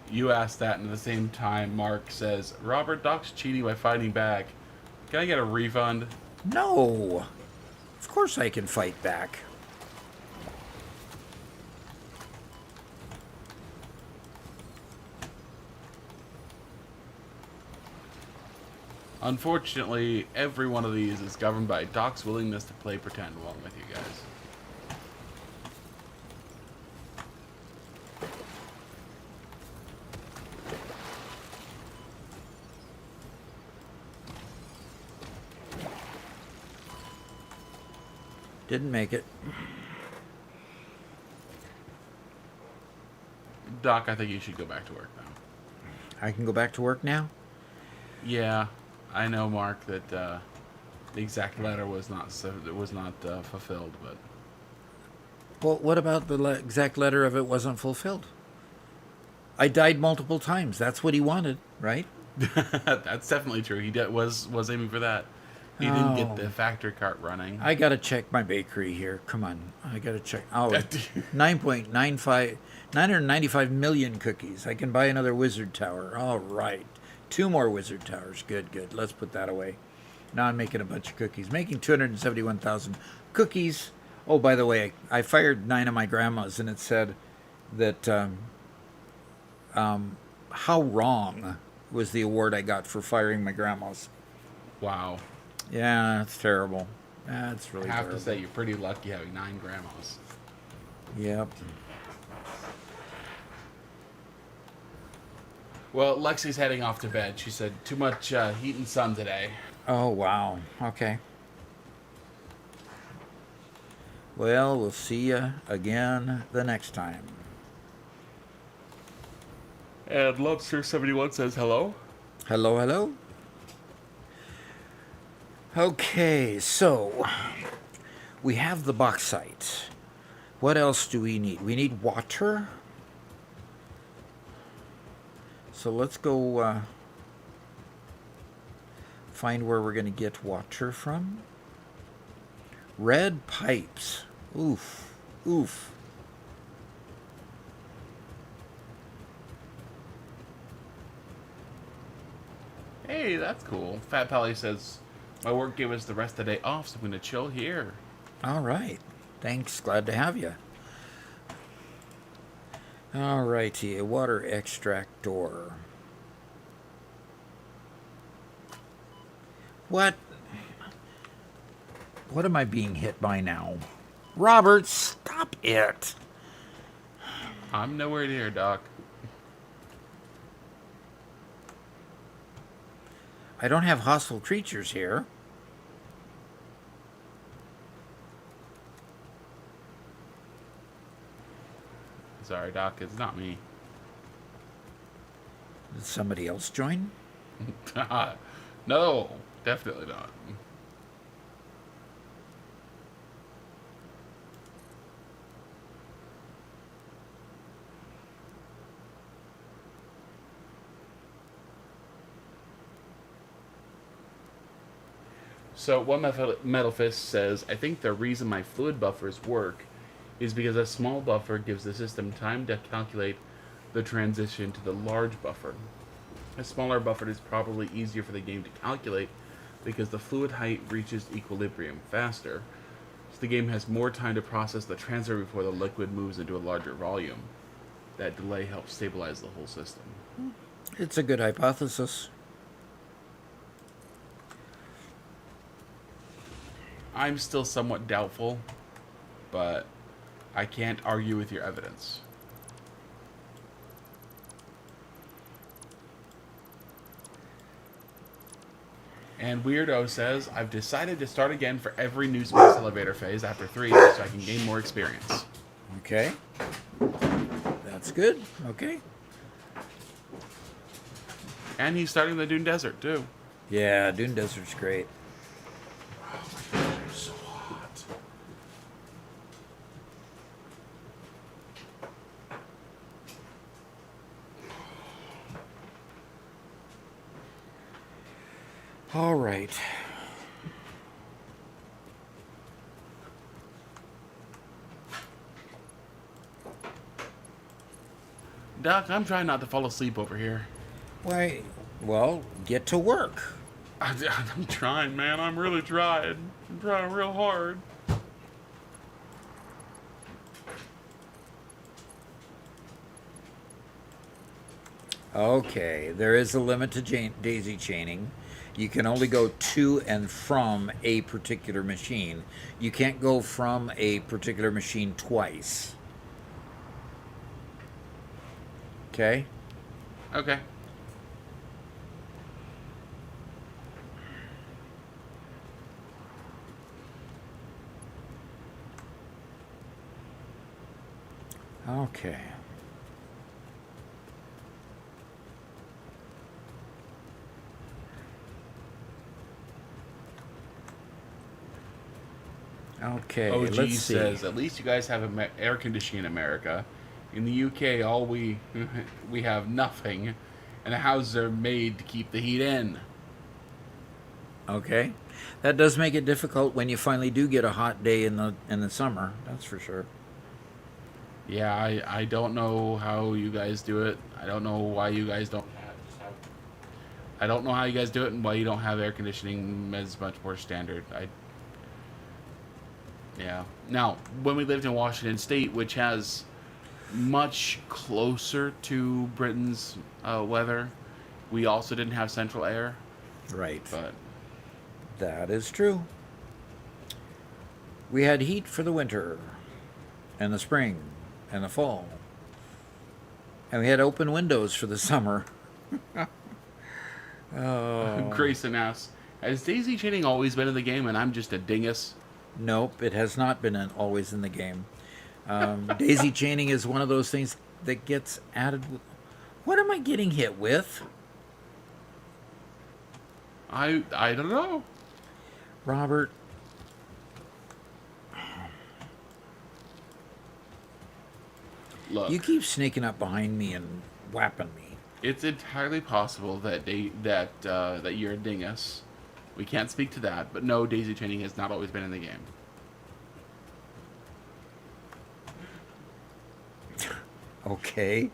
You asked that, and at the same time, Mark says, Robert, Doc's cheating by fighting back. Can I get a refund? No. Of course I can fight back. Unfortunately, every one of these is governed by Doc's willingness to play pretend along with you guys. Didn't make it. Doc, I think you should go back to work now. I can go back to work now? Yeah, I know, Mark, that the exact letter was not fulfilled, but Well, what about the exact letter of it wasn't fulfilled? I died multiple times. That's what he wanted, right? that's definitely true. He was aiming for that. He didn't get Oh. the factory cart running. I gotta check my bakery here. Come on, I gotta check. Oh, 995 million cookies. I can buy another wizard tower. All right, 2 more wizard towers. Good, good. Let's put that away. Now I'm making a bunch of cookies. Making 271,000 cookies. Oh, by the way, I fired 9 of my grandmas, and it said that how wrong was the award I got for firing my grandmas. Wow. Yeah, it's terrible. That's really I have terrible. to say, you're pretty lucky having 9 grandmas. Yep. Well, Lexi's heading off to bed. She said, too much heat and sun today. Oh, wow. Okay. Well, we'll see you again the next time. And Lobster71 says hello. Hello, hello. Okay, so we have the bauxite. What else do we need? We need water. So let's go find where we're going to get water from. Red pipes. Oof. Oof. Hey, that's cool. Fat Pally says, my work gave us the rest of the day off, so I'm going to chill here. All right. Thanks. Glad to have you. All righty. A water extractor. What? What am I being hit by now? Robert, stop it. I'm nowhere near, Doc. I don't have hostile creatures here. Sorry, Doc, it's not me. Did somebody else join? No, definitely not. So one metal fist says, I think the reason my fluid buffers work is because a small buffer gives the system time to calculate the transition to the large buffer. A smaller buffer is probably easier for the game to calculate because the fluid height reaches equilibrium faster, so the game has more time to process the transfer before the liquid moves into a larger volume. That delay helps stabilize the whole system. It's a good hypothesis. I'm still somewhat doubtful, but I can't argue with your evidence. And Weirdo says, I've decided to start again for every new space elevator phase after 3 so I can gain more experience. Okay. That's good. Okay. And he's starting the Dune Desert, too. Yeah, Dune Desert's great. So hot. All right. Doc, I'm trying not to fall asleep over here. Why, well, get to work. I'm trying, man. I'm really trying. I'm trying real hard. Okay, there is a limit to daisy chaining. You can only go to and from a particular machine. You can't go from a particular machine twice. Okay? Okay. Okay. Okay, OG let's see. says, at least you guys have air conditioning in America. In the UK, all we have nothing, and the houses are made to keep the heat in. Okay. That does make it difficult when you finally do get a hot day in the summer. That's for sure. Yeah, I don't know how you guys do it. I don't know why you guys don't I don't know how you guys do it and why you don't have air conditioning as much more standard. Yeah. Now, when we lived in Washington State, which has much closer to Britain's weather, we also didn't have central air. Right. But that is true. We had heat for the winter and the spring and the fall. And we had open windows for the summer. Oh. Grayson asks, has daisy chaining always been in the game and I'm just a dingus? Nope, it has not been always in the game. Daisy chaining is one of those things that gets added. What am I getting hit with? I don't know. Robert. look, You keep sneaking up behind me and whapping me. it's entirely possible that that you're a dingus. We can't speak to that, but no, daisy chaining has not always been in the game. Okay.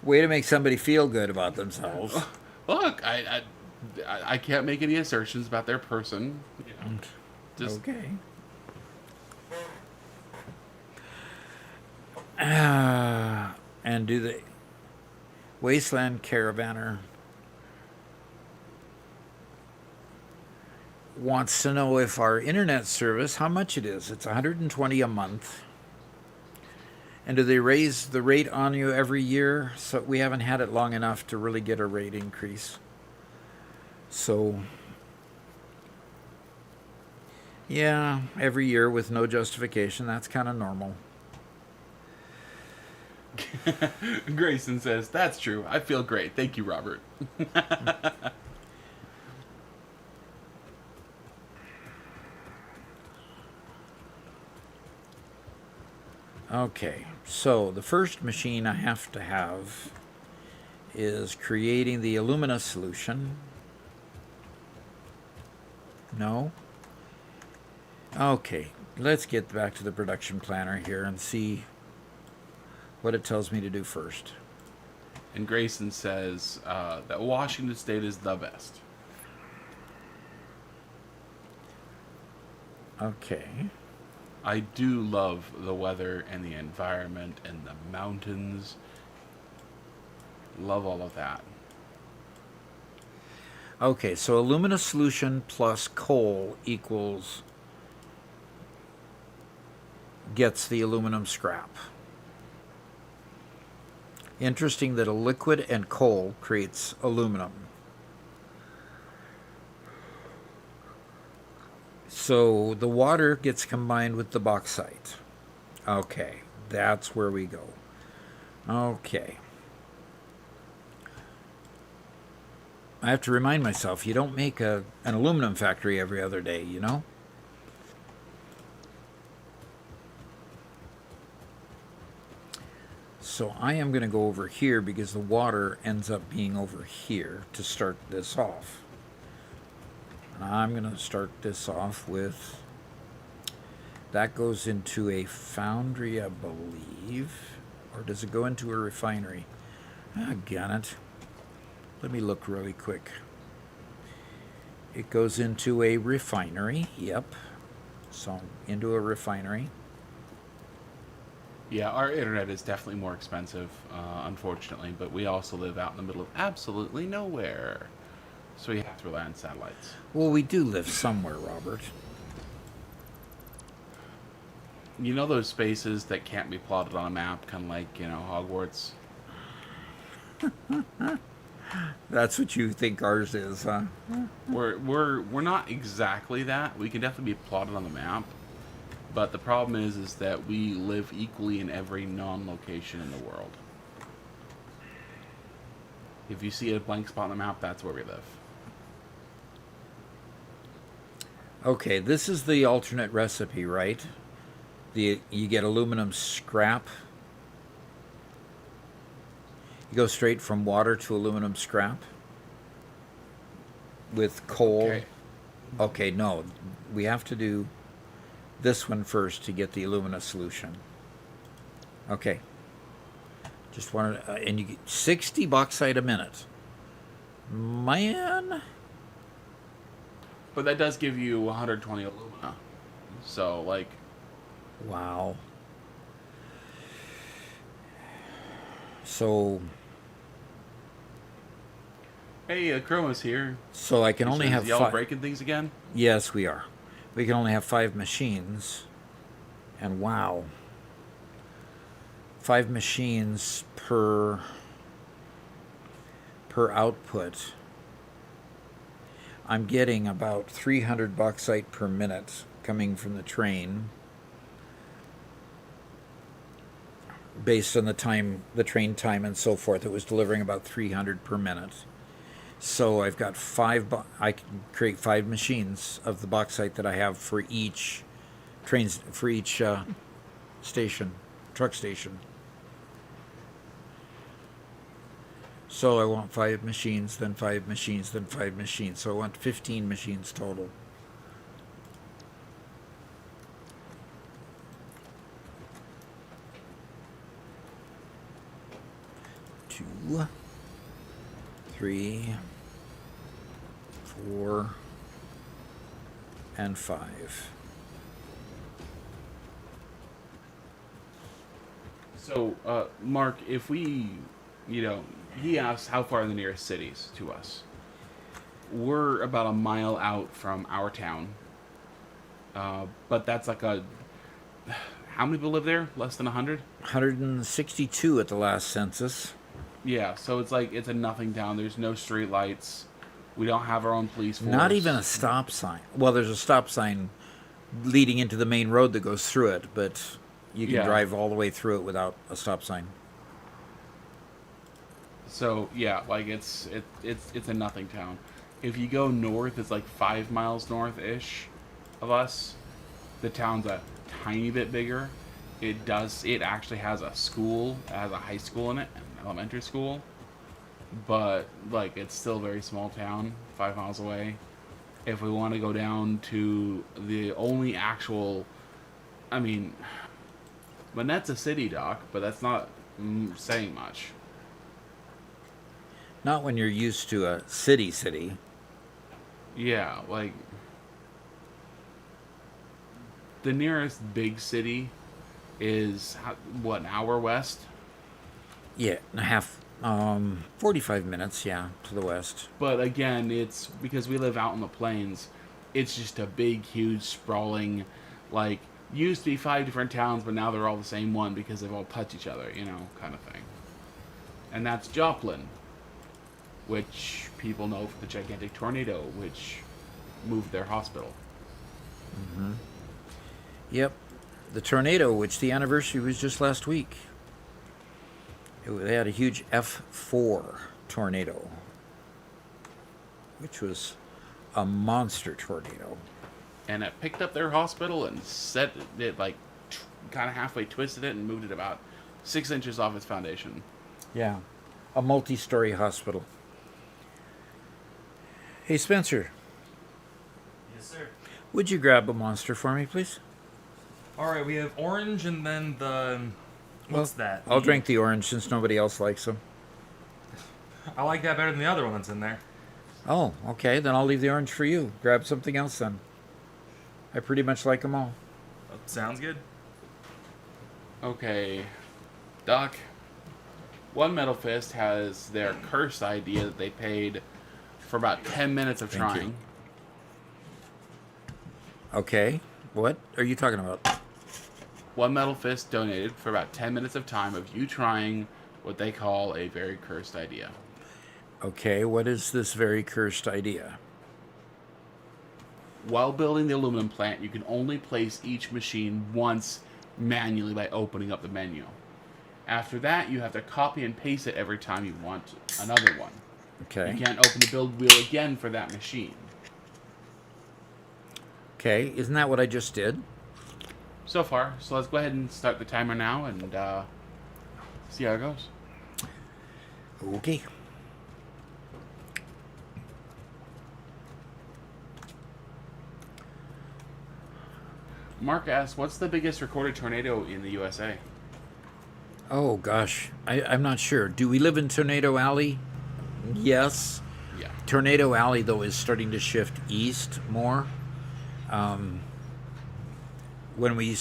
Way to make somebody feel good about themselves. Look, I can't make any assertions about their person. You know, just Okay. And do the Wasteland Caravaner wants to know if our internet service, how much it is. It's $120 a month. And do they raise the rate on you every year? So we haven't had it long enough to really get a rate increase. So, yeah, every year with no justification. That's kind of normal. Grayson says, that's true. I feel great. Thank you, Robert. Okay, so the first machine I have to have is creating the alumina solution. No? Okay, let's get back to the production planner here and see what it tells me to do first. And Grayson says that Washington State is the best. Okay. I do love the weather and the environment and the mountains. Love all of that. Okay, so alumina solution plus coal equals gets the aluminum scrap. Interesting that a liquid and coal creates aluminum. So the water gets combined with the bauxite. Okay, that's where we go. Okay. I have to remind myself, you don't make an aluminum factory every other day, you know? So I am going to go over here because the water ends up being over here to start this off. And I'm going to start this off with, that goes into a foundry, I believe. Or does it go into a refinery? Ah, got it. Let me look really quick. It goes into a refinery, yep. So into a refinery. Yeah, our internet is definitely more expensive, unfortunately, but we also live out in the middle of absolutely nowhere. So we have to rely on satellites. Well, we do live somewhere, Robert. You know those spaces that can't be plotted on a map, kind of like, you know, Hogwarts? That's what you think ours is, huh? We're not exactly that. We can definitely be plotted on the map. But the problem is that we live equally in every non-location in the world. If you see a blank spot on the map, that's where we live. Okay, this is the alternate recipe, right? You get aluminum scrap. You go straight from water to aluminum scrap with coal. Okay. Okay, no, we have to do this one first to get the alumina solution. Okay. Just wanted, and you get 60 bauxite a minute. Man. But that does give you 120 alumina. So, like... Wow. So... Hey, Chroma's here. So I can only have y'all 5... breaking things again? Yes, we are. We can only have 5 machines. And wow. 5 machines per output. I'm getting about 300 bauxite per minute coming from the train. Based on the train time and so forth, it was delivering about 300 per minute. So I've got 5, I can create 5 machines of the bauxite that I have for each station, truck station. So I want 5 machines, then 5 machines, then 5 machines. So I want 15 machines total. Two, 3, 4, and 5. So, Mark, if we, he asked how far are the nearest cities to us. We're about a mile out from our town. But that's like how many people live there? Less than 100? 162 at the last census. Yeah, so it's a nothing town. There's no street lights. We don't have our own police force. Not even a stop sign. Well, there's a stop sign leading into the main road that goes through it, but you can drive all the way through it without a stop sign. So yeah, like it's a nothing town. If you go north, it's like 5 miles north-ish of us. The town's a tiny bit bigger. It actually has a school. It has a high school in it, an elementary school. But like it's still a very small town, 5 miles away. If we want to go down to the only actual, I mean, Manette's a city, Doc, but that's not saying much. Not when you're used to a city. Yeah, like the nearest big city is what, an hour west? Yeah, 45 minutes, to the west. But again, it's because we live out in the plains. It's just a big, huge, sprawling, like, used to be 5 different towns, but now they're all the same one because they've all touched each other, kind of thing. And that's Joplin, which people know for the gigantic tornado, which moved their hospital. Mm-hmm. Yep, the tornado, which the anniversary was just last week. They had a huge F4 tornado, which was a monster tornado. And it picked up their hospital and set it, like, kind of halfway twisted it and moved it about 6 inches off its foundation. Yeah, a multi-story hospital. Hey, Spencer. Yes, sir. Would you grab a monster for me, please? All right, we have orange and then the... What's that? I'll drink the orange since nobody else likes them. I like that better than the other one that's in there. Oh, okay. Then I'll leave the orange for you. Grab something else then. I pretty much like them all. Sounds good. Okay, Doc. One Metal Fist has their cursed idea that they paid for about 10 minutes of Thank trying. you. Okay. What are you talking about? One Metal Fist donated for about 10 minutes of time of you trying what they call a very cursed idea. Okay, what is this very cursed idea? While building the aluminum plant, you can only place each machine once manually by opening up the menu. After that, you have to copy and paste it every time you want another one. Okay. You can't open the build wheel again for that machine. Okay, isn't that what I just did? So far, so let's go ahead and start the timer now and see how it goes. Okay. Mark asks, what's the biggest recorded tornado in the USA? Oh, gosh. I'm not sure. Do we live in Tornado Alley? Yes. Yeah. Tornado Alley, though, is starting to shift east more. When we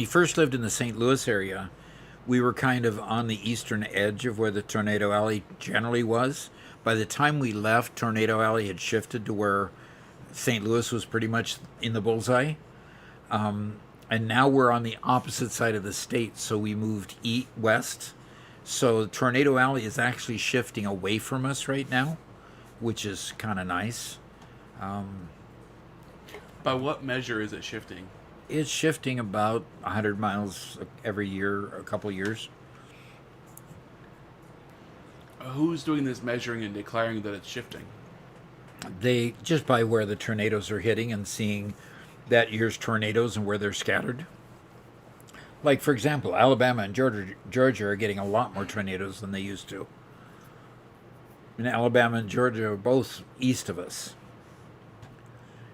first lived in the St. Louis area, we were kind of on the eastern edge of where the Tornado Alley generally was. By the time we left, Tornado Alley had shifted to where St. Louis was pretty much in the bullseye. And now we're on the opposite side of the state, so we moved west. So Tornado Alley is actually shifting away from us right now, which is kind of nice. By what measure is it shifting? It's shifting about 100 miles every year, a couple years. Who's doing this measuring and declaring that it's shifting? They just by where the tornadoes are hitting and seeing that year's tornadoes and where they're scattered. Like, for example, Alabama and Georgia are getting a lot more tornadoes than they used to. And Alabama and Georgia are both east of us.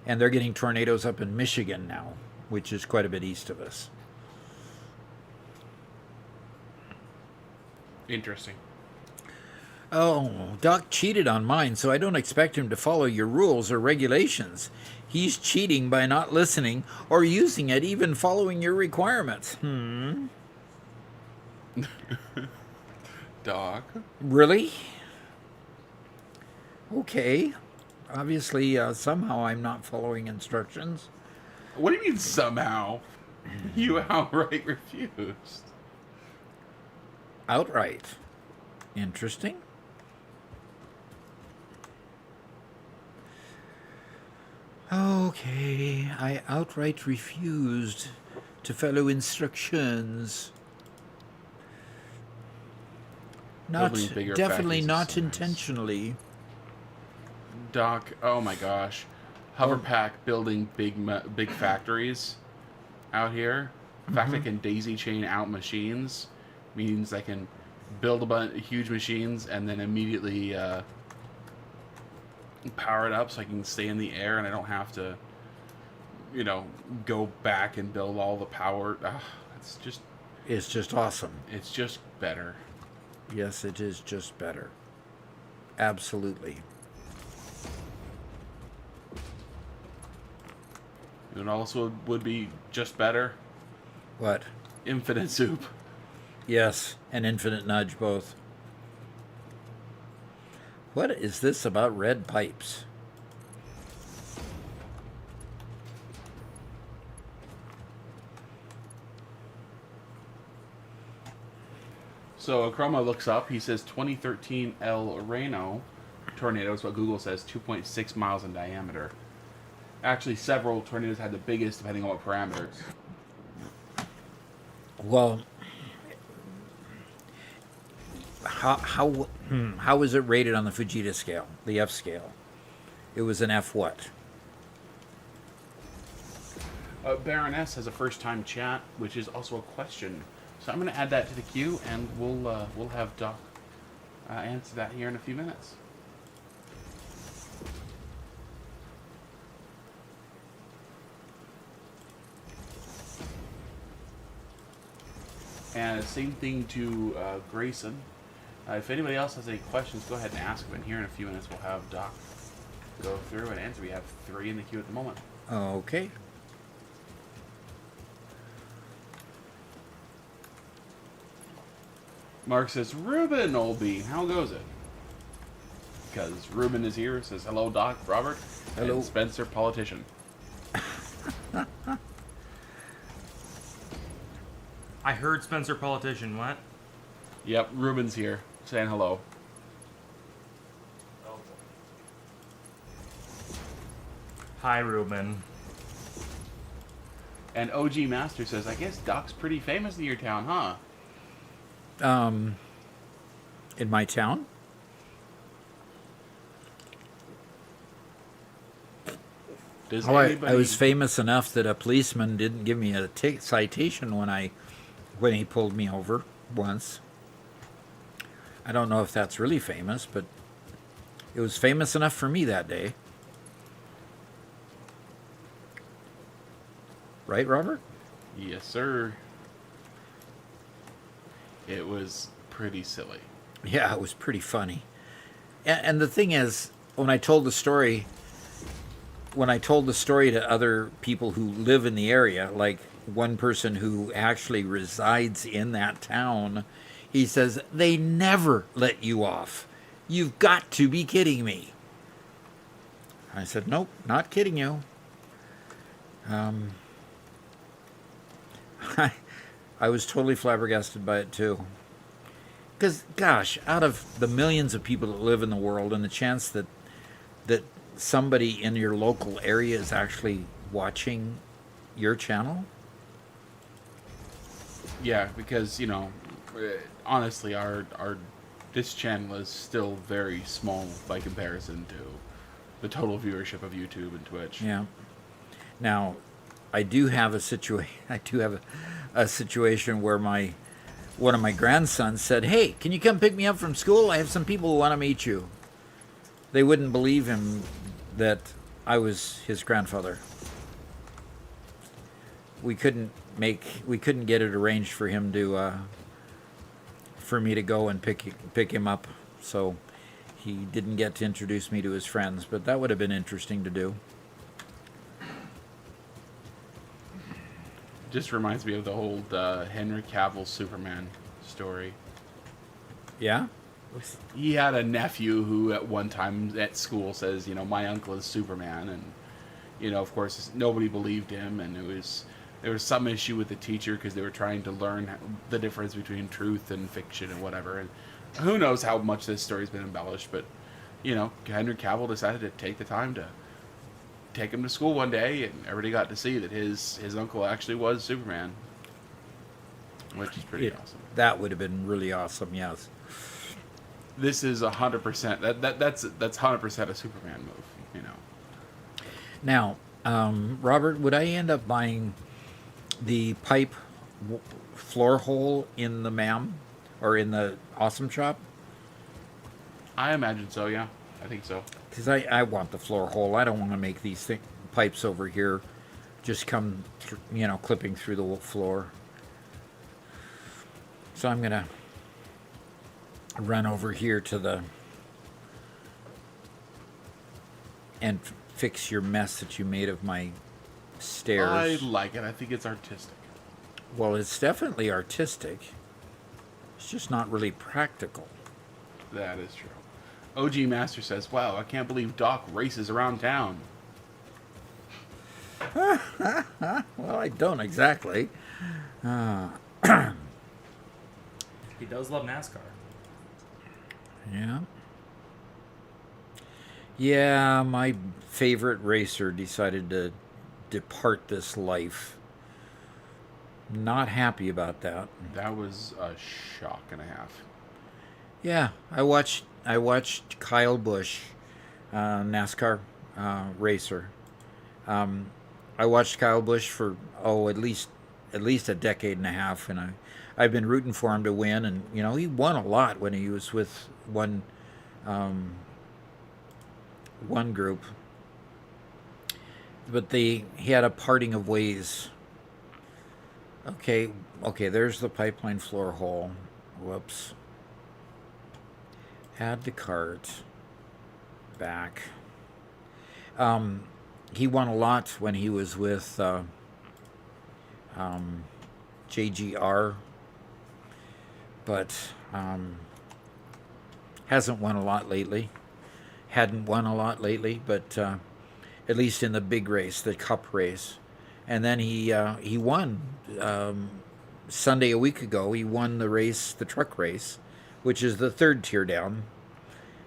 And they're getting tornadoes up in Michigan now, which is quite a bit east of us. Interesting. Oh, Doc cheated on mine, so I don't expect him to follow your rules or regulations. He's cheating by not listening or using it, even following your requirements. Doc. Really? Okay. Obviously, somehow I'm not following instructions. What do you mean somehow? You outright refused. Outright. Interesting. Okay, I outright refused to follow instructions. Not Building bigger definitely factories not is so nice. intentionally. Doc, oh my gosh. Hoverpack building big factories out here. The fact I can daisy chain out machines means I can build a bunch of huge machines and then immediately power it up so I can stay in the air and I don't have to, go back and build all the power. It's just awesome. It's just better. Yes, it is just better. Absolutely. It also would be just better. What? Infinite soup. Yes, and infinite nudge both. What is this about red pipes? So Chroma looks up. He says 2013 El Reno tornado is what Google says, 2.6 miles in diameter. Actually, several tornadoes had the biggest, depending on what parameters. Well, how was it rated on the Fujita scale, the F scale? It was an F what? Baroness has a first-time chat, which is also a question. So I'm going to add that to the queue, and we'll have Doc answer that here in a few minutes. And same thing to Grayson. If anybody else has any questions, go ahead and ask them. And here in a few minutes, we'll have Doc go through and answer. We have 3 in the queue at the moment. Okay. Mark says, Ruben, old bean, how goes it? Because Ruben is here, says, hello, Doc, Robert. Hello. And Spencer, politician. I heard Spencer politician. What? Yep, Ruben's here, saying hello. Hi, Ruben. And OG Master says, I guess Doc's pretty famous in your town, huh? In my town? Does Oh, I anybody... was famous enough that a policeman didn't give me a citation when he pulled me over once. I don't know if that's really famous, but it was famous enough for me that day. Right, Robert? Yes, sir. It was pretty silly. Yeah, it was pretty funny. And the thing is, when I told the story to other people who live in the area, like one person who actually resides in that town, he says, they never let you off. You've got to be kidding me. I said, nope, not kidding you. I was totally flabbergasted by it too. Because, gosh, out of the millions of people that live in the world, and the chance that somebody in your local area is actually watching your channel? Yeah, because, honestly, this channel is still very small by comparison to the total viewership of YouTube and Twitch. Yeah. Now, I do have a situation. I do have a situation where one of my grandsons said, "Hey, can you come pick me up from school? I have some people who want to meet you." They wouldn't believe him that I was his grandfather. We couldn't get it arranged for him to for me to go and pick him up. So he didn't get to introduce me to his friends, but that would have been interesting to do. Just reminds me of the old Henry Cavill Superman story. Yeah? He had a nephew who at one time at school says, my uncle is Superman, and of course nobody believed him, and there was some issue with the teacher because they were trying to learn the difference between truth and fiction and whatever. And who knows how much this story's been embellished, but Henry Cavill decided to take the time to take him to school one day, and everybody got to see that his uncle actually was Superman, which is pretty awesome. That would have been really awesome. Yes. This is 100%. That's 100% a Superman move. Now, Robert, would I end up buying the pipe floor hole in the MAM or in the Awesome Shop? I imagine so. Yeah, I think so. Because I want the floor hole. I don't want to make these pipes over here just come, clipping through the floor. So I'm going to run over here and fix your mess that you made of my stairs. I like it. I think it's artistic. Well, it's definitely artistic. It's just not really practical. That is true. OG Master says, "Wow, I can't believe Doc races around town." Well, I don't exactly. He does love NASCAR. Yeah. Yeah, my favorite racer decided to depart this life. Not happy about that. That was a shock and a half. Yeah, I watched Kyle Busch, NASCAR racer. I watched Kyle Busch for at least a decade and a half, and I've been rooting for him to win. And he won a lot when he was with one group, but he had a parting of ways. Okay, there's the pipeline floor hole. Whoops. Add to cart. Back. He won a lot when he was with JGR, but hasn't won a lot lately. Hadn't won a lot lately, but at least in the big race, the Cup race. And then he won Sunday a week ago. He won the race, the truck race, which is the third tier down.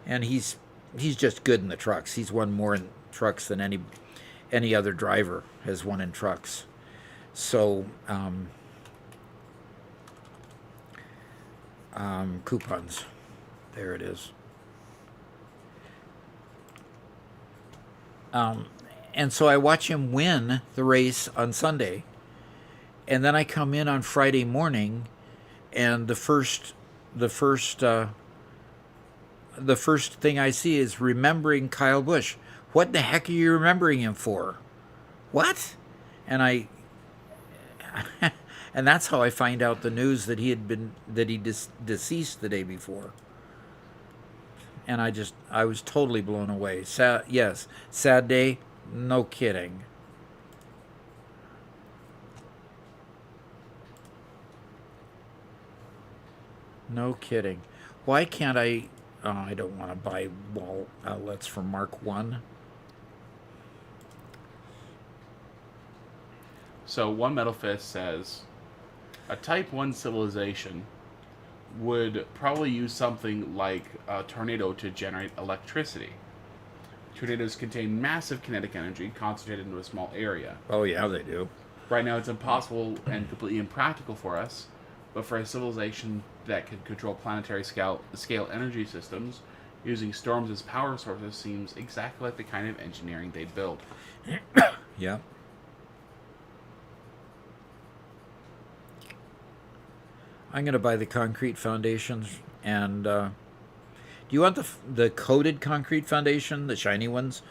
And he's just good in the trucks. He's won more in trucks than any other driver has won in trucks. So coupons, there it is. And so I watch him win the race on Sunday, and then I come in on Friday morning, and the first thing I see is remembering Kyle Busch. What the heck are you remembering him for? What? And and that's how I find out the news that he deceased the day before. And I was totally blown away. Sad day, no kidding. No kidding. Why can't I? Oh, I don't want to buy wall outlets for Mark 1. So One Metal Fist says, a Type 1 civilization would probably use something like a tornado to generate electricity. Tornadoes contain massive kinetic energy concentrated into a small area. Oh yeah, they do. Right now it's impossible and completely impractical for us, but for a civilization that can control planetary scale energy systems, using storms as power sources seems exactly like the kind of engineering they'd build. Yeah. I'm going to buy the concrete foundations. And do you want the coated concrete foundation, the shiny ones,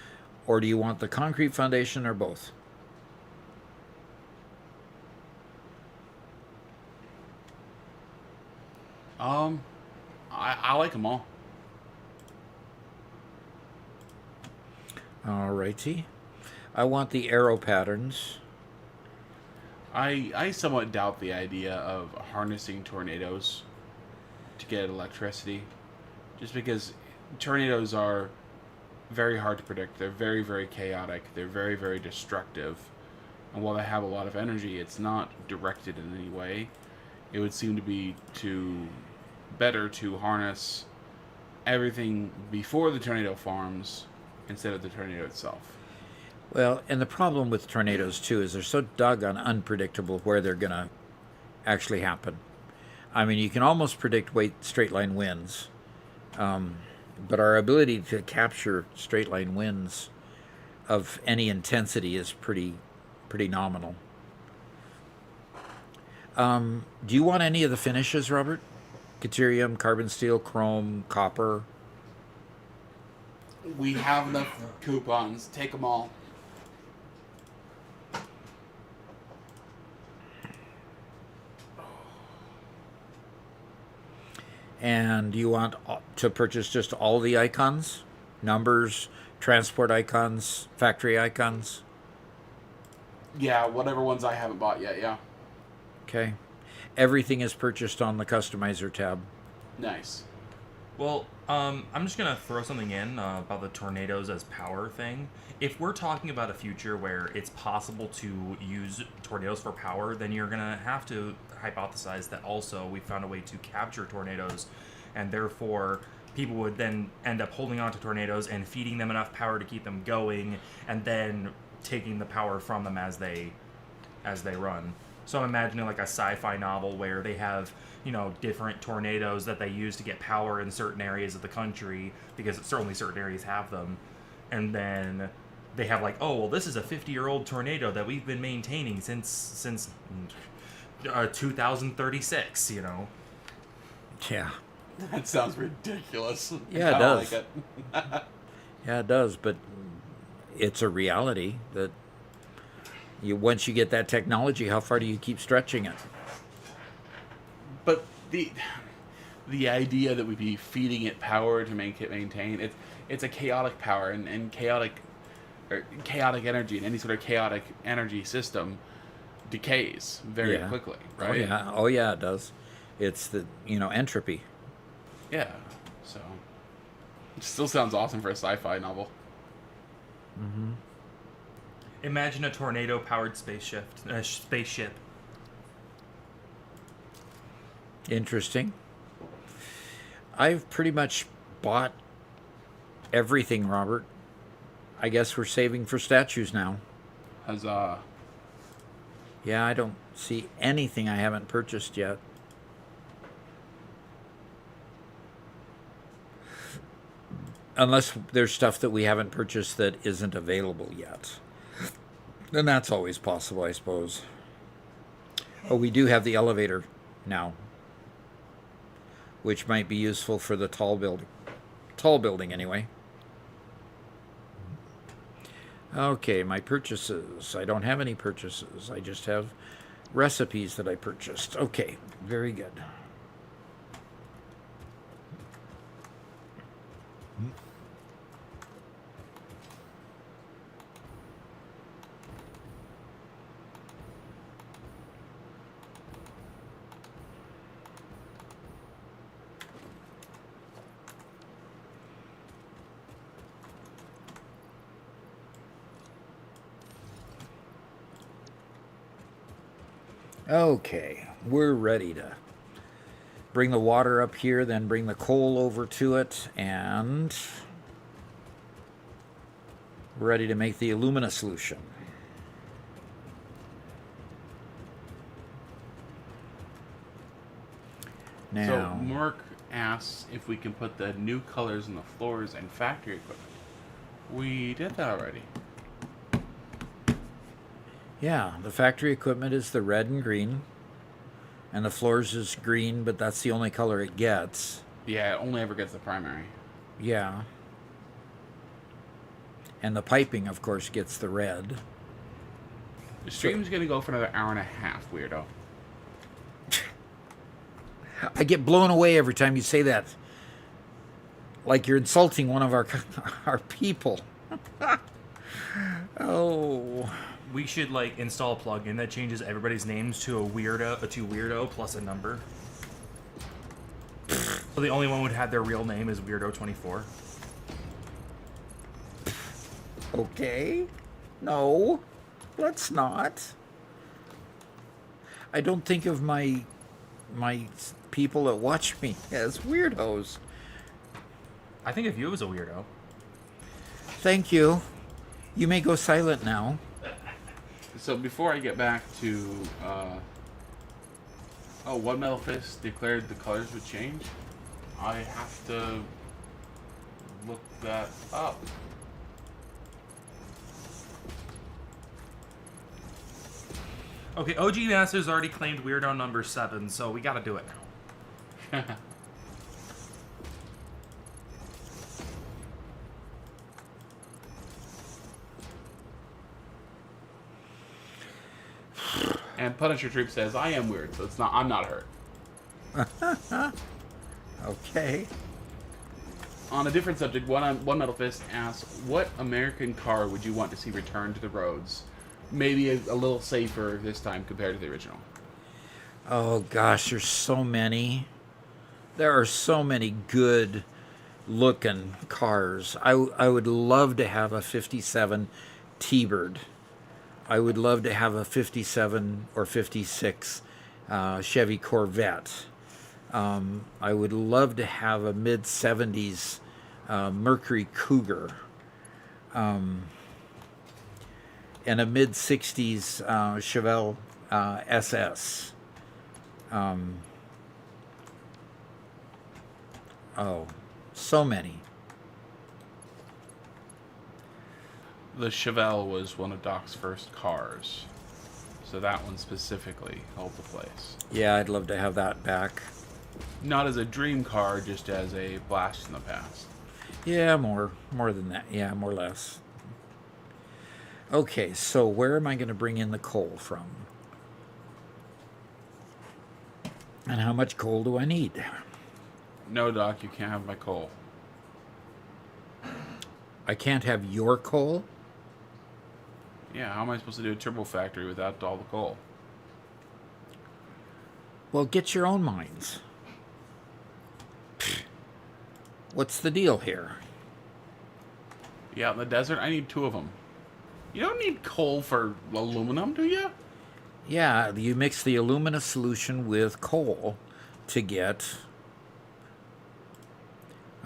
or do you want the concrete foundation, or both? I like them all. Alrighty. I want the arrow patterns. I somewhat doubt the idea of harnessing tornadoes to get electricity, just because tornadoes are very hard to predict. They're very, very chaotic. They're very, very destructive. And while they have a lot of energy, it's not directed in any way. It would seem to be better to harness everything before the tornado forms instead of the tornado itself. Well, and the problem with tornadoes, too, is they're so doggone unpredictable where they're going to actually happen. I mean, you can almost predict straight line winds, but our ability to capture straight line winds of any intensity is pretty nominal. Do you want any of the finishes, Robert? Deuterium, carbon steel, chrome, copper? We have enough coupons. Take them all. And do you want to purchase just all the icons? Numbers, transport icons, factory icons? Yeah, whatever ones I haven't bought yet, yeah. Okay. Everything is purchased on the customizer tab. Nice. Well, I'm just gonna throw something in about the tornadoes as power thing. If we're talking about a future where it's possible to use tornadoes for power, then you're gonna have to hypothesize that also we found a way to capture tornadoes, and therefore people would then end up holding on to tornadoes and feeding them enough power to keep them going, and then taking the power from them as they run. So I'm imagining like a sci-fi novel where they have, different tornadoes that they use to get power in certain areas of the country, because certainly certain areas have them. And then they have like, oh, well, this is a 50-year-old tornado that we've been maintaining since 2036, Yeah. That sounds ridiculous. Yeah, it I does. like it. Yeah, it does, but it's a reality that once you get that technology, how far do you keep stretching it? But the idea that we'd be feeding it power to make it maintain, it's a chaotic power, and chaotic energy, and any sort of chaotic energy system decays very quickly, right? Oh yeah, it does. It's the entropy. Yeah. So it still sounds awesome for a sci-fi novel. Mm-hmm. Imagine a tornado-powered spaceship. Interesting. I've pretty much bought everything, Robert. I guess we're saving for statues now. Huzzah. Yeah, I don't see anything I haven't purchased yet. Unless there's stuff that we haven't purchased that isn't available yet. Then that's always possible, I suppose. Oh, we do have the elevator now, which might be useful for the tall building. Tall building, anyway. Okay, my purchases. I don't have any purchases. I just have recipes that I purchased. Okay, very good. Okay, we're ready to bring the water up here, then bring the coal over to it, and we're ready to make the alumina solution. Now, So Mark asks if we can put the new colors in the floors and factory equipment. We did that already. yeah, the factory equipment is the red and green. And the floors is green, but that's the only color it gets. Yeah, it only ever gets the primary. Yeah. And the piping, of course, gets the red. The stream's gonna go for another hour and a half, weirdo. I get blown away every time you say that. Like you're insulting one of our people. Oh. We should like install a plugin that changes everybody's names to a weirdo plus a number. So the only one would have their real name is Weirdo24. Okay. No. Let's not. I don't think of my people that watch me as weirdos. I think of you as a weirdo. Thank you. You may go silent now. So before I get back to, One Metal Fist declared the colors would change. I have to look that up. Okay, OG Masters already claimed Weirdo number 7, so we gotta do it now. And Punisher Troop says, I am weird, so I'm not hurt. Okay. On a different subject, One Metal Fist asks, what American car would you want to see return to the roads? Maybe a little safer this time compared to the original. Oh gosh, there's so many. There are so many good looking cars. I would love to have a 57 T-Bird. I would love to have a 57 or 56 Chevy Corvette. I would love to have a mid-70s Mercury Cougar. And a mid-60s Chevelle SS. Oh, so many. The Chevelle was one of Doc's first cars. So that one specifically held the place. Yeah, I'd love to have that back. Not as a dream car, just as a blast in the past. Yeah, more than that. Yeah, more or less. Okay, so where am I going to bring in the coal from? And how much coal do I need? No, Doc, you can't have my coal. I can't have your coal? Yeah, how am I supposed to do a turbo factory without all the coal? Well, get your own mines. What's the deal here? Yeah, in the desert, I need 2 of them. You don't need coal for aluminum, do you? Yeah, you mix the alumina solution with coal to get...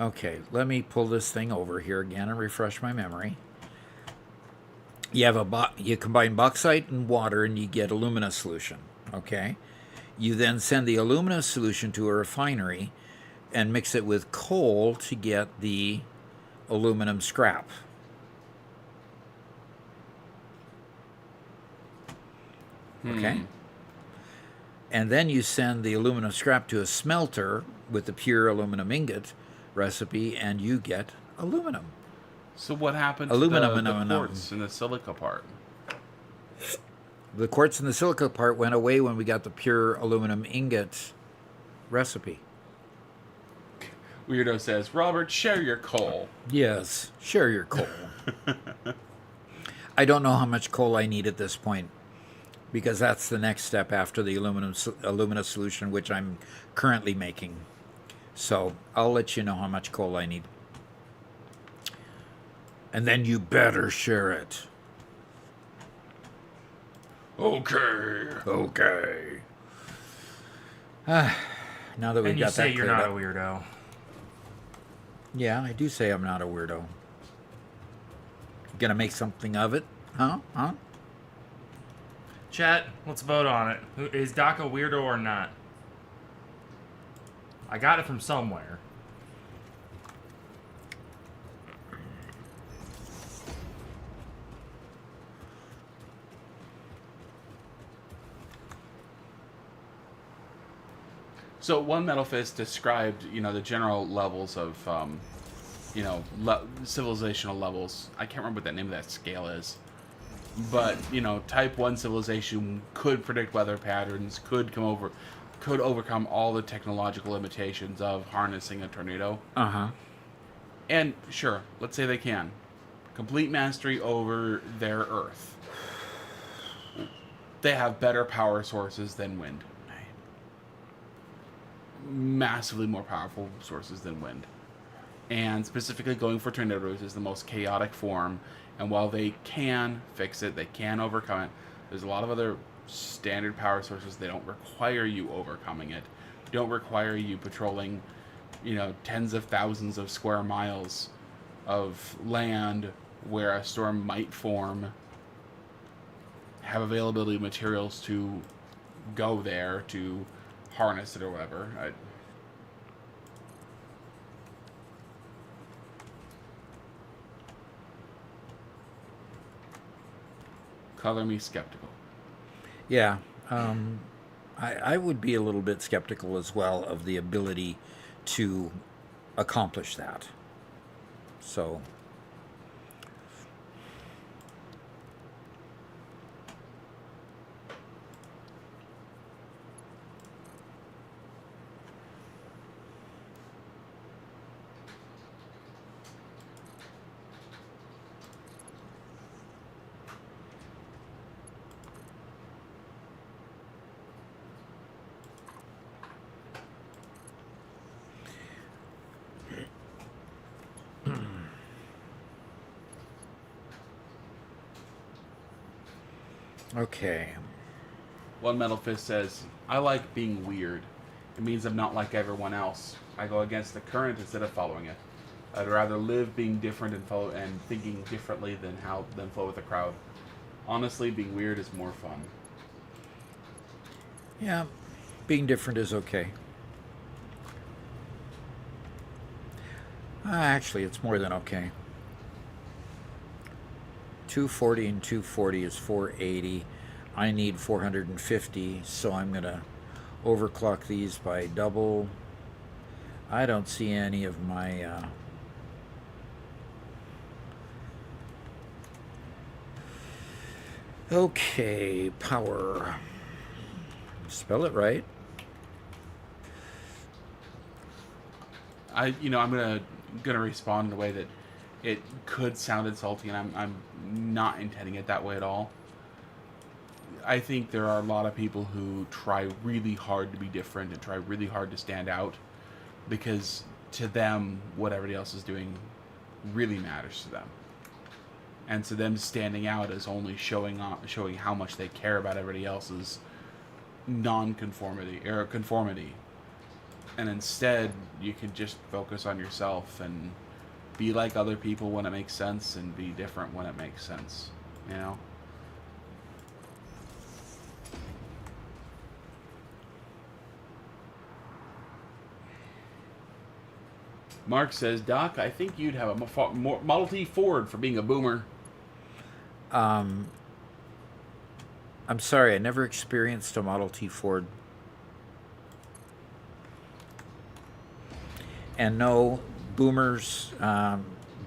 Okay, let me pull this thing over here again and refresh my memory. You have you combine bauxite and water and you get alumina solution, okay? You then send the alumina solution to a refinery and mix it with coal to get the aluminum scrap. Okay? And then you send the aluminum scrap to a smelter with the pure aluminum ingot recipe and you get aluminum. So what happened to the quartz and the silica part? The quartz and the silica part went away when we got the pure aluminum ingot recipe. Weirdo says, Robert, share your coal. Yes, share your coal. I don't know how much coal I need at this point because that's the next step after the alumina solution, which I'm currently making. So I'll let you know how much coal I need. And then you better share it. Okay. Okay. Now that we've And you got say that you're cleared not a up. weirdo. Yeah, I do say I'm not a weirdo. Gonna make something of it? Huh? Chat, let's vote on it. Is Doc a weirdo or not? I got it from somewhere. So one Metal Fist described, the general levels of, civilizational levels. I can't remember what the name of that scale is. But, Type 1 civilization could predict weather patterns, could overcome all the technological limitations of harnessing a tornado. Uh-huh. And, sure, let's say they can. Complete mastery over their Earth. They have better power sources than wind. Massively more powerful sources than wind. And specifically going for tornadoes is the most chaotic form. And while they can fix it, they can overcome it, there's a lot of other standard power sources. They don't require you overcoming it. Don't require you patrolling, tens of thousands of square miles of land where a storm might form. Have availability of materials to go there to harness it or whatever. Color me skeptical. Yeah. I would be a little bit skeptical as well of the ability to accomplish that. So... Okay. One Metal Fist says, I like being weird. It means I'm not like everyone else. I go against the current instead of following it. I'd rather live being different and thinking differently than flow with the crowd. Honestly, being weird is more fun. Yeah, being different is okay. Actually, it's more than okay. 240 and 240 is 480. I need 450, so I'm going to overclock these by double. I don't see any of my... Okay, power. Spell it right. I'm gonna respond in a way that it could sound insulting, and I'm not intending it that way at all. I think there are a lot of people who try really hard to be different and try really hard to stand out, because to them, what everybody else is doing really matters to them. And so them standing out is only showing how much they care about everybody else's non-conformity or conformity. And instead, you can just focus on yourself and be like other people when it makes sense and be different when it makes sense, Mark says, Doc, I think you'd have a Model T Ford for being a boomer. I'm sorry, I never experienced a Model T Ford. And no, boomers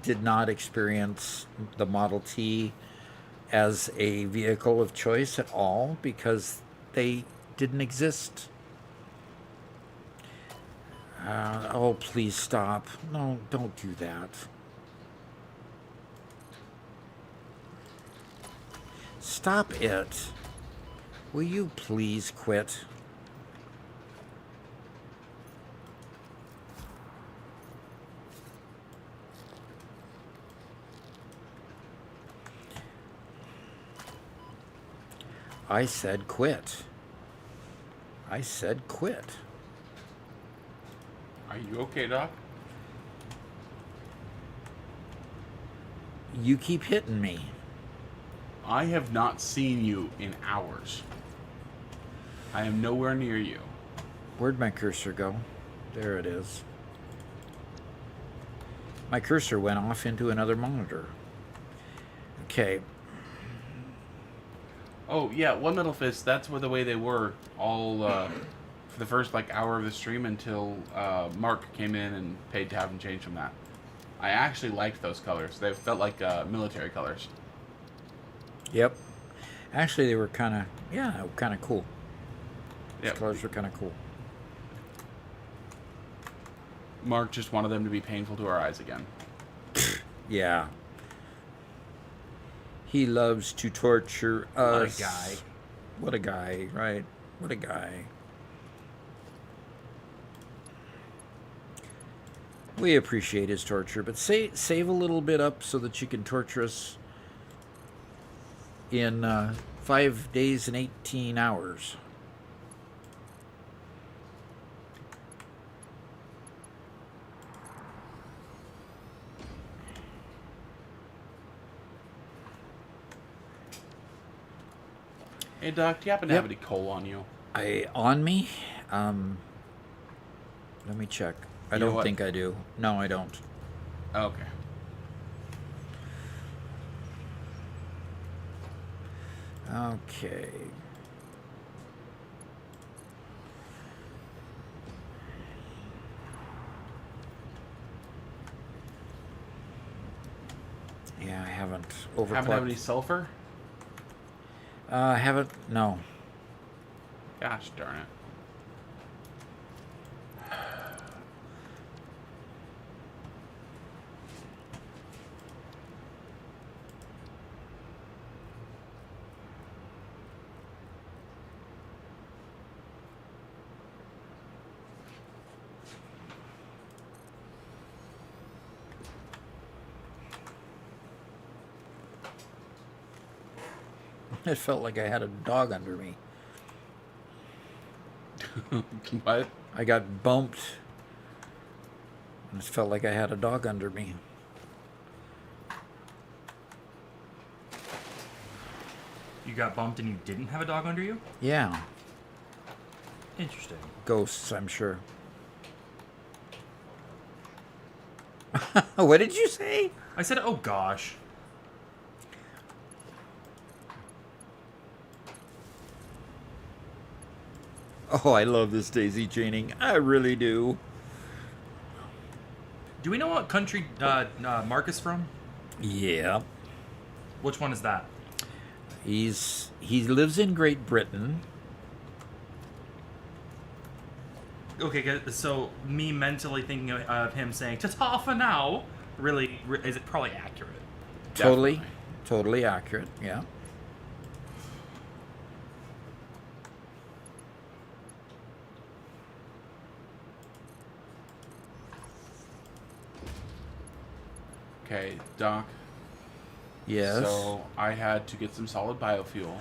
did not experience the Model T as a vehicle of choice at all because they didn't exist. Oh, please stop. No, don't do that. Stop it. Will you please quit? I said quit. I said quit. Are you okay, Doc? You keep hitting me. I have not seen you in hours. I am nowhere near you. Where'd my cursor go? There it is. My cursor went off into another monitor. Okay. Oh, yeah, One Metal Fist, that's the way they were all for the first like hour of the stream until Mark came in and paid to have him change from that. I actually liked those colors. They felt like military colors. Yep. Actually, they were kind of cool. Those Yep. colors were kind of cool. Mark just wanted them to be painful to our eyes again. Yeah. He loves to torture us. What a guy. What a guy, right? What a guy. We appreciate his torture, but save a little bit up so that you can torture us in 5 days and 18 hours. Hey Doc, do you happen to have any coal on you? On me? Let me check. I You know don't what? think I do. No, I don't. Okay. Okay. Yeah, I haven't overclocked. Haven't have any sulfur? Haven't. No. Gosh darn it. It felt like I had a dog under me. What? I got bumped. And it felt like I had a dog under me. You got bumped and you didn't have a dog under you? Yeah. Interesting. Ghosts, I'm sure. What did you say? I said, oh gosh. Oh, I love this daisy chaining. I really do. Do we know what country Mark is from? Yeah. Which one is that? He lives in Great Britain. Okay, so me mentally thinking of him saying "ta-ta for now" really is it probably accurate? Totally. Definitely. Totally accurate. Yeah. Okay, Doc. Yes. So I had to get some solid biofuel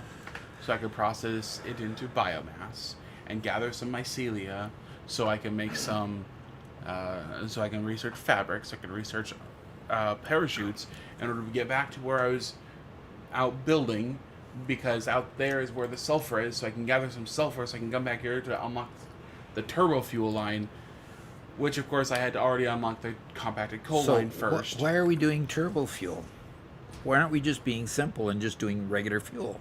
so I could process it into biomass and gather some mycelia so I can make some, so I can research fabrics, I can research parachutes in order to get back to where I was out building, because out there is where the sulfur is, so I can gather some sulfur so I can come back here to unlock the turbo fuel line, which of course I had to already unlock the compacted coal line first. Why are we doing turbo fuel? Why aren't we just being simple and just doing regular fuel?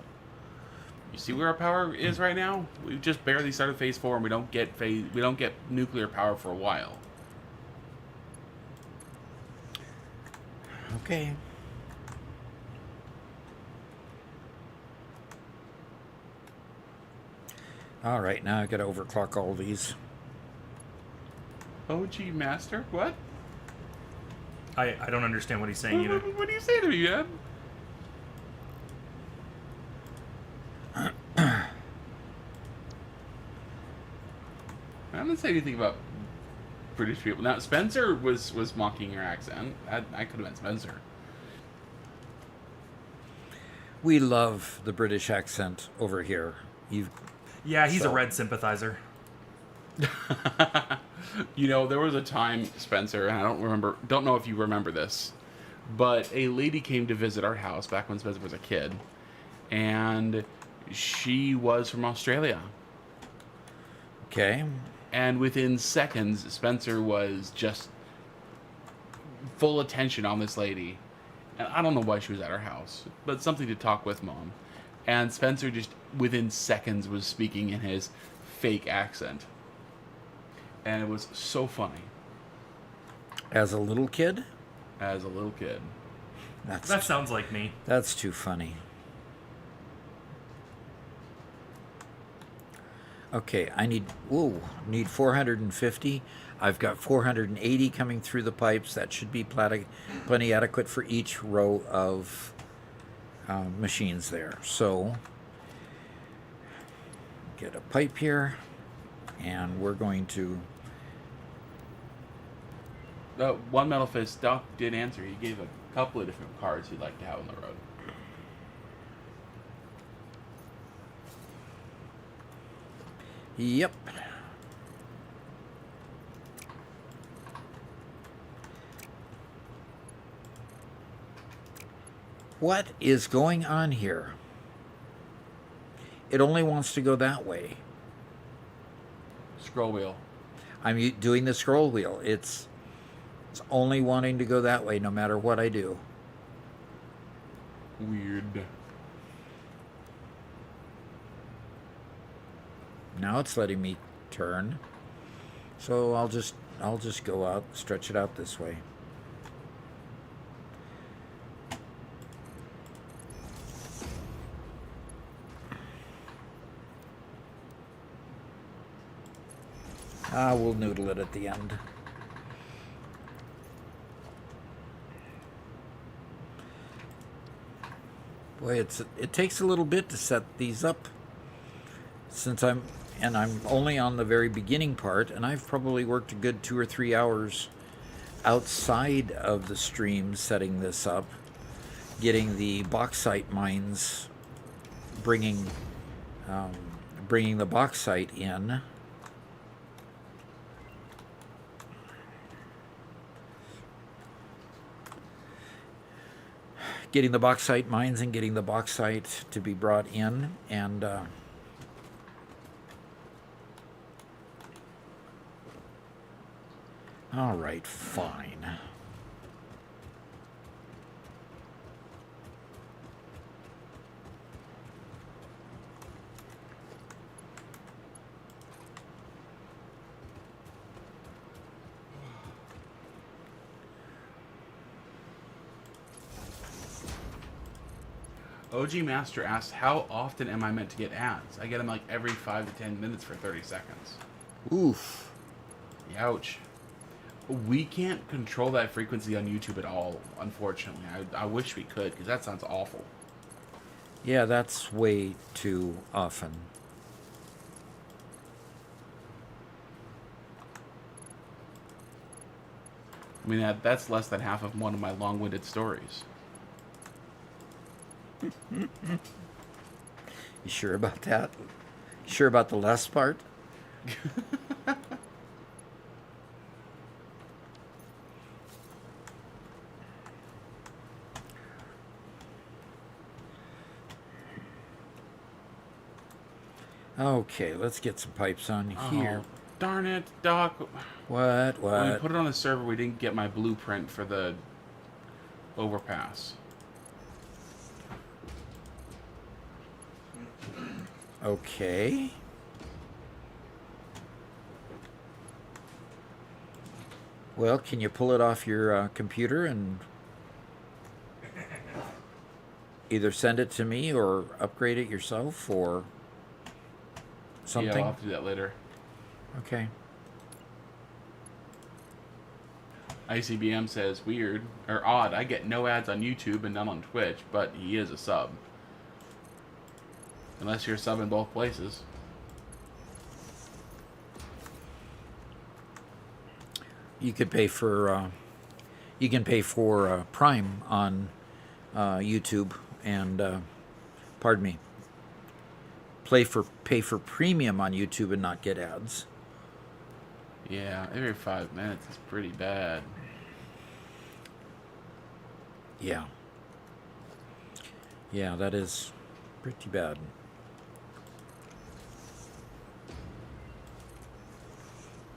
You see where our power is right now? We've just barely started phase 4 and we don't get nuclear power for a while. Okay. All right, now I got to overclock all these. OG Master? What? I don't understand what he's saying either. What do you say to me, man? I didn't say anything about British people. Now, Spencer was mocking your accent. I could have been Spencer. We love the British accent over here. Yeah, he's So- a Red sympathizer. You know, there was a time, Spencer, and I don't know if you remember this, but a lady came to visit our house back when Spencer was a kid, and she was from Australia. Okay. And within seconds, Spencer was just full attention on this lady. And I don't know why she was at our house, but something to talk with Mom. And Spencer just, within seconds, was speaking in his fake accent. And it was so funny As a little kid? as a little kid. That sounds like me. That's too funny. Okay, I need 450. I've got 480 coming through the pipes. That should be plenty adequate for each row of machines there. So, get a pipe here, and we're going to... One Metal Fist, Doc did answer. He gave a couple of different cars he'd like to have on the road. Yep. What is going on here? It only wants to go that way. Scroll wheel. I'm doing the scroll wheel. It's only wanting to go that way no matter what I do. Weird. Now it's letting me turn. So I'll just go out, stretch it out this way. We'll noodle it at the end. Boy, it takes a little bit to set these up. Since I'm only on the very beginning part, and I've probably worked a good 2 or 3 hours outside of the stream setting this up, getting the bauxite mines, bringing the bauxite in. Getting the bauxite mines and getting the bauxite to be brought in, and all right, fine. OG Master asked, how often am I meant to get ads? I get them like every 5 to 10 minutes for 30 seconds. Oof. Ouch. We can't control that frequency on YouTube at all, unfortunately. I wish we could, because that sounds awful. Yeah, that's way too often. I mean, that's less than half of one of my long-winded stories. You sure about that? Sure about the last part? Okay, let's get some pipes on here. Oh, darn it, Doc. What? When we put it on the server, we didn't get my blueprint for the overpass. Okay. Well, can you pull it off your computer and either send it to me or upgrade it yourself or something? Yeah, I'll have to do that later. Okay. ICBM says, weird, or odd, I get no ads on YouTube and none on Twitch, but he is a sub. Unless you're a sub in both places. You could pay for Prime on YouTube and pardon me. Pay for premium on YouTube and not get ads. Yeah, every 5 minutes is pretty bad. Yeah. Yeah, that is pretty bad.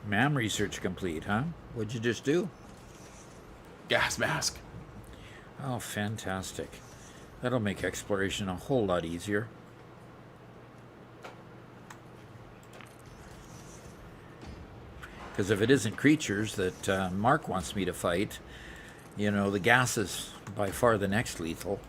MAM research complete, huh? What'd you just do? Gas mask. Oh, fantastic. That'll make exploration a whole lot easier. Because if it isn't creatures that Mark wants me to fight, you know, the gas is by far the next lethal.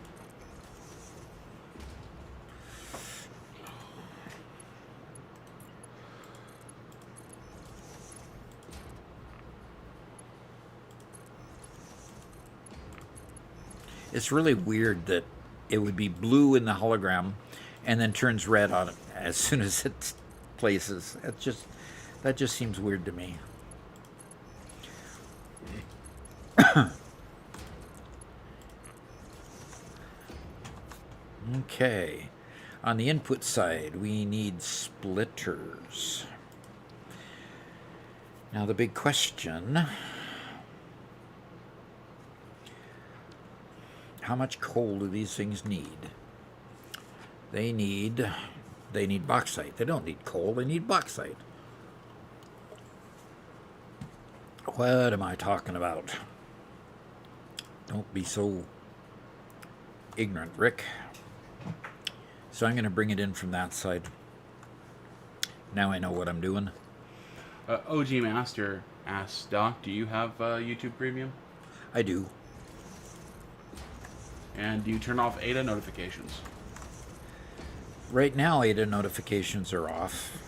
It's really weird that it would be blue in the hologram and then turns red on it as soon as it places. That just seems weird to me. Okay. On the input side, we need splitters. Now the big question, how much coal do these things need? They need bauxite. They don't need coal, they need bauxite. What am I talking about? Don't be so ignorant, Rick. So I'm going to bring it in from that side. Now I know what I'm doing. OG Master asks, Doc, do you have YouTube Premium? I do. And do you turn off ADA notifications? Right now, ADA notifications are off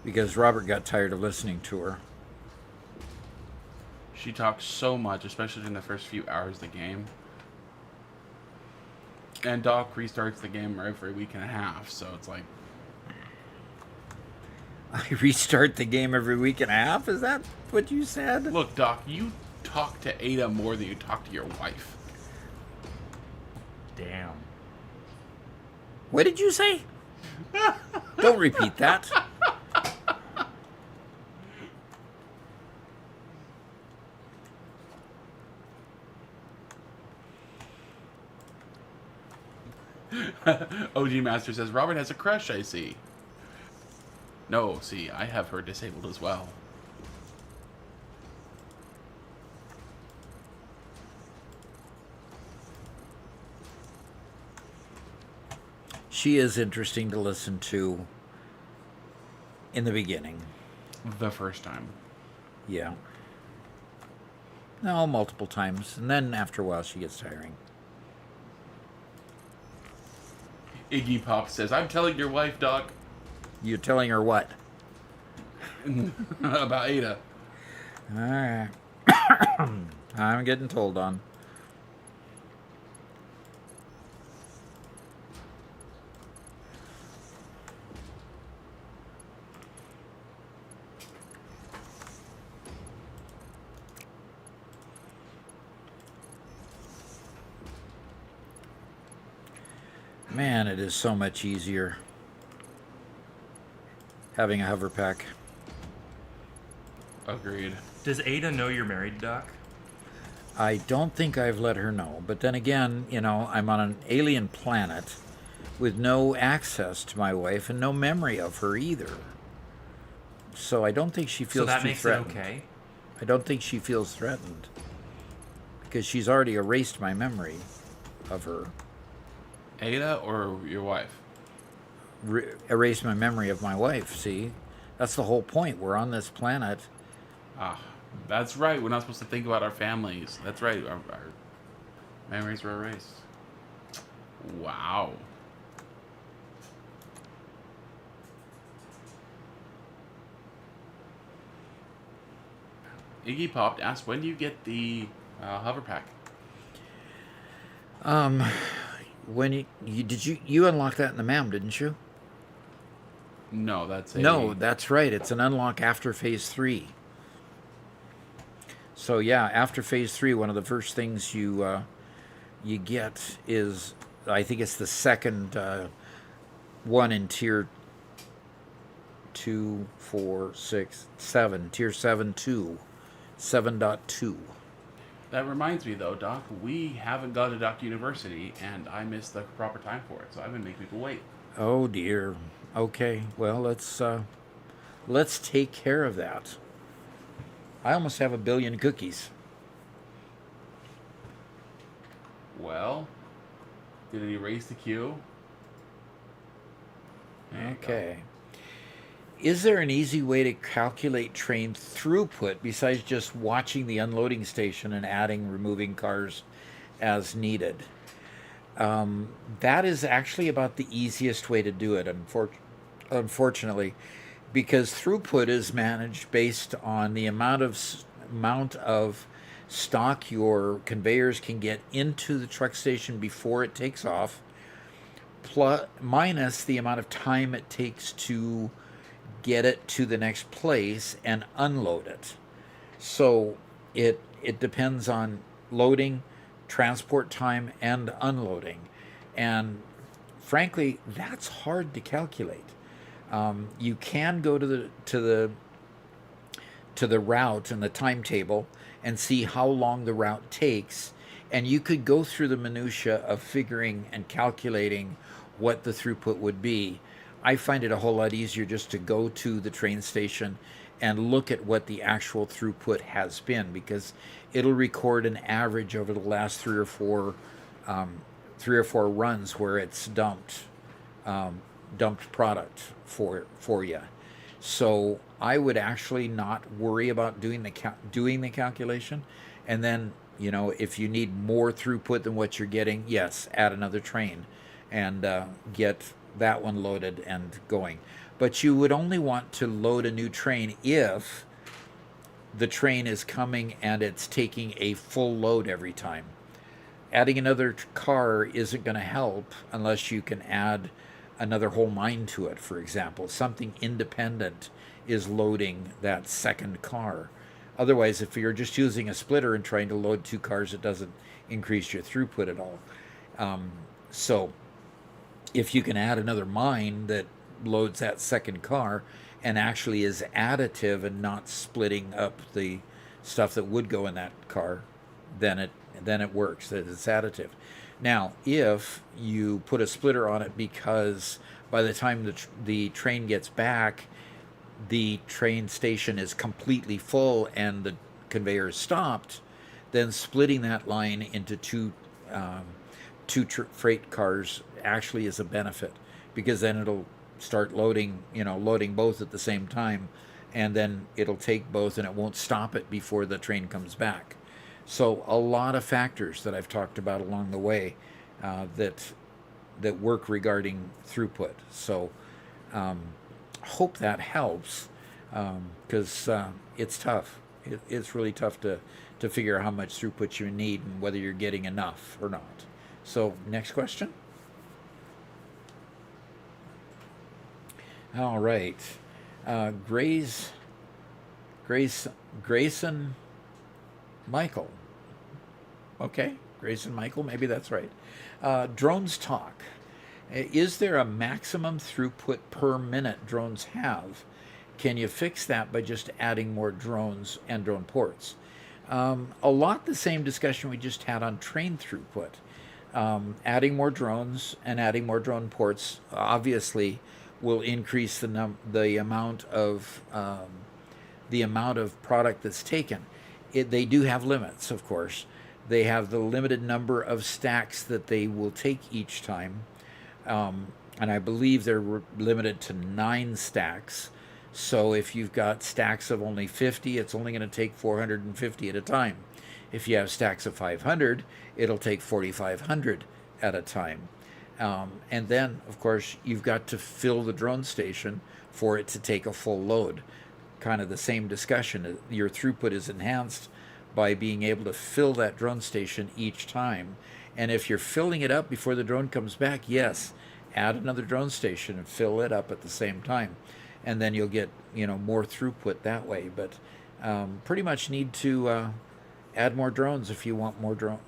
because Robert got tired of listening to her. She talks so much, especially in the first few hours of the game. And Doc restarts the game every week and a half, so it's like... I restart the game every week and a half? Is that what you said? Look, Doc, you talk to Ada more than you talk to your wife. Damn. What did you say? Don't repeat that. OG Master says, Robert has a crush, I see. No, see, I have her disabled as well. She is interesting to listen to in the beginning. The first time. Yeah. No, multiple times. And then after a while she gets tiring. Iggy Pop says, I'm telling your wife, Doc. You're telling her what? About Ada. Alright. I'm getting told on. Man, it is so much easier having a hover pack. Agreed. Does Ada know you're married, Doc? I don't think I've let her know. But then again, you know, I'm on an alien planet with no access to my wife and no memory of her either. So I don't think she feels so that too makes threatened. it okay? I don't think she feels threatened. Because she's already erased my memory of her. Ada or your wife? Erased my memory of my wife, see? That's the whole point. We're on this planet. Ah, that's right. We're not supposed to think about our families. That's right. Our memories were erased. Wow. Iggy Pop asked, when do you get the hover pack? When you unlocked that in the MAM, didn't you? No, that's a... No, that's right. It's an unlock after Phase 3. So yeah, after Phase 3, one of the first things you get is, I think it's the second one in Tier 2, 4, 6, 7. Tier 7, 2. 7.2. That reminds me, though, Doc, we haven't gone to Doc University, and I missed the proper time for it, so I've been making people wait. Oh dear. Okay, well let's take care of that. I almost have 1 billion cookies. Well, did it erase the queue? There you Okay. is there an easy way to calculate train throughput besides just watching the unloading station and adding, removing cars as needed? That is actually about the easiest way to do it, unfortunately, because throughput is managed based on the amount of stock your conveyors can get into the truck station before it takes off, plus minus the amount of time it takes to get it to the next place and unload it. So it depends on loading, transport time, and unloading. And frankly, that's hard to calculate. You can go to the route and the timetable and see how long the route takes, and you could go through the minutia of figuring and calculating what the throughput would be. I find it a whole lot easier just to go to the train station and look at what the actual throughput has been, because it'll record an average over the last three or four runs where it's dumped product for you. So I would actually not worry about doing the calculation, and then, you know, if you need more throughput than what you're getting, yes, add another train and get that one loaded and going. But you would only want to load a new train if the train is coming and it's taking a full load every time. Adding another car isn't going to help unless you can add another whole mine to it, for example. Something independent is loading that second car. Otherwise, if you're just using a splitter and trying to load two cars, it doesn't increase your throughput at all. So if you can add another mine that loads that second car and actually is additive and not splitting up the stuff that would go in that car, then it works, that it's additive. Now, if you put a splitter on it because by the time the train gets back, the train station is completely full and the conveyor is stopped, then splitting that line into two freight cars actually is a benefit, because then it'll start loading both at the same time, and then it'll take both and it won't stop it before the train comes back. So a lot of factors that I've talked about along the way that work regarding throughput. So hope that helps, because it's tough. It's really tough to figure out how much throughput you need and whether you're getting enough or not. So next question. All right. Grayson Michael. Okay, Grayson Michael, maybe that's right. Drones talk. Is there a maximum throughput per minute drones have? Can you fix that by just adding more drones and drone ports? A lot the same discussion we just had on train throughput. Adding more drones and adding more drone ports obviously will increase the amount of product that's taken. They do have limits, of course. They have the limited number of stacks that they will take each time, and I believe they're limited to 9 stacks. So if you've got stacks of only 50, it's only going to take 450 at a time. If you have stacks of 500, it'll take 4,500 at a time. And then, of course, you've got to fill the drone station for it to take a full load. Kind of the same discussion. Your throughput is enhanced by being able to fill that drone station each time. And if you're filling it up before the drone comes back, yes, add another drone station and fill it up at the same time. And then you'll get, more throughput that way. But pretty much need to add more drones if you want more drone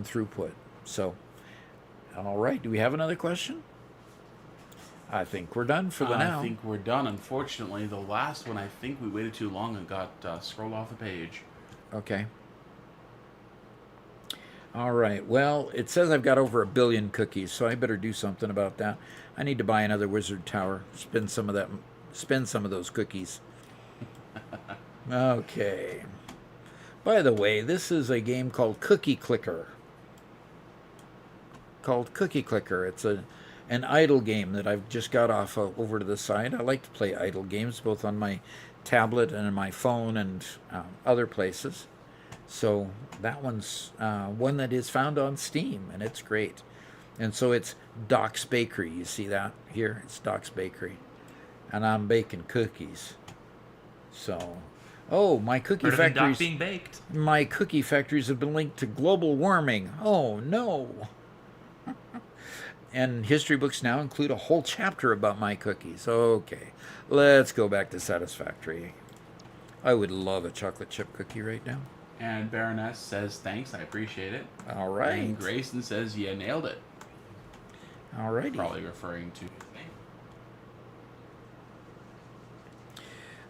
throughput. So, all right. Do we have another question? I think we're done for the now. I think we're done. Unfortunately, the last one, I think we waited too long and got scrolled off the page. Okay. All right. Well, it says I've got over 1 billion cookies, so I better do something about that. I need to buy another wizard tower. Spend some of those cookies. Okay. By the way, this is a game called Cookie Clicker. It's an idle game that I've just got off over to the side. I like to play idle games both on my tablet and on my phone and other places. So that one's one that is found on Steam, and it's great. And so it's Doc's Bakery. You see that here? It's Doc's Bakery. And I'm baking cookies. So, oh, my cookie Better than Doc factories. being baked. My cookie factories have been linked to global warming. Oh, no. And history books now include a whole chapter about my cookies. Okay, let's go back to Satisfactory. I would love a chocolate chip cookie right now. And Baroness says, thanks, I appreciate it. All right. And Grayson says, yeah, nailed it. All righty. Probably referring to his name.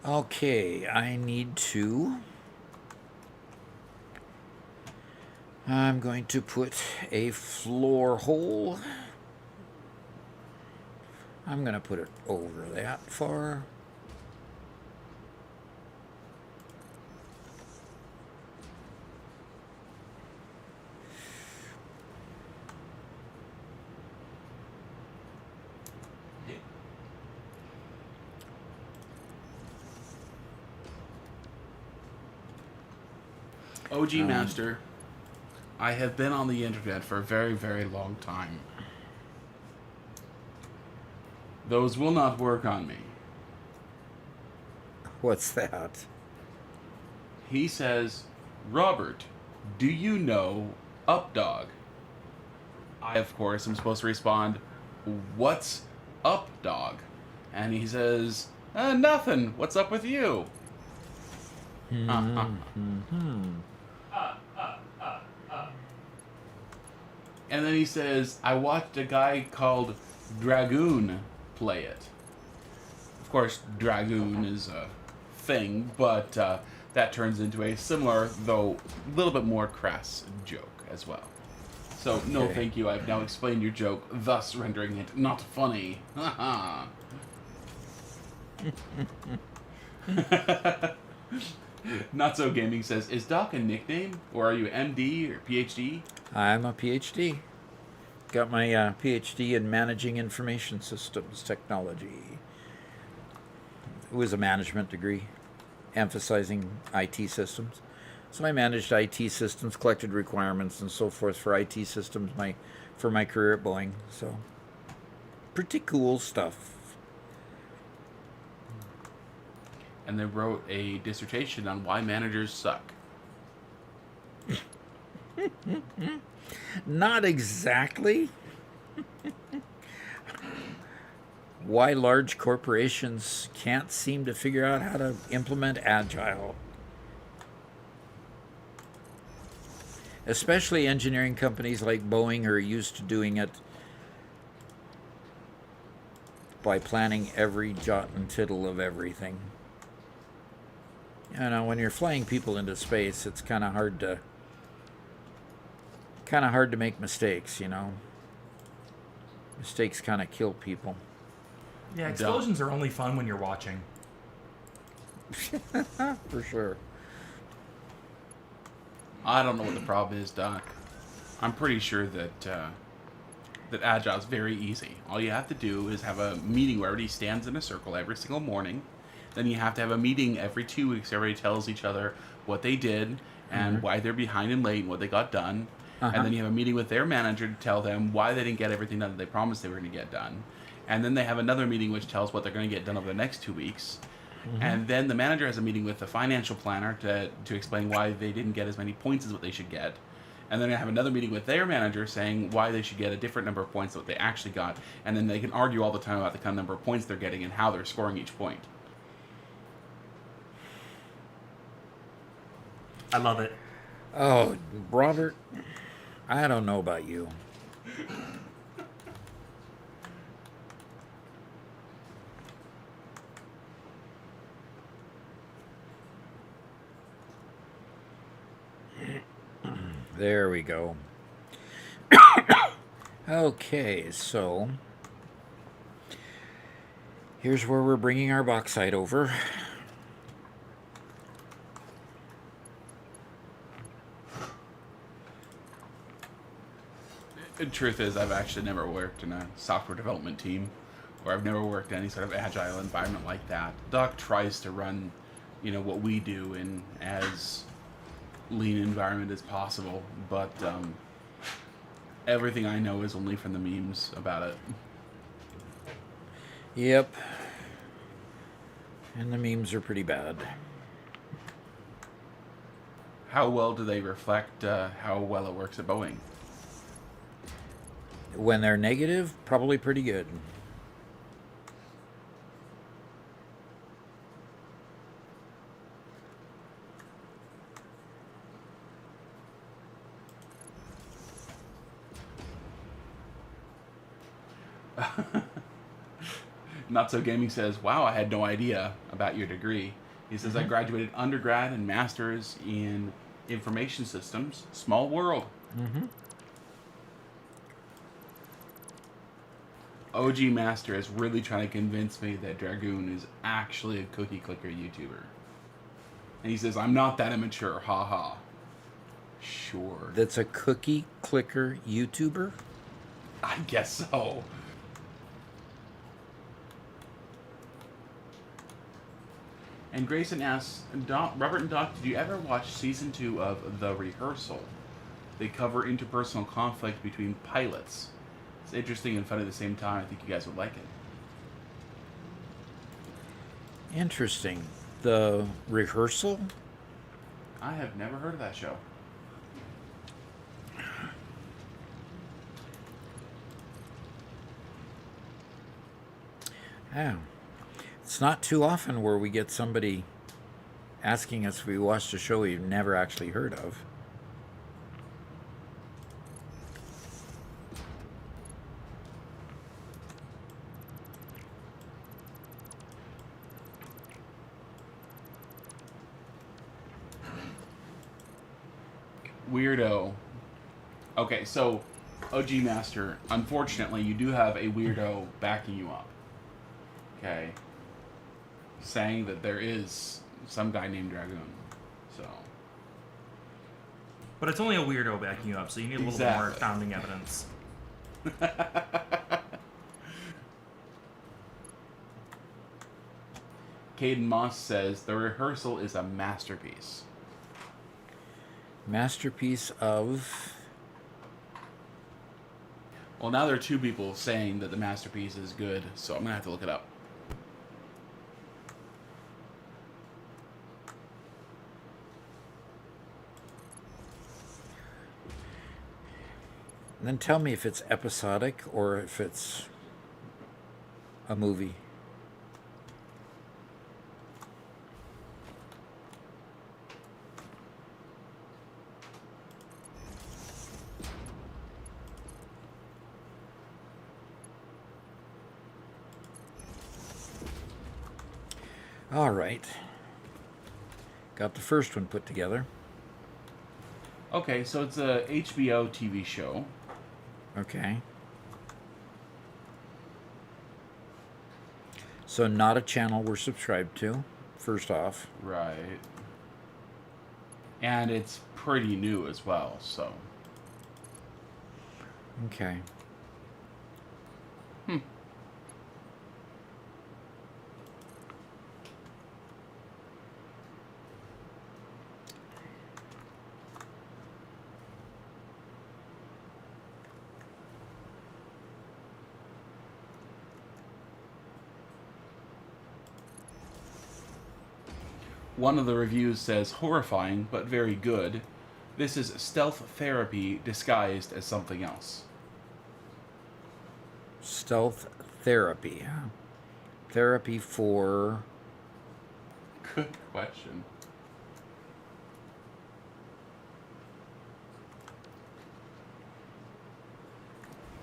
Okay, I need to... I'm going to put a floor hole. I'm going to put it over that far. OG Master, I have been on the internet for a very, very long time. Those will not work on me. What's that? He says, Robert, do you know Updog? I, of course, am supposed to respond, what's up, dog? And he says, nothing. What's up with you? And then he says, I watched a guy called Dragoon play it. Of course, Dragoon is a thing, but that turns into a similar, though a little bit more crass joke as well. So, no Okay. thank you, I've now explained your joke, thus rendering it not funny. Haha. Not So Gaming says, is Doc a nickname? Or are you MD or PhD? I'm a PhD. Got my PhD in Managing Information Systems Technology. It was a management degree, emphasizing IT systems. So I managed IT systems, collected requirements and so forth for IT systems for my career at Boeing. So pretty cool stuff. And they wrote a dissertation on why managers suck. Not exactly. Why large corporations can't seem to figure out how to implement Agile. Especially engineering companies like Boeing are used to doing it by planning every jot and tittle of everything. You know, when you're flying people into space, it's kind of hard to make mistakes, you know. Mistakes kind of kill people. Yeah, explosions are only fun when you're watching. For sure. I don't know what the problem is, Doc. I'm pretty sure that that Agile is very easy. All you have to do is have a meeting where everybody stands in a circle every single morning. Then you have to have a meeting every 2 weeks. Everybody tells each other what they did and why they're behind and late and what they got done. And then you have a meeting with their manager to tell them why they didn't get everything done that they promised they were going to get done. And then they have another meeting which tells what they're going to get done over the next 2 weeks. And then the manager has a meeting with the financial planner to explain why they didn't get as many points as what they should get. And then they have another meeting with their manager saying why they should get a different number of points than what they actually got. And then they can argue all the time about the kind of number of points they're getting and how they're scoring each point. I love it. Oh, Robert, I don't know about you. There we go. Okay, so here's where we're bringing our bauxite over. The truth is, I've actually never worked in a software development team, or I've never worked in any sort of agile environment like that. Doc tries to run, what we do in as lean environment as possible, but everything I know is only from the memes about it. Yep. And the memes are pretty bad. How well do they reflect how well it works at Boeing? When they're negative, probably pretty good. Not So Gaming says, wow, I had no idea about your degree. He says, I graduated undergrad and master's in information systems. Small world. Mm-hmm. OG Master is really trying to convince me that Dragoon is actually a cookie clicker YouTuber. And he says, I'm not that immature, haha. Sure. That's a cookie clicker YouTuber? I guess so. And Grayson asks, Robert and Doc, did you ever watch season 2 of The Rehearsal? They cover interpersonal conflict between pilots. It's interesting and fun at the same time. I think you guys would like it. Interesting. The Rehearsal? I have never heard of that show. Yeah. It's not too often where we get somebody asking us if we watched a show we've never actually heard of. Weirdo. Okay, so OG Master, unfortunately, you do have a weirdo backing you up. Okay. Saying that there is some guy named Dragoon. So. But it's only a weirdo backing you up, so you need a little bit more founding evidence. Caden Moss says, The Rehearsal is a masterpiece. Masterpiece of... Well, now there are two people saying that the masterpiece is good, so I'm going to have to look it up. And then tell me if it's episodic or if it's a movie. All right. Got the first one put together. Okay, so it's a HBO TV show. Okay. So not a channel we're subscribed to, first off. Right. And it's pretty new as well, so. Okay. One of the reviews says, horrifying, but very good. This is stealth therapy disguised as something else. Stealth therapy, huh? Therapy for... Good question.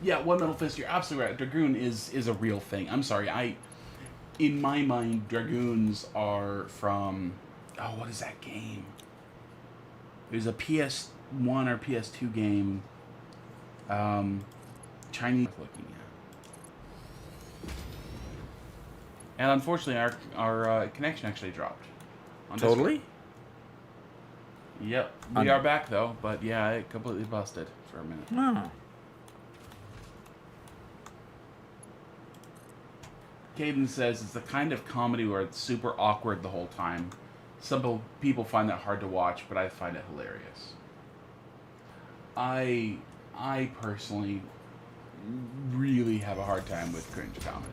Yeah, One Metal Fist, you're absolutely right. Dragoon is a real thing. I'm sorry, in my mind, Dragoons are from... Oh, what is that game? There's a PS1 or PS2 game. Chinese looking at. And unfortunately, our connection actually dropped. On Totally? Discord. Yep. We are back, though. But yeah, it completely busted for a minute. Oh. Caden says it's the kind of comedy where it's super awkward the whole time. Some people find that hard to watch, but I find it hilarious. I personally really have a hard time with cringe comedy.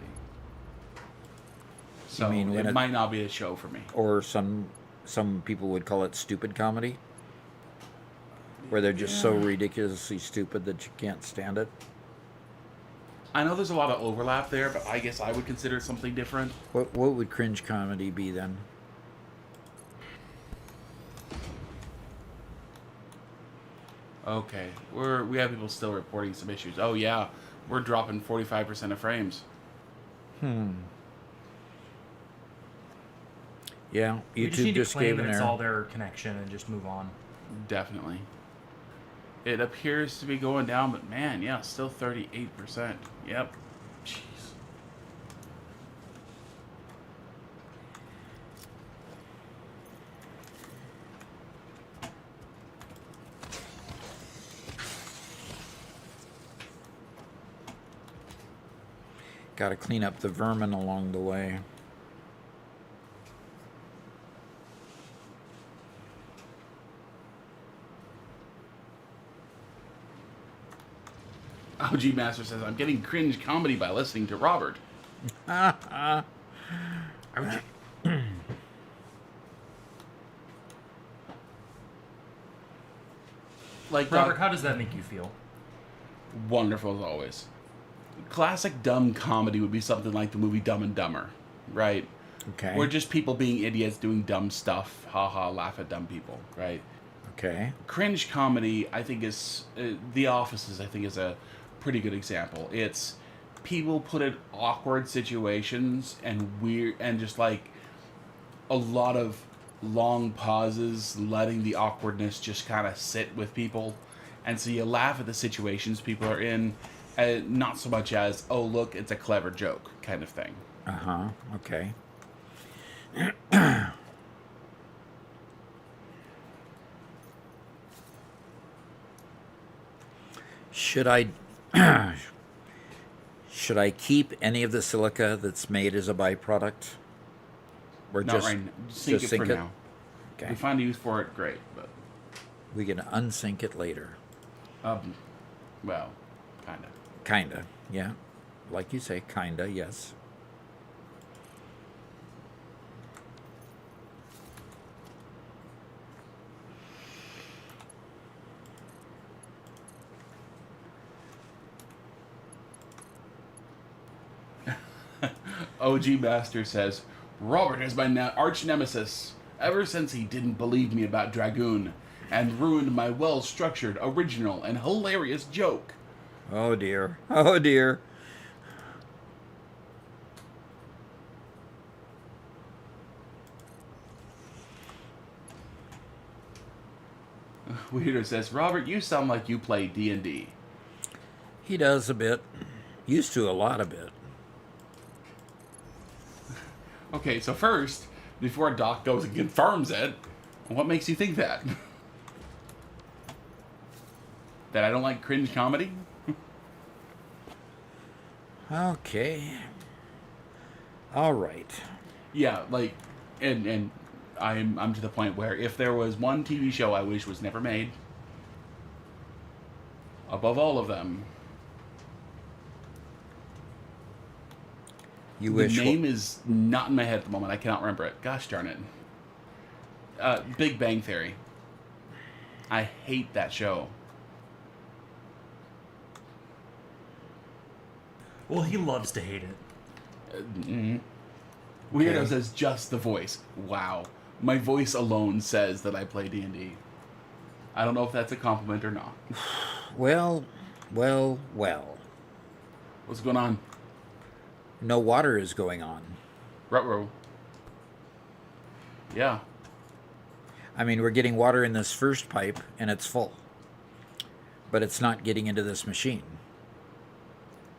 So mean when it it- might not be a show for me. Or some people would call it stupid comedy, where they're just so ridiculously stupid that you can't stand it. I know there's a lot of overlap there, but I guess I would consider it something different. What would cringe comedy be then? Okay, we have people still reporting some issues. Oh yeah, we're dropping 45% of frames. Yeah, You just YouTube need to just claim gave that an it's error. all their connection and just move on. Definitely. It appears to be going down, but man, yeah, still 38%. Yep. Jeez. Got to clean up the vermin along the way. OG Master says, I'm getting cringe comedy by listening to Robert. I would, Like, Robert, how does that make you feel? wonderful as always. Classic dumb comedy would be something like the movie Dumb and Dumber, right? Okay. Or just people being idiots doing dumb stuff. Ha ha, laugh at dumb people, right? Okay. Cringe comedy, I think, is The Office I think is a pretty good example. It's people put in awkward situations and weird and just like a lot of long pauses, letting the awkwardness just kind of sit with people, and so you laugh at the situations people are in, not so much as, oh look, it's a clever joke kind of thing. Uh-huh. Okay. Should I should I keep any of the silica that's made as a byproduct? Or Not right now. Sink it for now. Okay. If we find a use for it, great, but We can unsink it later. well, kind of. Kinda, yeah. Like you say, kinda, yes. OG Master says, Robert is my arch nemesis ever since he didn't believe me about Dragoon and ruined my well-structured, original, and hilarious joke. Oh dear. Oh dear. Weirdo says, Robert, you sound like you play D&D. He does a bit. Used to a lot of it. Okay, so first, before Doc goes and confirms it, what makes you think that? That I don't like cringe comedy? Okay. All right. Yeah, like, and I'm to the point where if there was one TV show I wish was never made, above all of them, You the wish. name is not in my head at the moment. I cannot remember it. Gosh darn it. Big Bang Theory. I hate that show. Well, he loves to hate it. Weirdo Okay. says just the voice. Wow. My voice alone says that I play D&D. I don't know if that's a compliment or not. Well. What's going on? No water is going on. Ruh-roh. Yeah. I mean, we're getting water in this first pipe, and it's full. But it's not getting into this machine.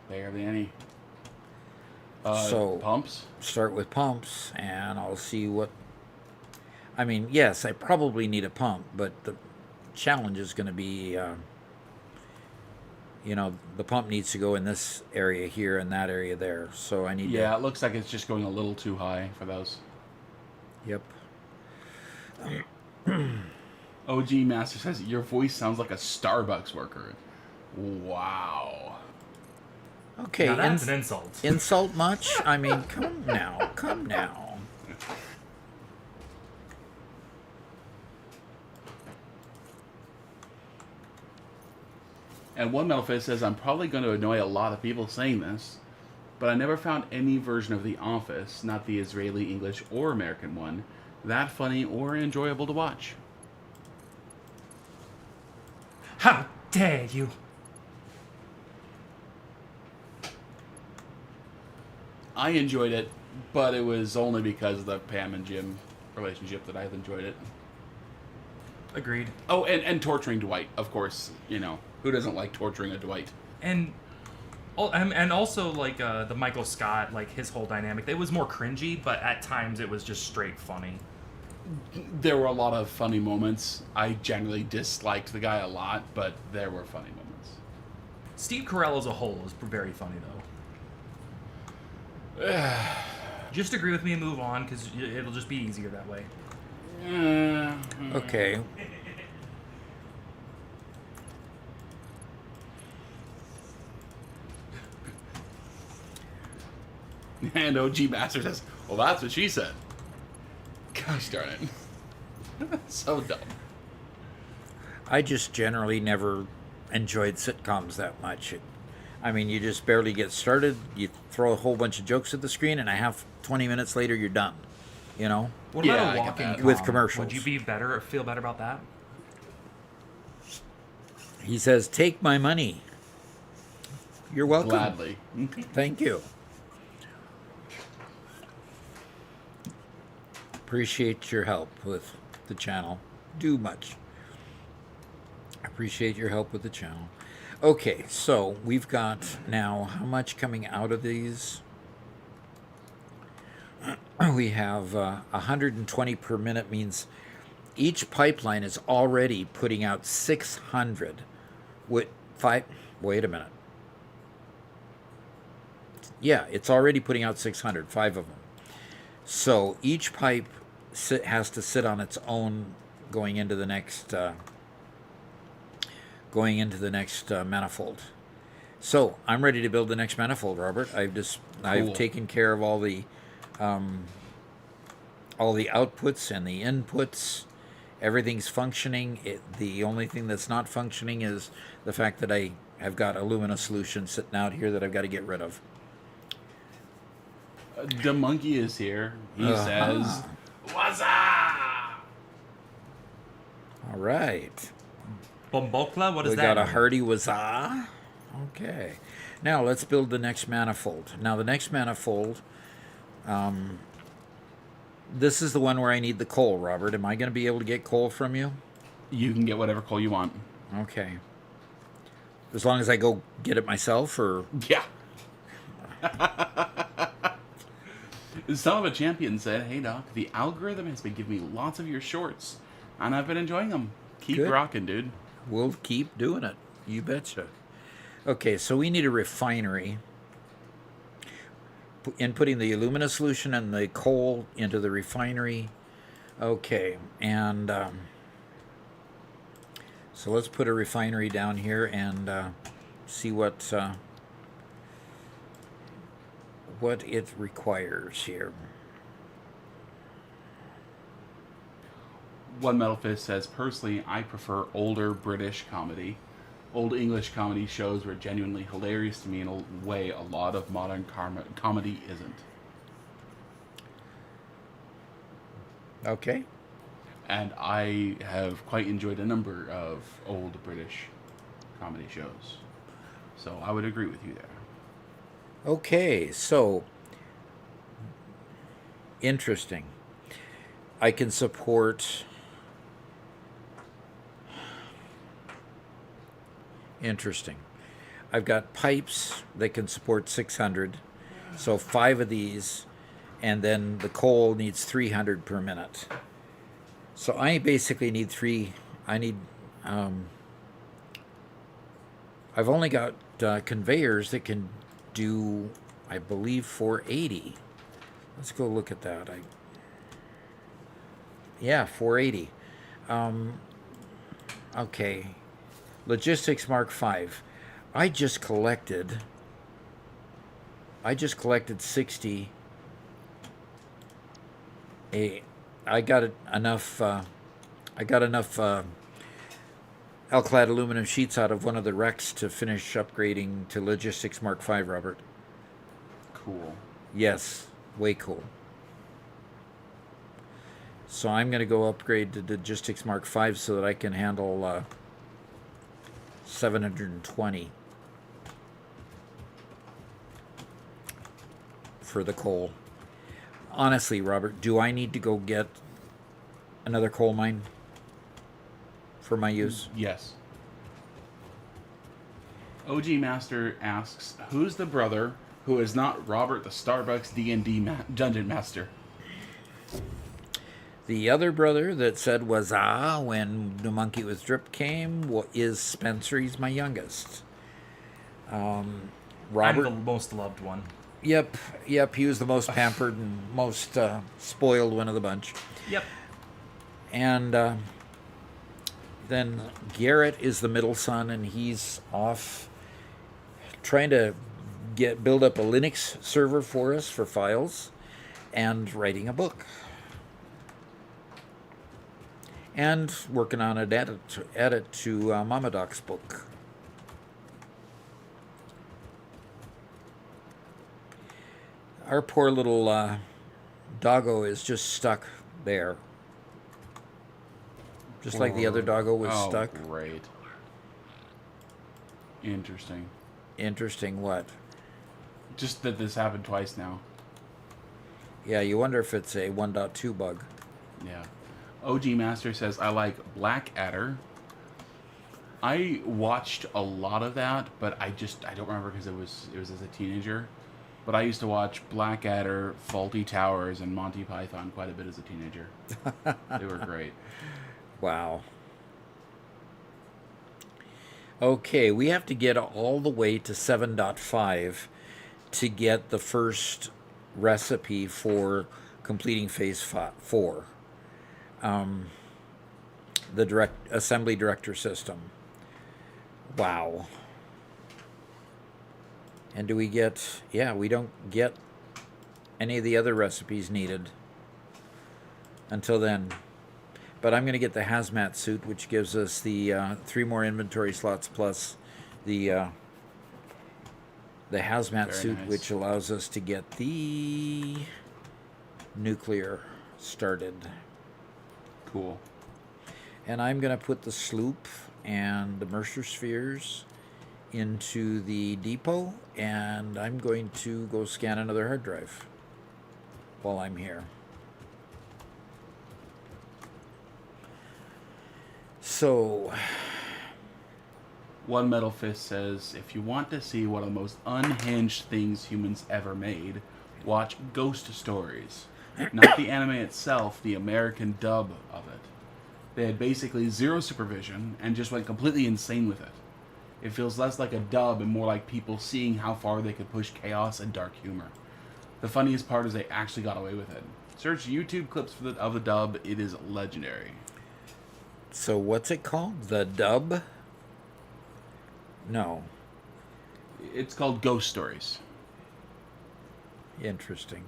Barely any. So- Pumps? Start with pumps, and I'll see what... I mean, yes, I probably need a pump, but the challenge is going to be, you know, the pump needs to go in this area here and that area there. So I need Yeah, to... it looks like it's just going a little too high for those. Yep. OG Master says, your voice sounds like a Starbucks worker. Wow. Okay. Now that's an insult. Insult much? I mean, come now. Come now. And one Metal Fist says, I'm probably going to annoy a lot of people saying this, but I never found any version of The Office, not the Israeli, English, or American one, that funny or enjoyable to watch. How dare you? I enjoyed it, but it was only because of the Pam and Jim relationship that I enjoyed it. Agreed. Oh, and torturing Dwight, of course. You know, who doesn't like torturing a Dwight? And also like the Michael Scott, like his whole dynamic. It was more cringy, but at times it was just straight funny. There were a lot of funny moments. I generally disliked the guy a lot, but there were funny moments. Steve Carell as a whole is very funny though. Just agree with me and move on, because it'll just be easier that way. Okay. And OG Master says, well, that's what she said. Gosh darn it. So dumb. I just generally never enjoyed sitcoms that much. I mean, you just barely get started, you throw a whole bunch of jokes at the screen, and 20 minutes later, you're done. You know? What Yeah, about I a get walking that. With com? commercials. Would you be better or feel better about that? He says, take my money. You're welcome. Gladly. Thank you. Appreciate your help with the channel. Do much. Appreciate your help with the channel. Okay, so we've got now how much coming out of these? We have 120 per minute, means each pipeline is already putting out 600. Wait a minute. Yeah, it's already putting out 600, 5 of them. So each pipe has to sit on its own going into the next manifold. So I'm ready to build the next manifold, Robert. I've taken care of all the outputs and the inputs. Everything's functioning. The only thing that's not functioning is the fact that I have got alumina solution sitting out here that I've got to get rid of. The monkey is here. He says, "What's up?" All right. Bombokla? What is We that? got a hearty huzzah. Okay. Now let's build the next manifold. Now the next manifold, this is the one where I need the coal, Robert. Am I going to be able to get coal from you? You can get whatever coal you want. Okay. As long as I go get it myself, or... Yeah. Son of a Champion said, "Hey Doc, the algorithm has been giving me lots of your shorts, and I've been enjoying them. Keep Good. rocking, dude." We'll keep doing it. You betcha. Okay, so we need a refinery. Inputting the alumina solution and the coal into the refinery. Okay, and so let's put a refinery down here and see what it requires here. One Metal Fist says, "Personally, I prefer older British comedy. Old English comedy shows were genuinely hilarious to me in a way a lot of modern comedy isn't." Okay. And I have quite enjoyed a number of old British comedy shows. So I would agree with you there. Okay, so interesting. I can support... Interesting. I've got pipes that can support 600, so 5 of these, and then the coal needs 300 per minute. So I basically need 3. I I've only got conveyors that can do, I believe, 480. Let's go look at that. Yeah, 480. Okay. Logistics Mark V. I just collected 60. I got enough Alclad aluminum sheets out of one of the wrecks to finish upgrading to Logistics Mark V, Robert. Cool. Yes, way cool. So I'm going to go upgrade to Logistics Mark V so that I can handle 720 for the coal. Honestly, Robert, do I need to go get another coal mine for my use? Yes. OG Master asks, who's the brother who is not Robert the Starbucks D&D Dungeon Master? The other brother that said was when the monkey with drip came is Spencer. He's my youngest. Robert. I'm the most loved one. Yep. He was the most pampered and most spoiled one of the bunch. Yep. And then Garrett is the middle son, and he's off trying to build up a Linux server for us for files and writing a book. And working on an edit to Mama Doc's book. Our poor little doggo is just stuck there. Just like the other doggo was stuck. Great. Interesting. Interesting what? Just that this happened twice now. Yeah, you wonder if it's a 1.2 bug. Yeah. OG Master says, I like Blackadder. I watched a lot of that, but I don't remember because it was as a teenager. But I used to watch Blackadder, Faulty Towers, and Monty Python quite a bit as a teenager. They were great. Wow. Okay, we have to get all the way to 7.5 to get the first recipe for completing phase 4. The assembly director system. Wow. And do we get... Yeah, we don't get any of the other recipes needed until then. But I'm going to get the hazmat suit, which gives us the 3 more inventory slots plus the hazmat suit, nice. which allows us to get the nuclear started. Cool. And I'm going to put the sloop and the Mercer spheres into the depot, and I'm going to go scan another hard drive while I'm here. So, One Metal Fist says, if you want to see one of the most unhinged things humans ever made, watch Ghost Stories. Not the anime itself, the American dub of it. They had basically zero supervision and just went completely insane with it. It feels less like a dub and more like people seeing how far they could push chaos and dark humor. The funniest part is they actually got away with it. Search YouTube clips of the dub, it is legendary. so what's it called? The dub? No. It's called Ghost Stories. Interesting.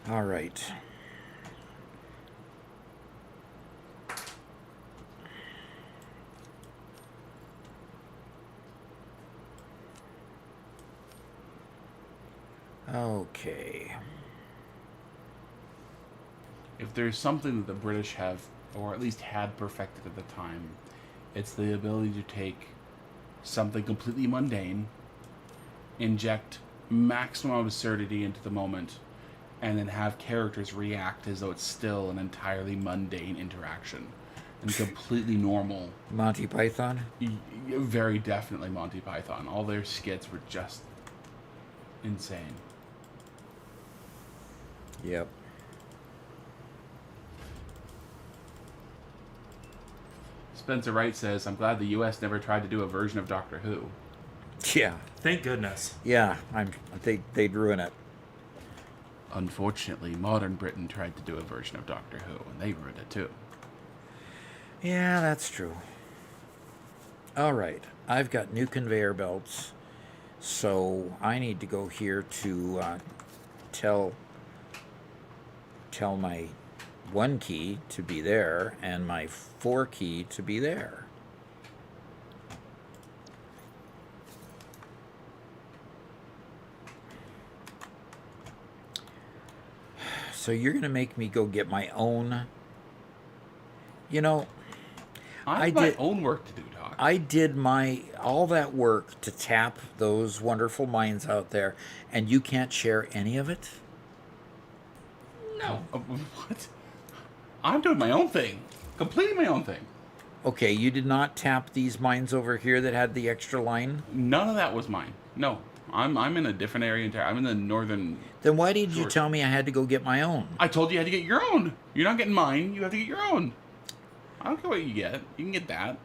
All right. Okay. If there's something that the British have, or at least had perfected at the time, it's the ability to take something completely mundane, inject maximum absurdity into the moment, and then have characters react as though it's still an entirely mundane interaction. and completely normal. Monty Python. Very definitely Monty Python. All their skits were just insane. Yep. Spencer Wright says, I'm glad the U.S. never tried to do a version of Doctor Who. Yeah. Thank goodness. Yeah. They'd ruin it. Unfortunately, modern Britain tried to do a version of Doctor Who, and they ruined it too. Yeah, that's true. All right. I've got new conveyor belts. So I need to go here to tell my 1 key to be there and my 4 key to be there. So you're going to make me go get my own. You know, I have my own work to do, Doc. I did all that work to tap those wonderful minds out there, and you can't share any of it? No. What? I'm doing my own thing. Completely my own thing. Okay, you did not tap these mines over here that had the extra line? None of that was mine. No. I'm in a different area entirely. I'm in the northern... Then why did you tell me I had to go get my own? I told you you had to get your own. You're not getting mine. You have to get your own. I don't care what you get. You can get that.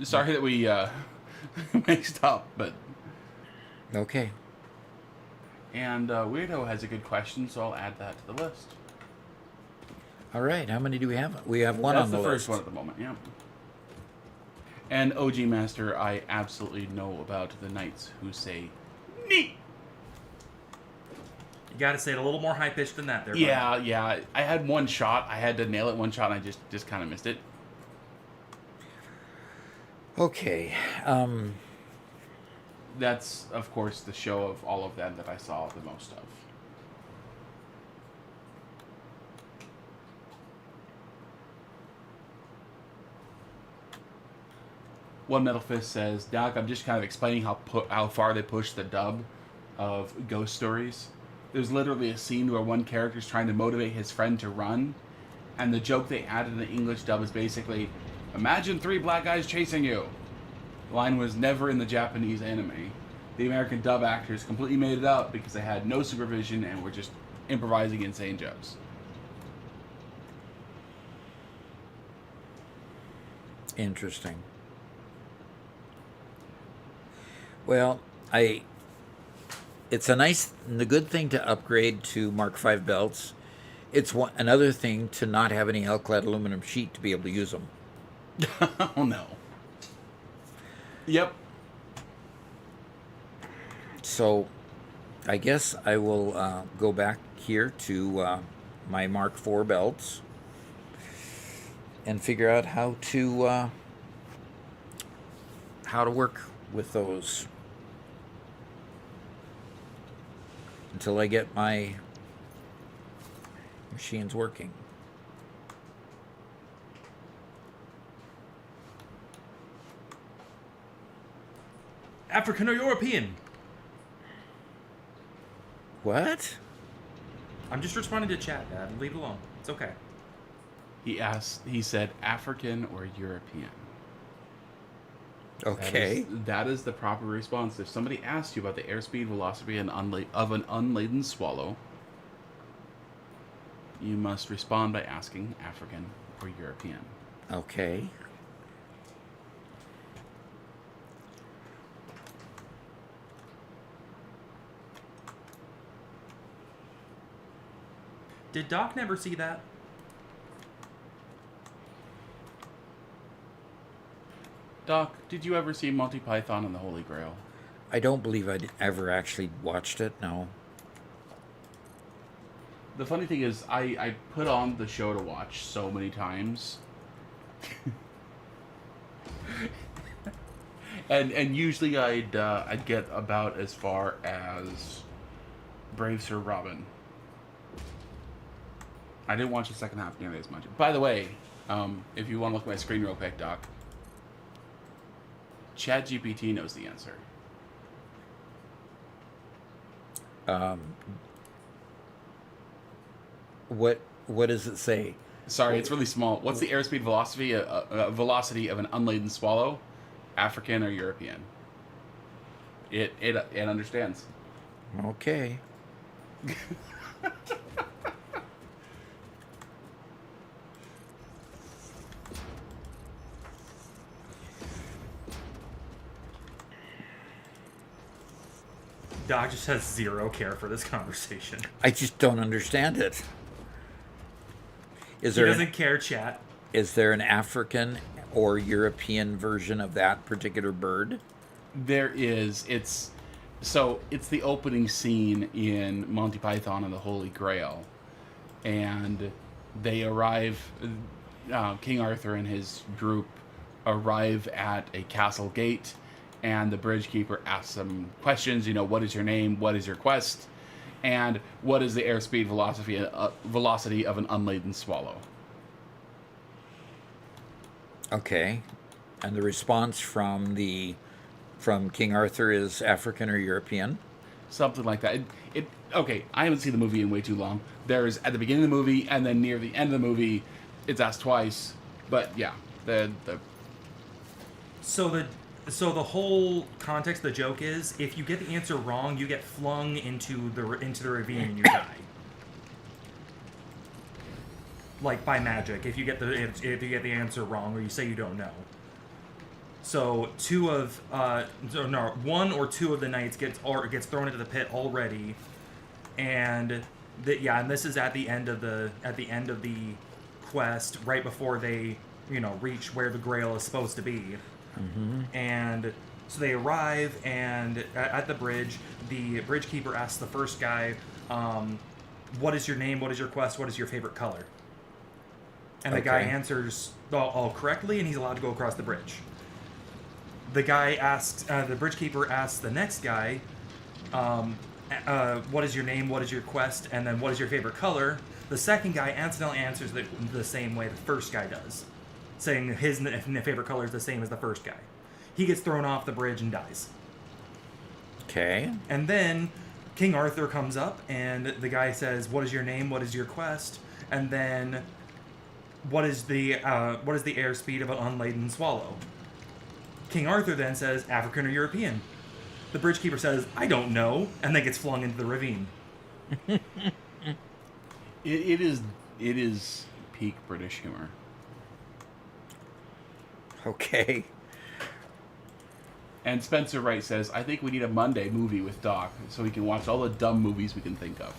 Sorry that we mixed up, but... Okay. And Weirdo has a good question, so I'll add that to the list. All right, how many do we have? We have one That's on the the list. first one at the moment, yeah. And OG Master, I absolutely know about the knights who say, neat! You gotta say it a little more high pitched than that there. Yeah, yeah. I had one shot. I had to nail it one shot, and I just kind of missed it. Okay. That's, of course, the show of all of them that I saw the most of. One Metal Fist says, Doc, I'm just kind of explaining how far they pushed the dub of Ghost Stories. There's literally a scene where one character's trying to motivate his friend to run, and the joke they added in the English dub is basically, imagine 3 black guys chasing you. The line was never in the Japanese anime. The American dub actors completely made it up because they had no supervision and were just improvising insane jokes. Interesting. Well, it's the good thing to upgrade to Mark V belts. It's another thing to not have any alkyd aluminum sheet to be able to use them. Oh no. Yep. So, I guess I will go back here to my Mark IV belts and figure out how to work with those until I get my machines working. African or European? What? I'm just responding to chat, Dad. Leave it alone. It's okay. He said African or European. Okay. That is the proper response. If somebody asks you about the airspeed velocity of an unladen swallow, you must respond by asking African or European. Okay. Did Doc never see that? Doc, did you ever see Monty Python and the Holy Grail? I don't believe I'd ever actually watched it, no. The funny thing is, I put on the show to watch so many times. and usually I'd get about as far as Brave Sir Robin. I didn't watch the second half nearly as much. By the way, if you want to look at my screen real quick, Doc, ChatGPT knows the answer. What does it say? Sorry, it's really small. What's the airspeed velocity of an unladen swallow? African or European? It understands. Okay. Doc just has zero care for this conversation. I just don't understand it. Is He there doesn't care, chat. is there an African or European version of that particular bird? There is. It's the opening scene in Monty Python and the Holy Grail, and they arrive. King Arthur and his group arrive at a castle gate, and the bridge keeper asks them questions. You know, what is your name? What is your quest? And what is the airspeed velocity of an unladen swallow? Okay. And the response from King Arthur is African or European? Something like that. Okay, I haven't seen the movie in way too long. There's at the beginning of the movie and then near the end of the movie, it's asked twice. But yeah, So the whole context of the joke is, if you get the answer wrong, you get flung into the ravine and you die. Like by magic, if you get the answer wrong or you say you don't know. So one or two of the knights gets thrown into the pit already, and this is at the end of the quest, right before they reach where the Grail is supposed to be. Mm-hmm. And so they arrive, and at the bridge, the bridge keeper asks the first guy, what is your name, what is your quest, what is your favorite color? And the guy answers all correctly, and he's allowed to go across the bridge. The guy asks, the bridge keeper asks the next guy, what is your name, what is your quest, and then what is your favorite color? The second guy accidentally answers the same way the first guy does, saying his favorite color is the same as the first guy. He gets thrown off the bridge and dies. Okay. And then King Arthur comes up, and the guy says, what is your name, what is your quest, and then what is the airspeed of an unladen swallow? King Arthur then says, African or European? The bridge keeper says, I don't know, and then gets flung into the ravine. it is peak British humor. Okay. And Spencer Wright says, I think we need a Monday movie with Doc so we can watch all the dumb movies we can think of.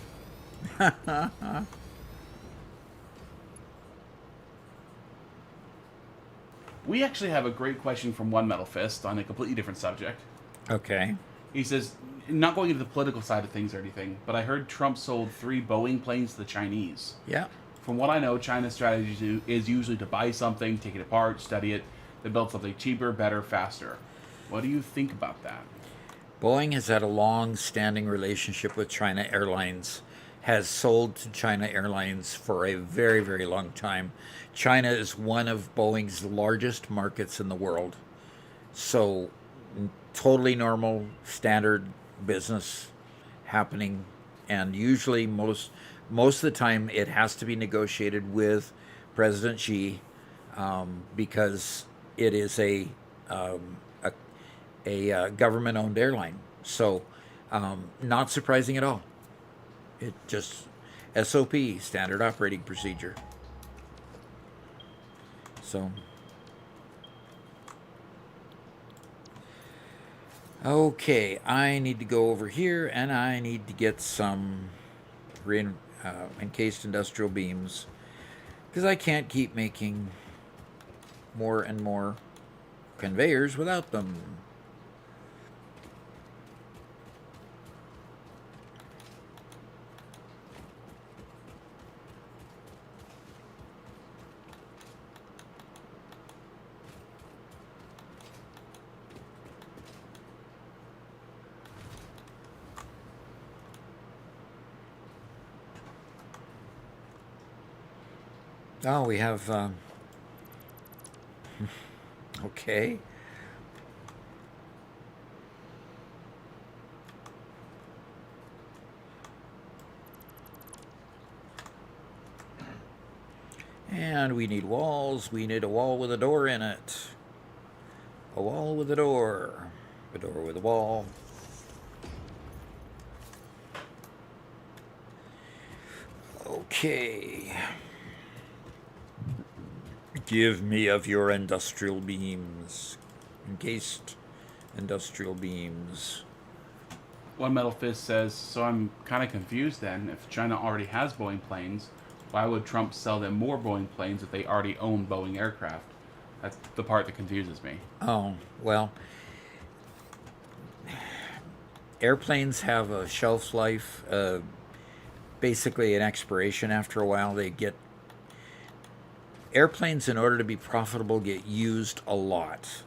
We actually have a great question from One Metal Fist on a completely different subject. Okay. He says, not going into the political side of things or anything, but I heard Trump sold 3 Boeing planes to the Chinese. Yeah. From what I know, China's strategy is usually to buy something, take it apart, study it, then build something cheaper, better, faster. What do you think about that? Boeing has had a long-standing relationship with China Airlines, has sold to China Airlines for a very, very long time. China is one of Boeing's largest markets in the world. So, totally normal, standard business happening. And usually, most of the time, it has to be negotiated with President Xi because it is a government-owned airline. So, not surprising at all. It just SOP, standard operating procedure. So, okay, I need to go over here and I need to get some encased industrial beams because I can't keep making more and more conveyors without them. Oh, we have, okay. And we need walls. We need a wall with a door in it. A wall with a door. A door with a wall. Okay. Give me of your industrial beams. Encased industrial beams. One Metal Fist says, so I'm kind of confused then. If China already has Boeing planes, why would Trump sell them more Boeing planes if they already own Boeing aircraft? That's the part that confuses me. Oh, well. Airplanes have a shelf life, basically an expiration after a while. Airplanes, in order to be profitable, get used a lot.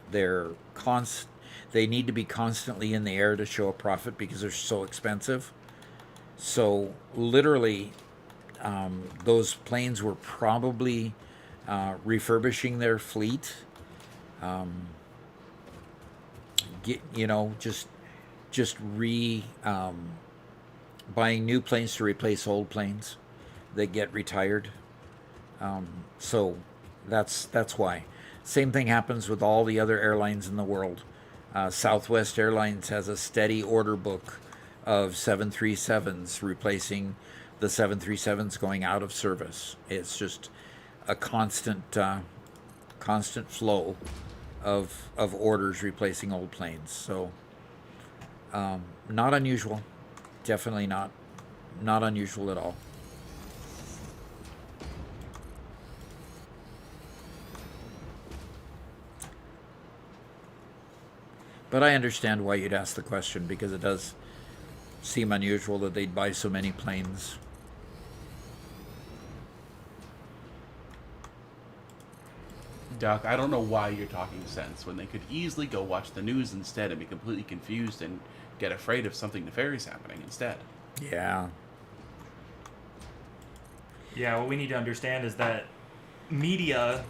They need to be constantly in the air to show a profit because they're so expensive. So literally, those planes were probably refurbishing their fleet. Buying new planes to replace old planes that get retired. So that's why. Same thing happens with all the other airlines in the world. Southwest Airlines has a steady order book of 737s replacing the 737s going out of service. It's just a constant flow of orders replacing old planes. So not unusual. Definitely not unusual at all. But I understand why you'd ask the question, because it does seem unusual that they'd buy so many planes. Doc, I don't know why you're talking sense when they could easily go watch the news instead and be completely confused and get afraid of something nefarious happening instead. Yeah. Yeah, what we need to understand is that media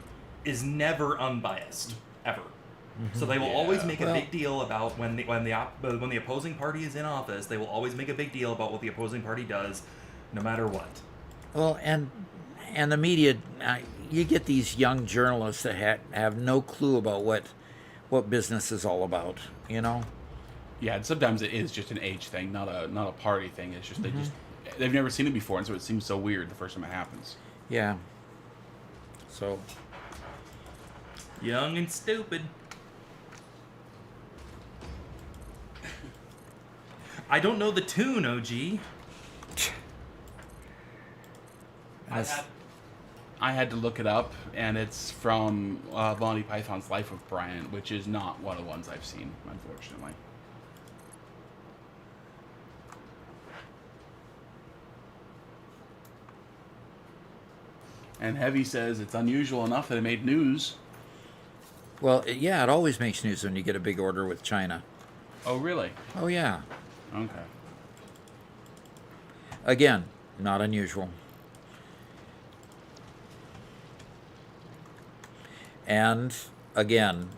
is never unbiased, ever. So they will always make a big deal about when the opposing party is in office. They will always make a big deal about what the opposing party does, no matter what. Well, and the media, you get these young journalists that have no clue about what business is all about. You know. Yeah, and sometimes it is just an age thing, not a party thing. It's just they've never seen it before, and so it seems so weird the first time it happens. Yeah. So. Young and stupid. I don't know the tune, OG. I had to look it up, and it's from Monty Python's Life of Brian, which is not one of the ones I've seen, unfortunately. And Heavy says it's unusual enough that it made news. Well, yeah, it always makes news when you get a big order with China. Oh, really? Oh, yeah. Okay. Again, not unusual. And again,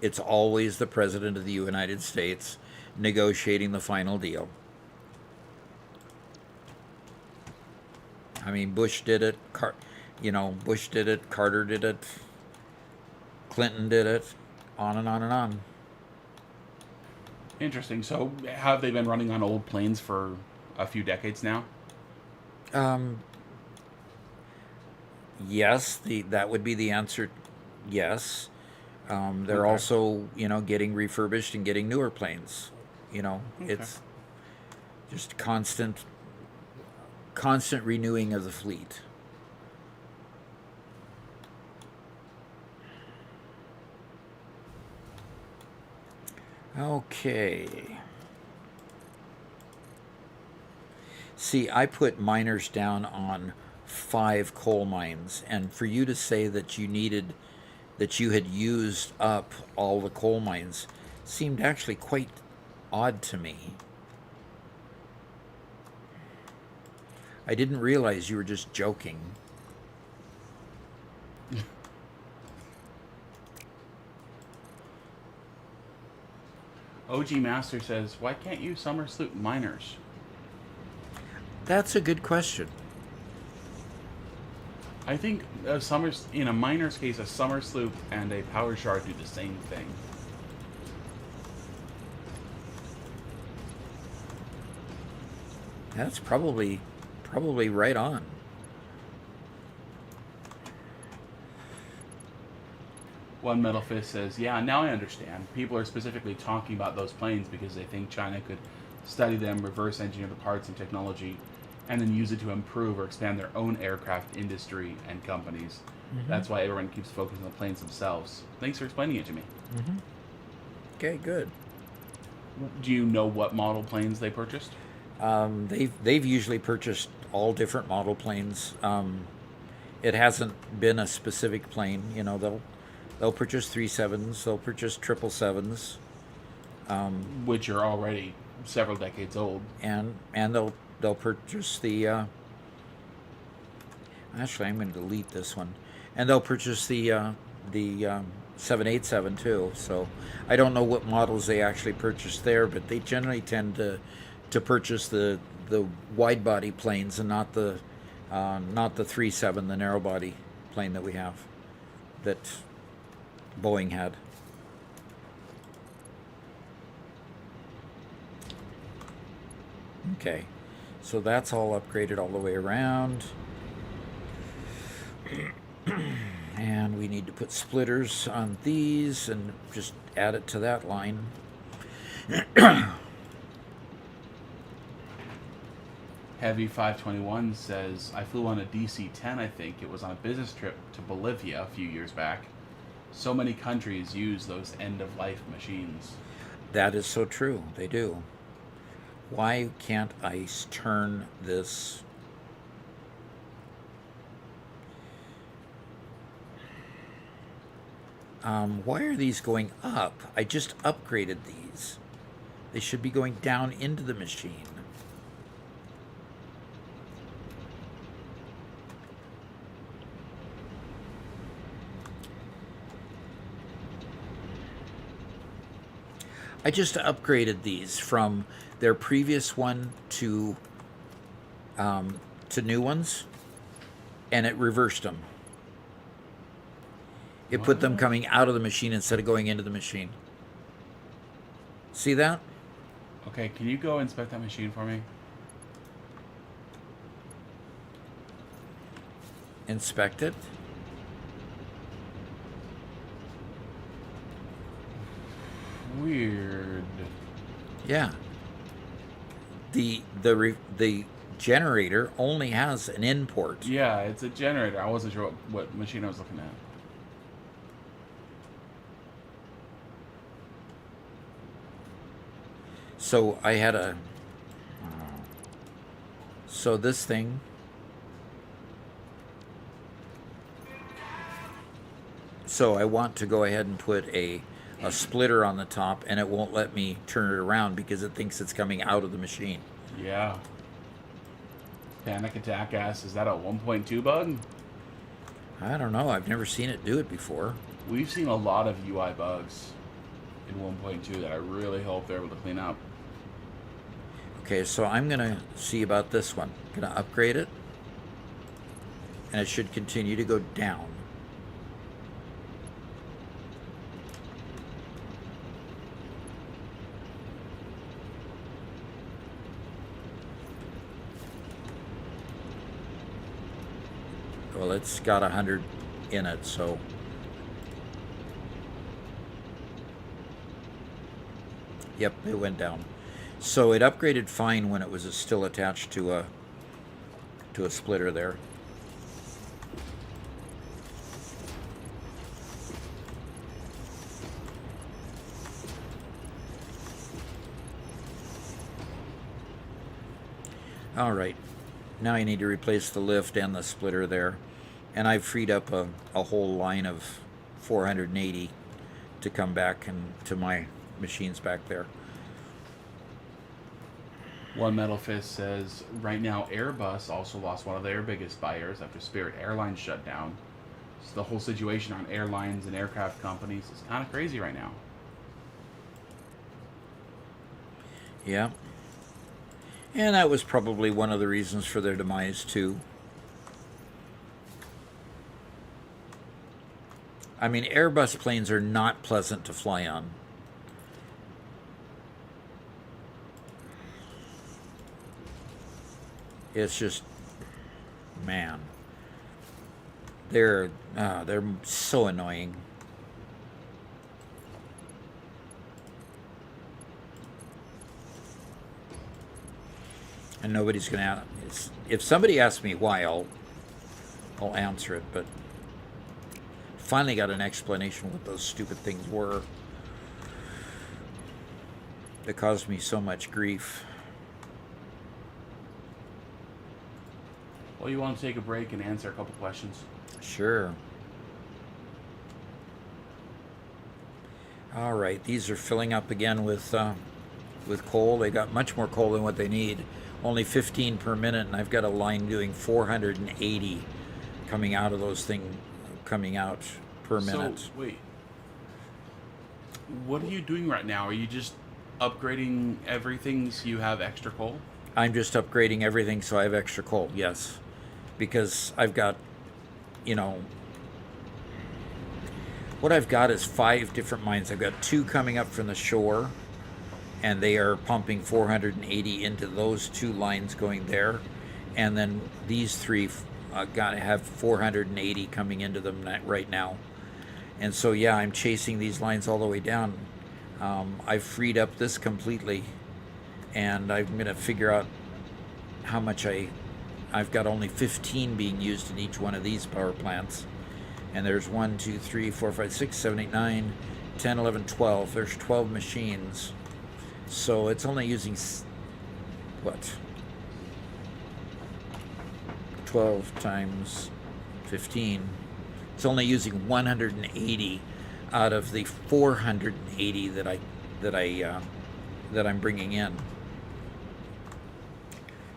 it's always the President of the United States negotiating the final deal. I mean, Bush did it. Bush did it. Carter did it. Clinton did it. On and on and on. Interesting. So, have they been running on old planes for a few decades now? Yes, that would be the answer. Yes. They're also, getting refurbished and getting newer planes. It's just constant renewing of the fleet. Okay. See, I put miners down on 5 coal mines, and for you to say that you had used up all the coal mines seemed actually quite odd to me. I didn't realize you were just joking. OG Master says, why can't you summer salute miners? That's a good question. I think a summer, in a miner's case, a summer sloop and a power shard do the same thing. That's probably right on. One Metal Fist says, yeah, now I understand. People are specifically talking about those planes because they think China could study them, reverse engineer the parts and technology, and then use it to improve or expand their own aircraft industry and companies. Mm-hmm. That's why everyone keeps focusing on the planes themselves. Thanks for explaining it to me. Mm-hmm. Okay, good. Do you know what model planes they purchased? They've usually purchased all different model planes. It hasn't been a specific plane. You know, they'll purchase 37s, they'll purchase 777s, Which are already several decades old. and they'll purchase the. Actually, I'm going to delete this one, and they'll purchase the 787 too. So I don't know what models they actually purchase there, but they generally tend to purchase the wide body planes and not the 37, the narrow body plane that we have, that Boeing had. Okay, so that's all upgraded all the way around. And we need to put splitters on these and just add it to that line. Heavy 521 says, I flew on a DC-10, I think. It was on a business trip to Bolivia a few years back. So many countries use those end-of-life machines. That is so true. They do. Why can't I turn this? Why are these going up? I just upgraded these. They should be going down into the machine. I just upgraded these from their previous one to new ones, and it reversed them. It put them coming out of the machine instead of going into the machine. See that? Okay, can you go inspect that machine for me? Inspect it. Weird. Yeah. The generator only has an in port. Yeah, it's a generator. I wasn't sure what machine I was looking at. So I had a. So this thing. So I want to go ahead and put a splitter on the top, and it won't let me turn it around because it thinks it's coming out of the machine. Yeah. Panic Attack asks, is that a 1.2 bug? I don't know. I've never seen it do it before. We've seen a lot of UI bugs in 1.2 that I really hope they're able to clean up. Okay, so I'm going to see about this one. Going to upgrade it, and it should continue to go down. Well, it's got 100 in it, so yep, it went down. So it upgraded fine when it was still attached to a splitter there. All right, now I need to replace the lift and the splitter there. And I've freed up a whole line of 480 to come back and to my machines back there. One Metal Fist says, right now Airbus also lost one of their biggest buyers after Spirit Airlines shut down. So the whole situation on airlines and aircraft companies is kind of crazy right now. Yeah. And that was probably one of the reasons for their demise too. I mean, Airbus planes are not pleasant to fly on. It's just, man, they're so annoying. And nobody's gonna. If somebody asks me why, I'll answer it. But finally got an explanation what those stupid things were that caused me so much grief. Well, you want to take a break and answer a couple questions? Sure. All right, these are filling up again with coal. They got much more coal than what they need. Only 15 per minute, and I've got a line doing 480 coming out of those things, coming out per minute. So, wait. What are you doing right now? Are you just upgrading everything so you have extra coal? I'm just upgrading everything so I have extra coal, yes. Because I've got, what I've got is 5 different mines. I've got 2 coming up from the shore, and they are pumping 480 into those 2 lines going there. And then these 3 got to have 480 coming into them right now. And so, yeah, I'm chasing these lines all the way down. I've freed up this completely, and I'm going to figure out how much I've got only 15 being used in each one of these power plants. And there's 1, 2, 3, 4, 5, 6, 7, 8, 9, 10, 11, 12. There's 12 machines. So it's only using, what? 12 times 15. It's only using 180 out of the 480 that I'm bringing in.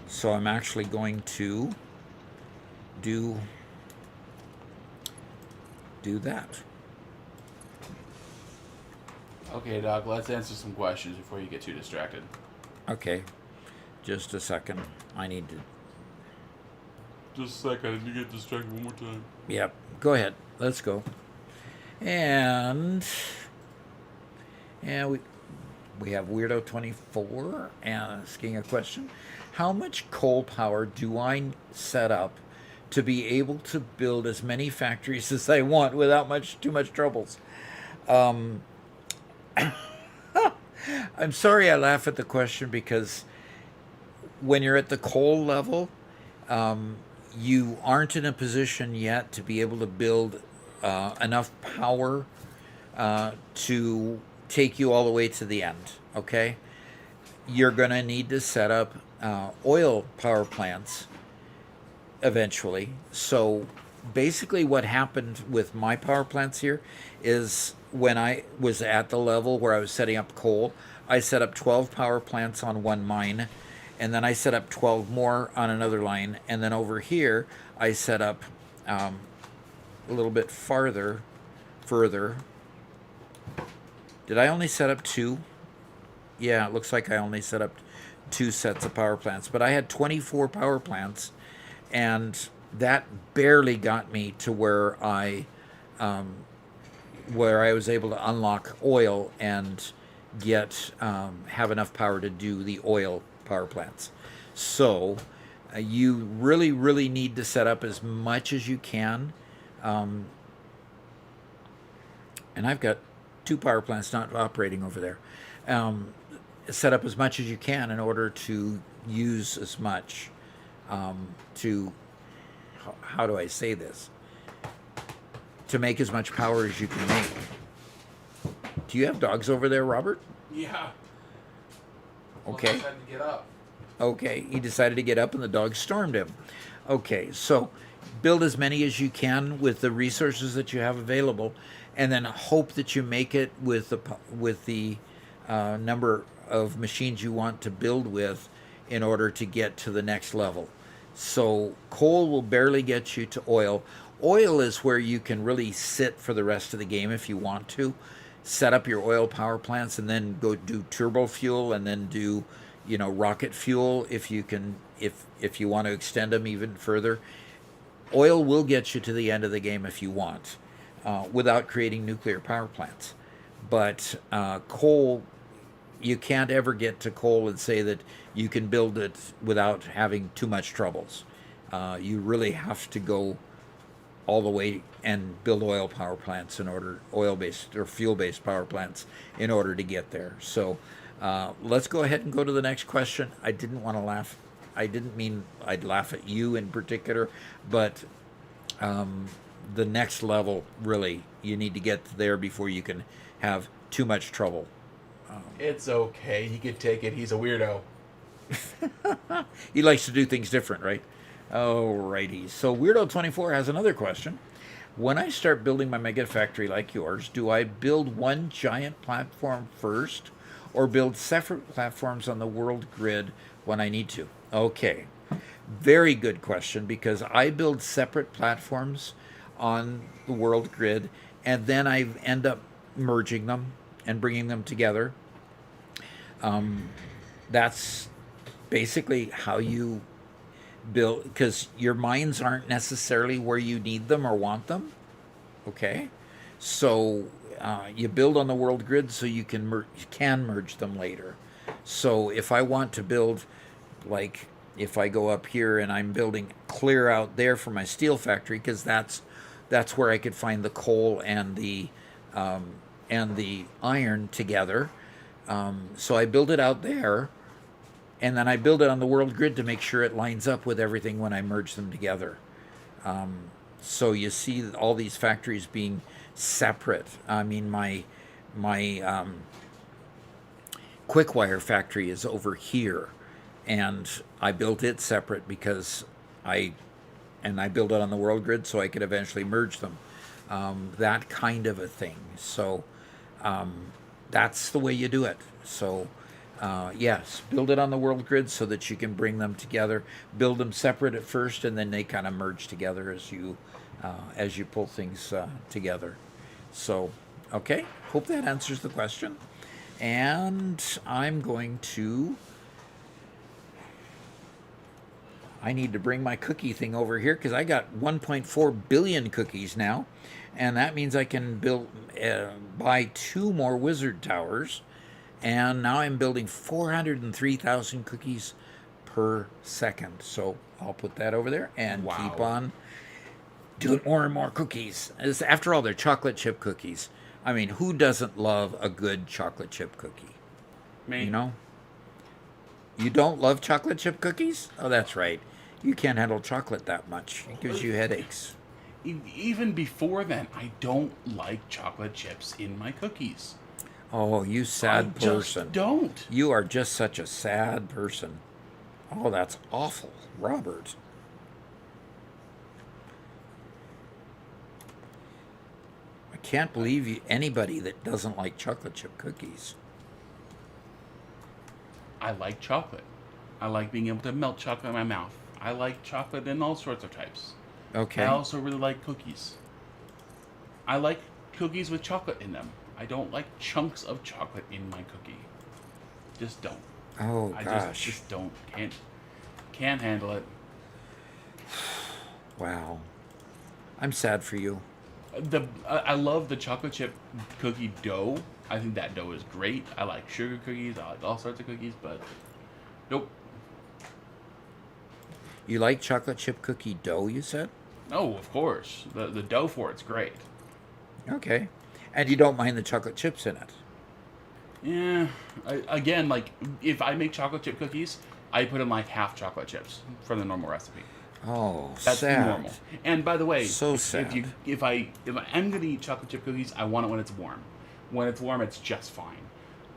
So I'm actually going to do that. Okay, Doc, let's answer some questions before you get too distracted. Okay, just a second. I need to. Just a second, I need to get distracted one more time. Yep, go ahead. Let's go. And we have Weirdo 24 asking a question. How much coal power do I set up to be able to build as many factories as I want without too much troubles? I'm sorry I laugh at the question, because when you're at the coal level, you aren't in a position yet to be able to build enough power to take you all the way to the end, okay? You're going to need to set up oil power plants eventually. So basically what happened with my power plants here is, when I was at the level where I was setting up coal, I set up 12 power plants on one mine, and then I set up 12 more on another line, and then over here I set up a little bit further. Did I only set up 2? Yeah, it looks like I only set up 2 sets of power plants, but I had 24 power plants, and that barely got me to where I was able to unlock oil and have enough power to do the oil power plants. So you really, really need to set up as much as you can. And I've got 2 power plants not operating over there. Set up as much as you can in order to use as much how do I say this? To make as much power as you can make. Do you have dogs over there, Robert? Yeah. Okay. Well, I decided to get up. Okay, he decided to get up and the dog stormed him. Okay, so build as many as you can with the resources that you have available, and then hope that you make it with the number of machines you want to build with in order to get to the next level. So coal will barely get you to oil. Oil is where you can really sit for the rest of the game if you want to. Set up your oil power plants and then go do turbo fuel, and then do, rocket fuel if you can, if you want to extend them even further. Oil will get you to the end of the game if you want. without creating nuclear power plants. But coal, you can't ever get to coal and say that you can build it without having too much troubles. You really have to go all the way and build oil power plants in order, oil-based or fuel-based power plants in order to get there. So let's go ahead and go to the next question. I didn't want to laugh. I didn't mean I'd laugh at you in particular, but the next level, really, you need to get there before you can have too much trouble. It's okay. He could take it. He's a weirdo. He likes to do things different, right? Alrighty. So Weirdo24 has another question. When I start building my mega factory like yours, do I build one giant platform first or build separate platforms on the world grid when I need to? Okay. Very good question, because I build separate platforms on the world grid and then I end up merging them and bringing them together. That's basically how you build, because your mines aren't necessarily where you need them or want them. Okay, so you build on the world grid so you can merge them later. So if I want to build, like if I go up here and I'm building clear out there for my steel factory, because that's where I could find the coal and the iron together. So I build it out there, and then I build it on the world grid to make sure it lines up with everything when I merge them together. So you see all these factories being separate. I mean, my quick wire factory is over here, and I built it separate because I built it on the world grid so I could eventually merge them. That kind of a thing. So that's the way you do it. So yes, build it on the world grid so that you can bring them together. Build them separate at first, and then they kind of merge together as you pull things together. So, okay, hope that answers the question. And I'm going to... I need to bring my cookie thing over here because I got 1.4 billion cookies now, and that means I can buy 2 more wizard towers, and now I'm building 403,000 cookies per second. So I'll put that over there and keep on doing more and more cookies. After all, they're chocolate chip cookies. I mean, who doesn't love a good chocolate chip cookie? Me. You know? You don't love chocolate chip cookies? Oh, that's right. You can't handle chocolate that much. It gives you headaches. Even before then, I don't like chocolate chips in my cookies. Oh, you sad person. Just don't. You are just such a sad person. Oh, that's awful, Robert. I can't believe anybody that doesn't like chocolate chip cookies. I like chocolate. I like being able to melt chocolate in my mouth. I like chocolate in all sorts of types. Okay. I also really like cookies. I like cookies with chocolate in them. I don't like chunks of chocolate in my cookie. Just don't. Oh, I gosh. just don't. Can't handle it. Wow. I'm sad for you. I love the chocolate chip cookie dough. I think that dough is great. I like sugar cookies. I like all sorts of cookies, but nope. You like chocolate chip cookie dough, you said? Oh, of course. The dough for it's great. Okay. And you don't mind the chocolate chips in it? Yeah. Again, like, if I make chocolate chip cookies, I put in like half chocolate chips from the normal recipe. Oh, That's sad. normal. And by the way, So sad. If I am gonna eat chocolate chip cookies, I want it when it's warm. When it's warm, it's just fine.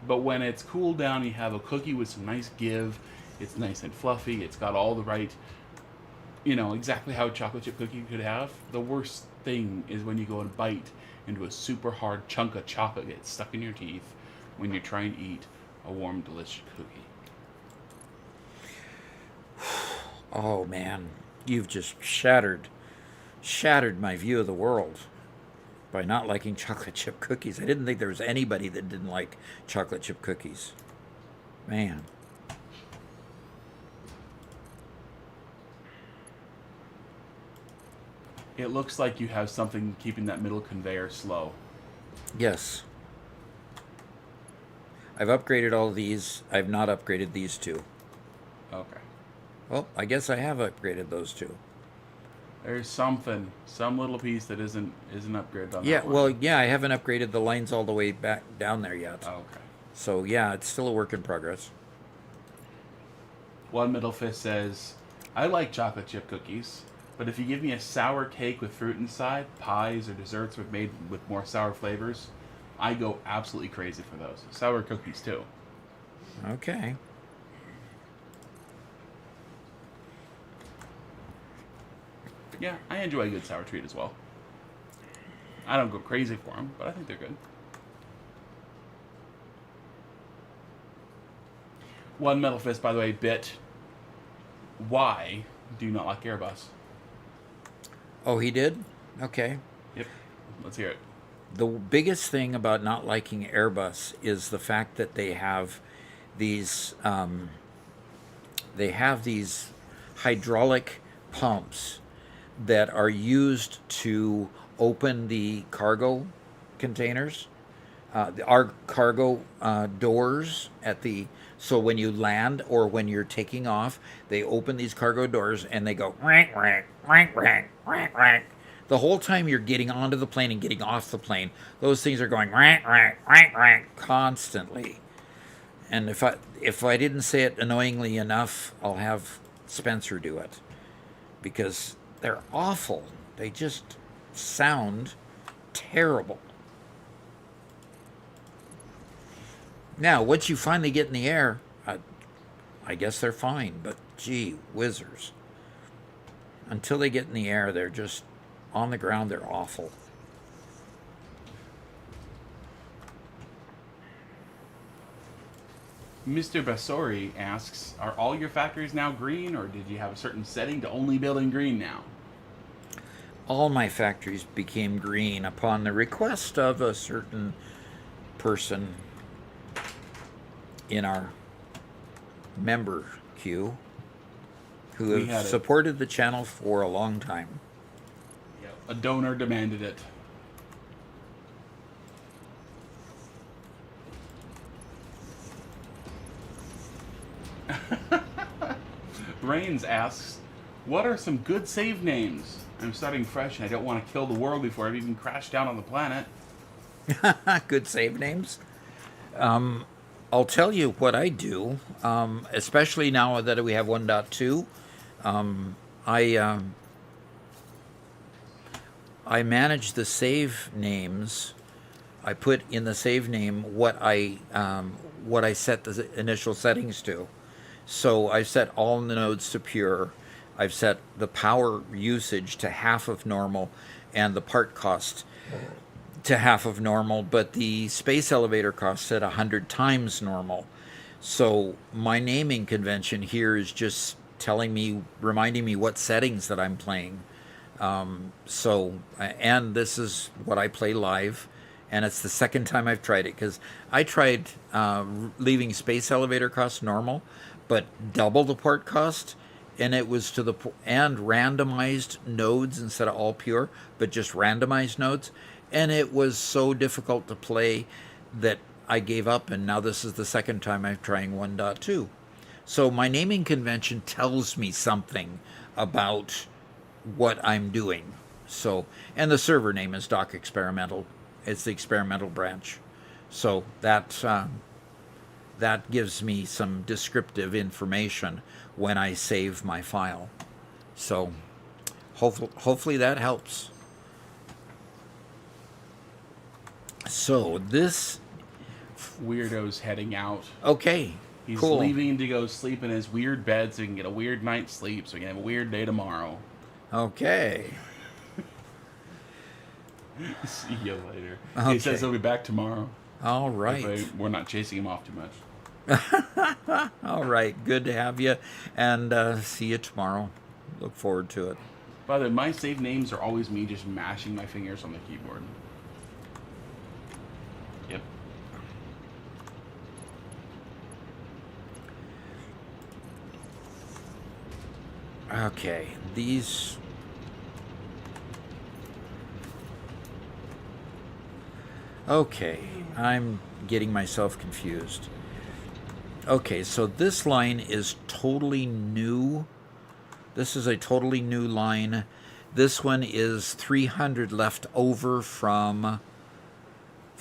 But when it's cooled down, you have a cookie with some nice give. It's nice and fluffy. It's got all the right, exactly how a chocolate chip cookie could have. The worst thing is when you go and bite into a super hard chunk of chocolate gets stuck in your teeth when you're trying to eat a warm, delicious cookie. Oh, man. You've just shattered my view of the world by not liking chocolate chip cookies. I didn't think there was anybody that didn't like chocolate chip cookies. Man. It looks like you have something keeping that middle conveyor slow. Yes. I've upgraded all these. I've not upgraded these two. Okay. Well, I guess I have upgraded those two. There's something, some little piece that isn't upgraded on Yeah, that one. well, yeah, I haven't upgraded the lines all the way back down there yet. Okay. So, yeah, it's still a work in progress. One Middle Fist says, I like chocolate chip cookies, but if you give me a sour cake with fruit inside, pies or desserts made with more sour flavors, I go absolutely crazy for those. Sour cookies, too. Okay. Yeah, I enjoy a good sour treat as well. I don't go crazy for them, but I think they're good. One Metal Fist, by the way, bit. Why do you not like Airbus? Oh, he did? Okay. Yep. Let's hear it. The biggest thing about not liking Airbus is the fact that they have these hydraulic pumps that are used to open the cargo containers, our cargo doors at the. So when you land or when you're taking off, they open these cargo doors and they go rank rank rank rank rank rank. The whole time you're getting onto the plane and getting off the plane, those things are going rank rank rank rank constantly. And if I didn't say it annoyingly enough, I'll have Spencer do it, because they're awful. They just sound terrible. Now, once you finally get in the air, I guess they're fine, but gee whizzers. Until they get in the air, they're just, on the ground, they're awful. Mr. Basori asks, are all your factories now green, or did you have a certain setting to only build in green now? All my factories became green upon the request of a certain person in our member queue who We had have it. supported the channel for a long time. Yep. A donor demanded it. Brains asks, what are some good save names? I'm starting fresh and I don't want to kill the world before I've even crashed down on the planet. Good save names. I'll tell you what I do, especially now that we have 1.2. I manage the save names. I put in the save name what I set the initial settings to. So I've set all the nodes to pure. I've set the power usage to half of normal and the part cost to half of normal, but the space elevator cost set 100 times normal. So my naming convention here is just reminding me what settings that I'm playing. And this is what I play live, and it's the second time I've tried it, because I tried leaving space elevator cost normal, but double the port cost, and it was and randomized nodes instead of all pure, but just randomized nodes, and it was so difficult to play that I gave up, and now this is the second time I'm trying 1.2. So my naming convention tells me something about what I'm doing. So, and the server name is Doc Experimental. It's the experimental branch. So that gives me some descriptive information when I save my file. So hopefully that helps. So this Weirdo's heading out. Okay. He's cool. leaving to go sleep in his weird bed so he can get a weird night's sleep so he can have a weird day tomorrow. Okay. See you later. Okay. He says he'll be back tomorrow. All right. If we're not chasing him off too much. All right. Good to have you, and see you tomorrow. Look forward to it. By the way, my save names are always me just mashing my fingers on the keyboard. Yep. Okay. These Okay, I'm getting myself confused. Okay, so this line is totally new. This is a totally new line. This one is 300 left over from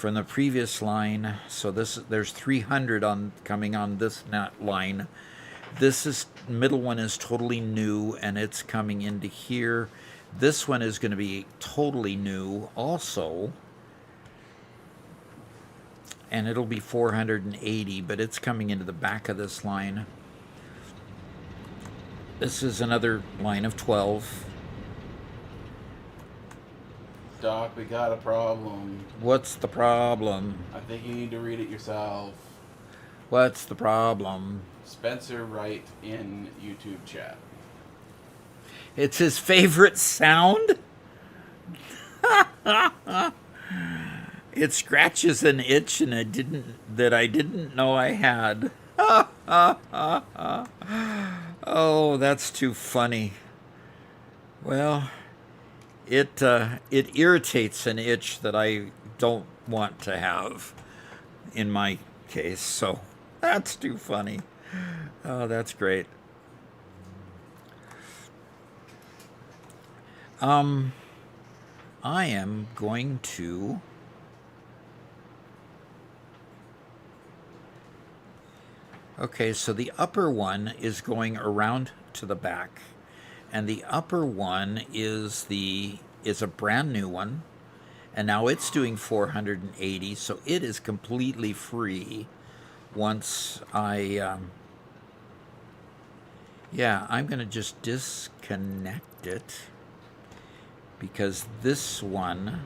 the previous line. So there's 300 coming on this line. This middle one is totally new, and it's coming into here. This one is going to be totally new also, and it'll be 480, but it's coming into the back of this line. This is another line of 12. Doc, we got a problem. What's the problem? I think you need to read it yourself. What's the problem? Spencer Wright in YouTube chat. It's his favorite sound? It scratches an itch and I didn't know I had. Oh, that's too funny. Well, it irritates an itch that I don't want to have in my case, so that's too funny. Oh, that's great. I am going to okay, so the upper one is going around to the back, and the upper one is a brand new one, and now it's doing 480, so it is completely free once I'm going to just disconnect it, because this one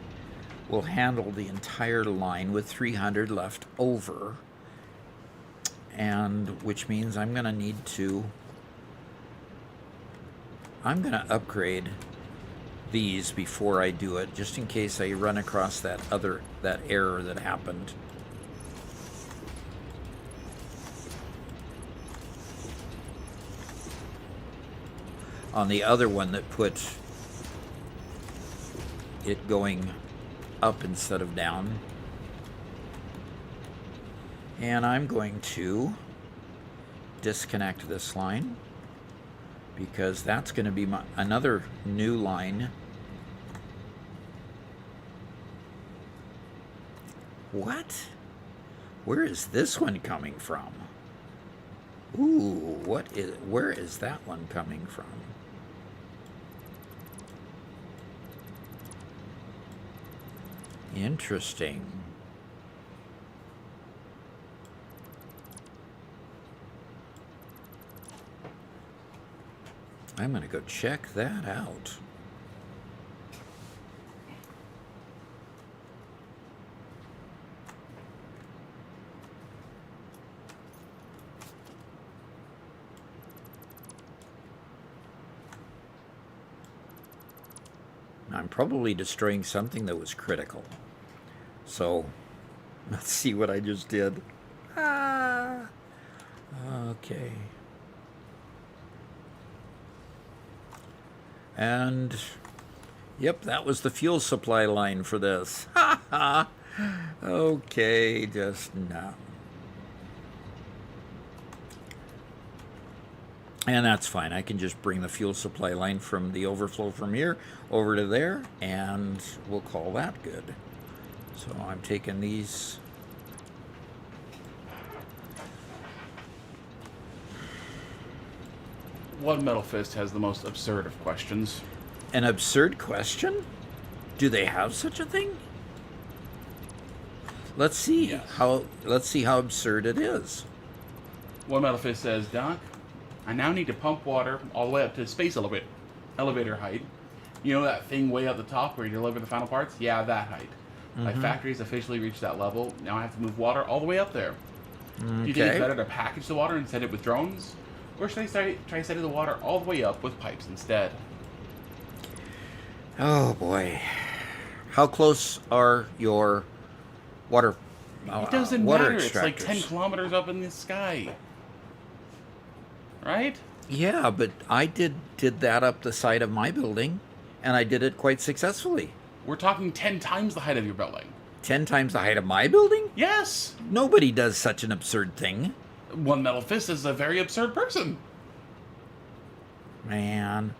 will handle the entire line with 300 left over, and which means I'm going to upgrade these before I do it, just in case I run across that error that happened. On the other one that put it going up instead of down. And I'm going to disconnect this line, because that's going to be another new line. What? Where is this one coming from? Ooh, where is that one coming from? Interesting. I'm going to go check that out. I'm probably destroying something that was critical. So, let's see what I just did. Okay. And, yep, that was the fuel supply line for this. Okay, just no. And that's fine. I can just bring the fuel supply line from the overflow from here over to there, and we'll call that good. So I'm taking these. One Metal Fist has the most absurd of questions. An absurd question? Do they have such a thing? Let's see. Yes. Let's see how absurd it is. One Metal Fist says, Doc, I now need to pump water all the way up to space elevator height. You know that thing way up the top where you deliver the final parts? Yeah, that height. My factory's officially reached that level. Now I have to move water all the way up there. Do you think it's better to package the water and send it with drones? Or should I try sending the water all the way up with pipes instead? Oh boy. How close are your water It doesn't water matter. It's like extractors? 10 kilometers up in the sky. Right? Yeah, but I did that up the side of my building, and I did it quite successfully. We're talking 10 times the height of your building. 10 times the height of my building? Yes. Nobody does such an absurd thing. One Metal Fist is a very absurd person. Man.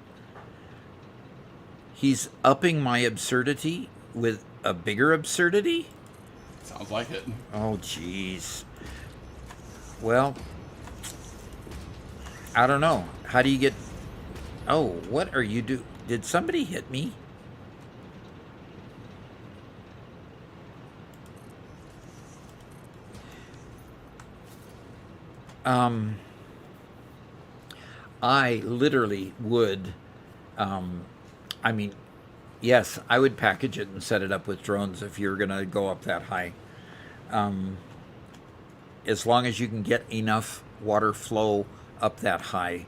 He's upping my absurdity with a bigger absurdity? Sounds like it. Oh, jeez. Well, I don't know. How do you get... Oh, what are you do? Did somebody hit me? I literally would, I mean, yes, I would package it and set it up with drones if you're going to go up that high. As long as you can get enough water flow up that high,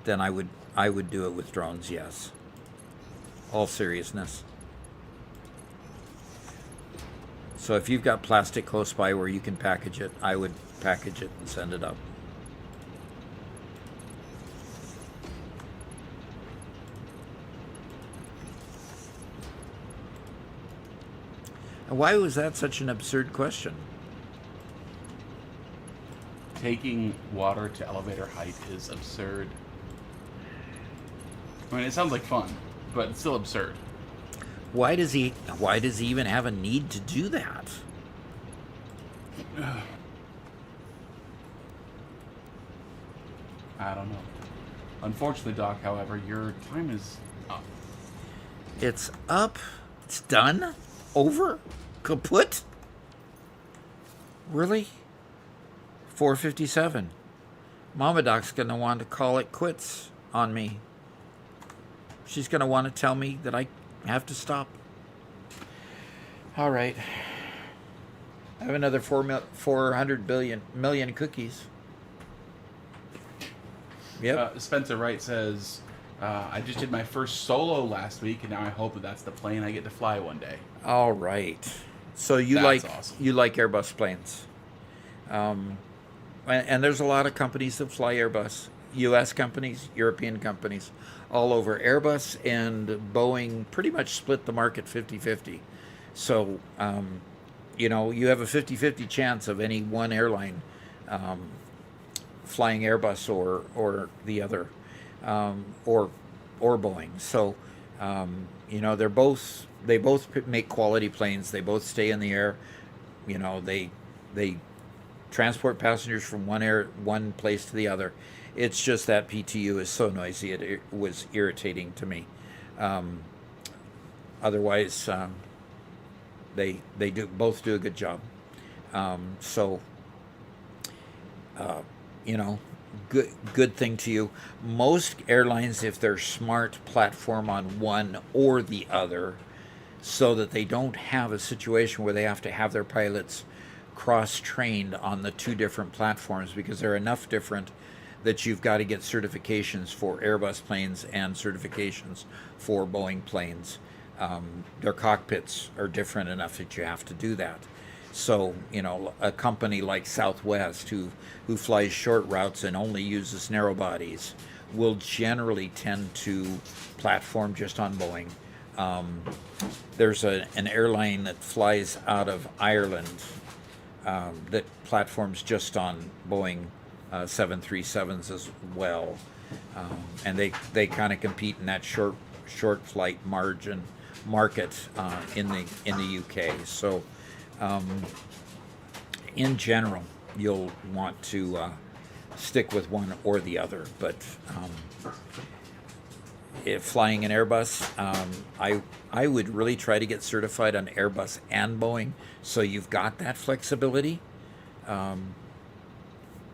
then I would do it with drones, yes. All seriousness. So if you've got plastic close by where you can package it, I would package it and send it up. And why was that such an absurd question? Taking water to elevator height is absurd. I mean, it sounds like fun, but it's still absurd. Why does he even have a need to do that? I don't know. Unfortunately, Doc, however, your time is up. It's up. It's done. Over. Kaput. Really? 4:57. Mama Doc's gonna want to call it quits on me. She's gonna want to tell me that I have to stop. All right. I have another 400 million cookies. Yep. Spencer Wright says, I just did my first solo last week, and now I hope that that's the plane I get to fly one day. All right. So That's awesome. You like Airbus planes. And there's a lot of companies that fly Airbus. U.S. companies, European companies, all over. Airbus and Boeing pretty much split the market 50-50. So, you know, you have a 50-50 chance of any one airline flying Airbus or the other, or Boeing. So, you know, they both make quality planes. They both stay in the air. You know, they transport passengers from one place to the other. It's just that PTU is so noisy it was irritating to me. Otherwise, they both do a good job. So, you know, good thing to you. Most airlines, if they're smart, platform on one or the other, so that they don't have a situation where they have to have their pilots cross-trained on the two different platforms, because they're enough different that you've got to get certifications for Airbus planes and certifications for Boeing planes. Their cockpits are different enough that you have to do that. So, you know, a company like Southwest, who flies short routes and only uses narrow bodies, will generally tend to platform just on Boeing. There's an airline that flies out of Ireland that platforms just on Boeing 737s as well, and they kind of compete in that short flight market in the UK. So, in general, you'll want to stick with one or the other. But if flying an Airbus, I would really try to get certified on Airbus and Boeing, so you've got that flexibility.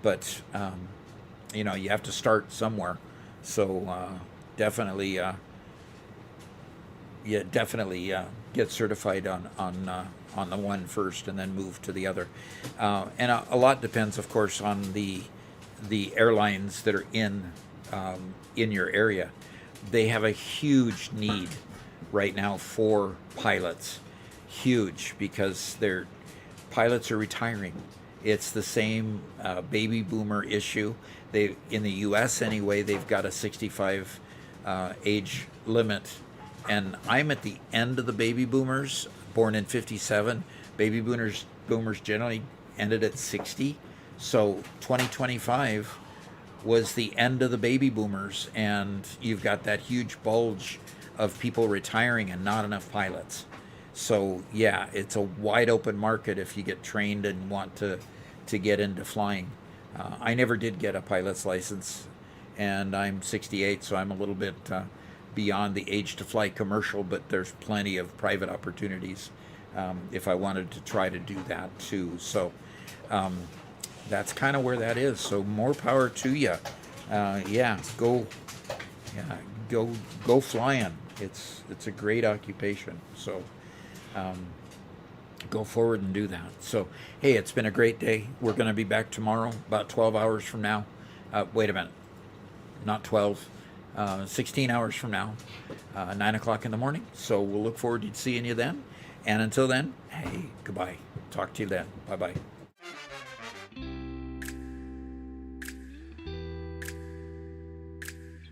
But you know, you have to start somewhere. So definitely get certified on the one first, and then move to the other. And a lot depends, of course, on the airlines that are in your area. They have a huge need right now for pilots, huge, because their pilots are retiring. It's the same baby boomer issue. They, in the U.S. anyway, they've got a 65 age limit, and I'm at the end of the baby boomers, born in 57. Baby boomers generally ended at 60. So 2025 was the end of the baby boomers, and you've got that huge bulge of people retiring and not enough pilots. So yeah, it's a wide open market if you get trained and want to get into flying. I never did get a pilot's license, and I'm 68, so I'm a little bit beyond the age to fly commercial, but there's plenty of private opportunities if I wanted to try to do that too. So that's kind of where that is. So more power to you. Go flying. It's a great occupation. So go forward and do that. So hey, it's been a great day. We're going to be back tomorrow about 12 hours from now. Wait a minute, not 12. 16 hours from now, 9 o'clock in the morning. So we'll look forward to seeing you then. And until then, hey, goodbye. Talk to you then. Bye-bye.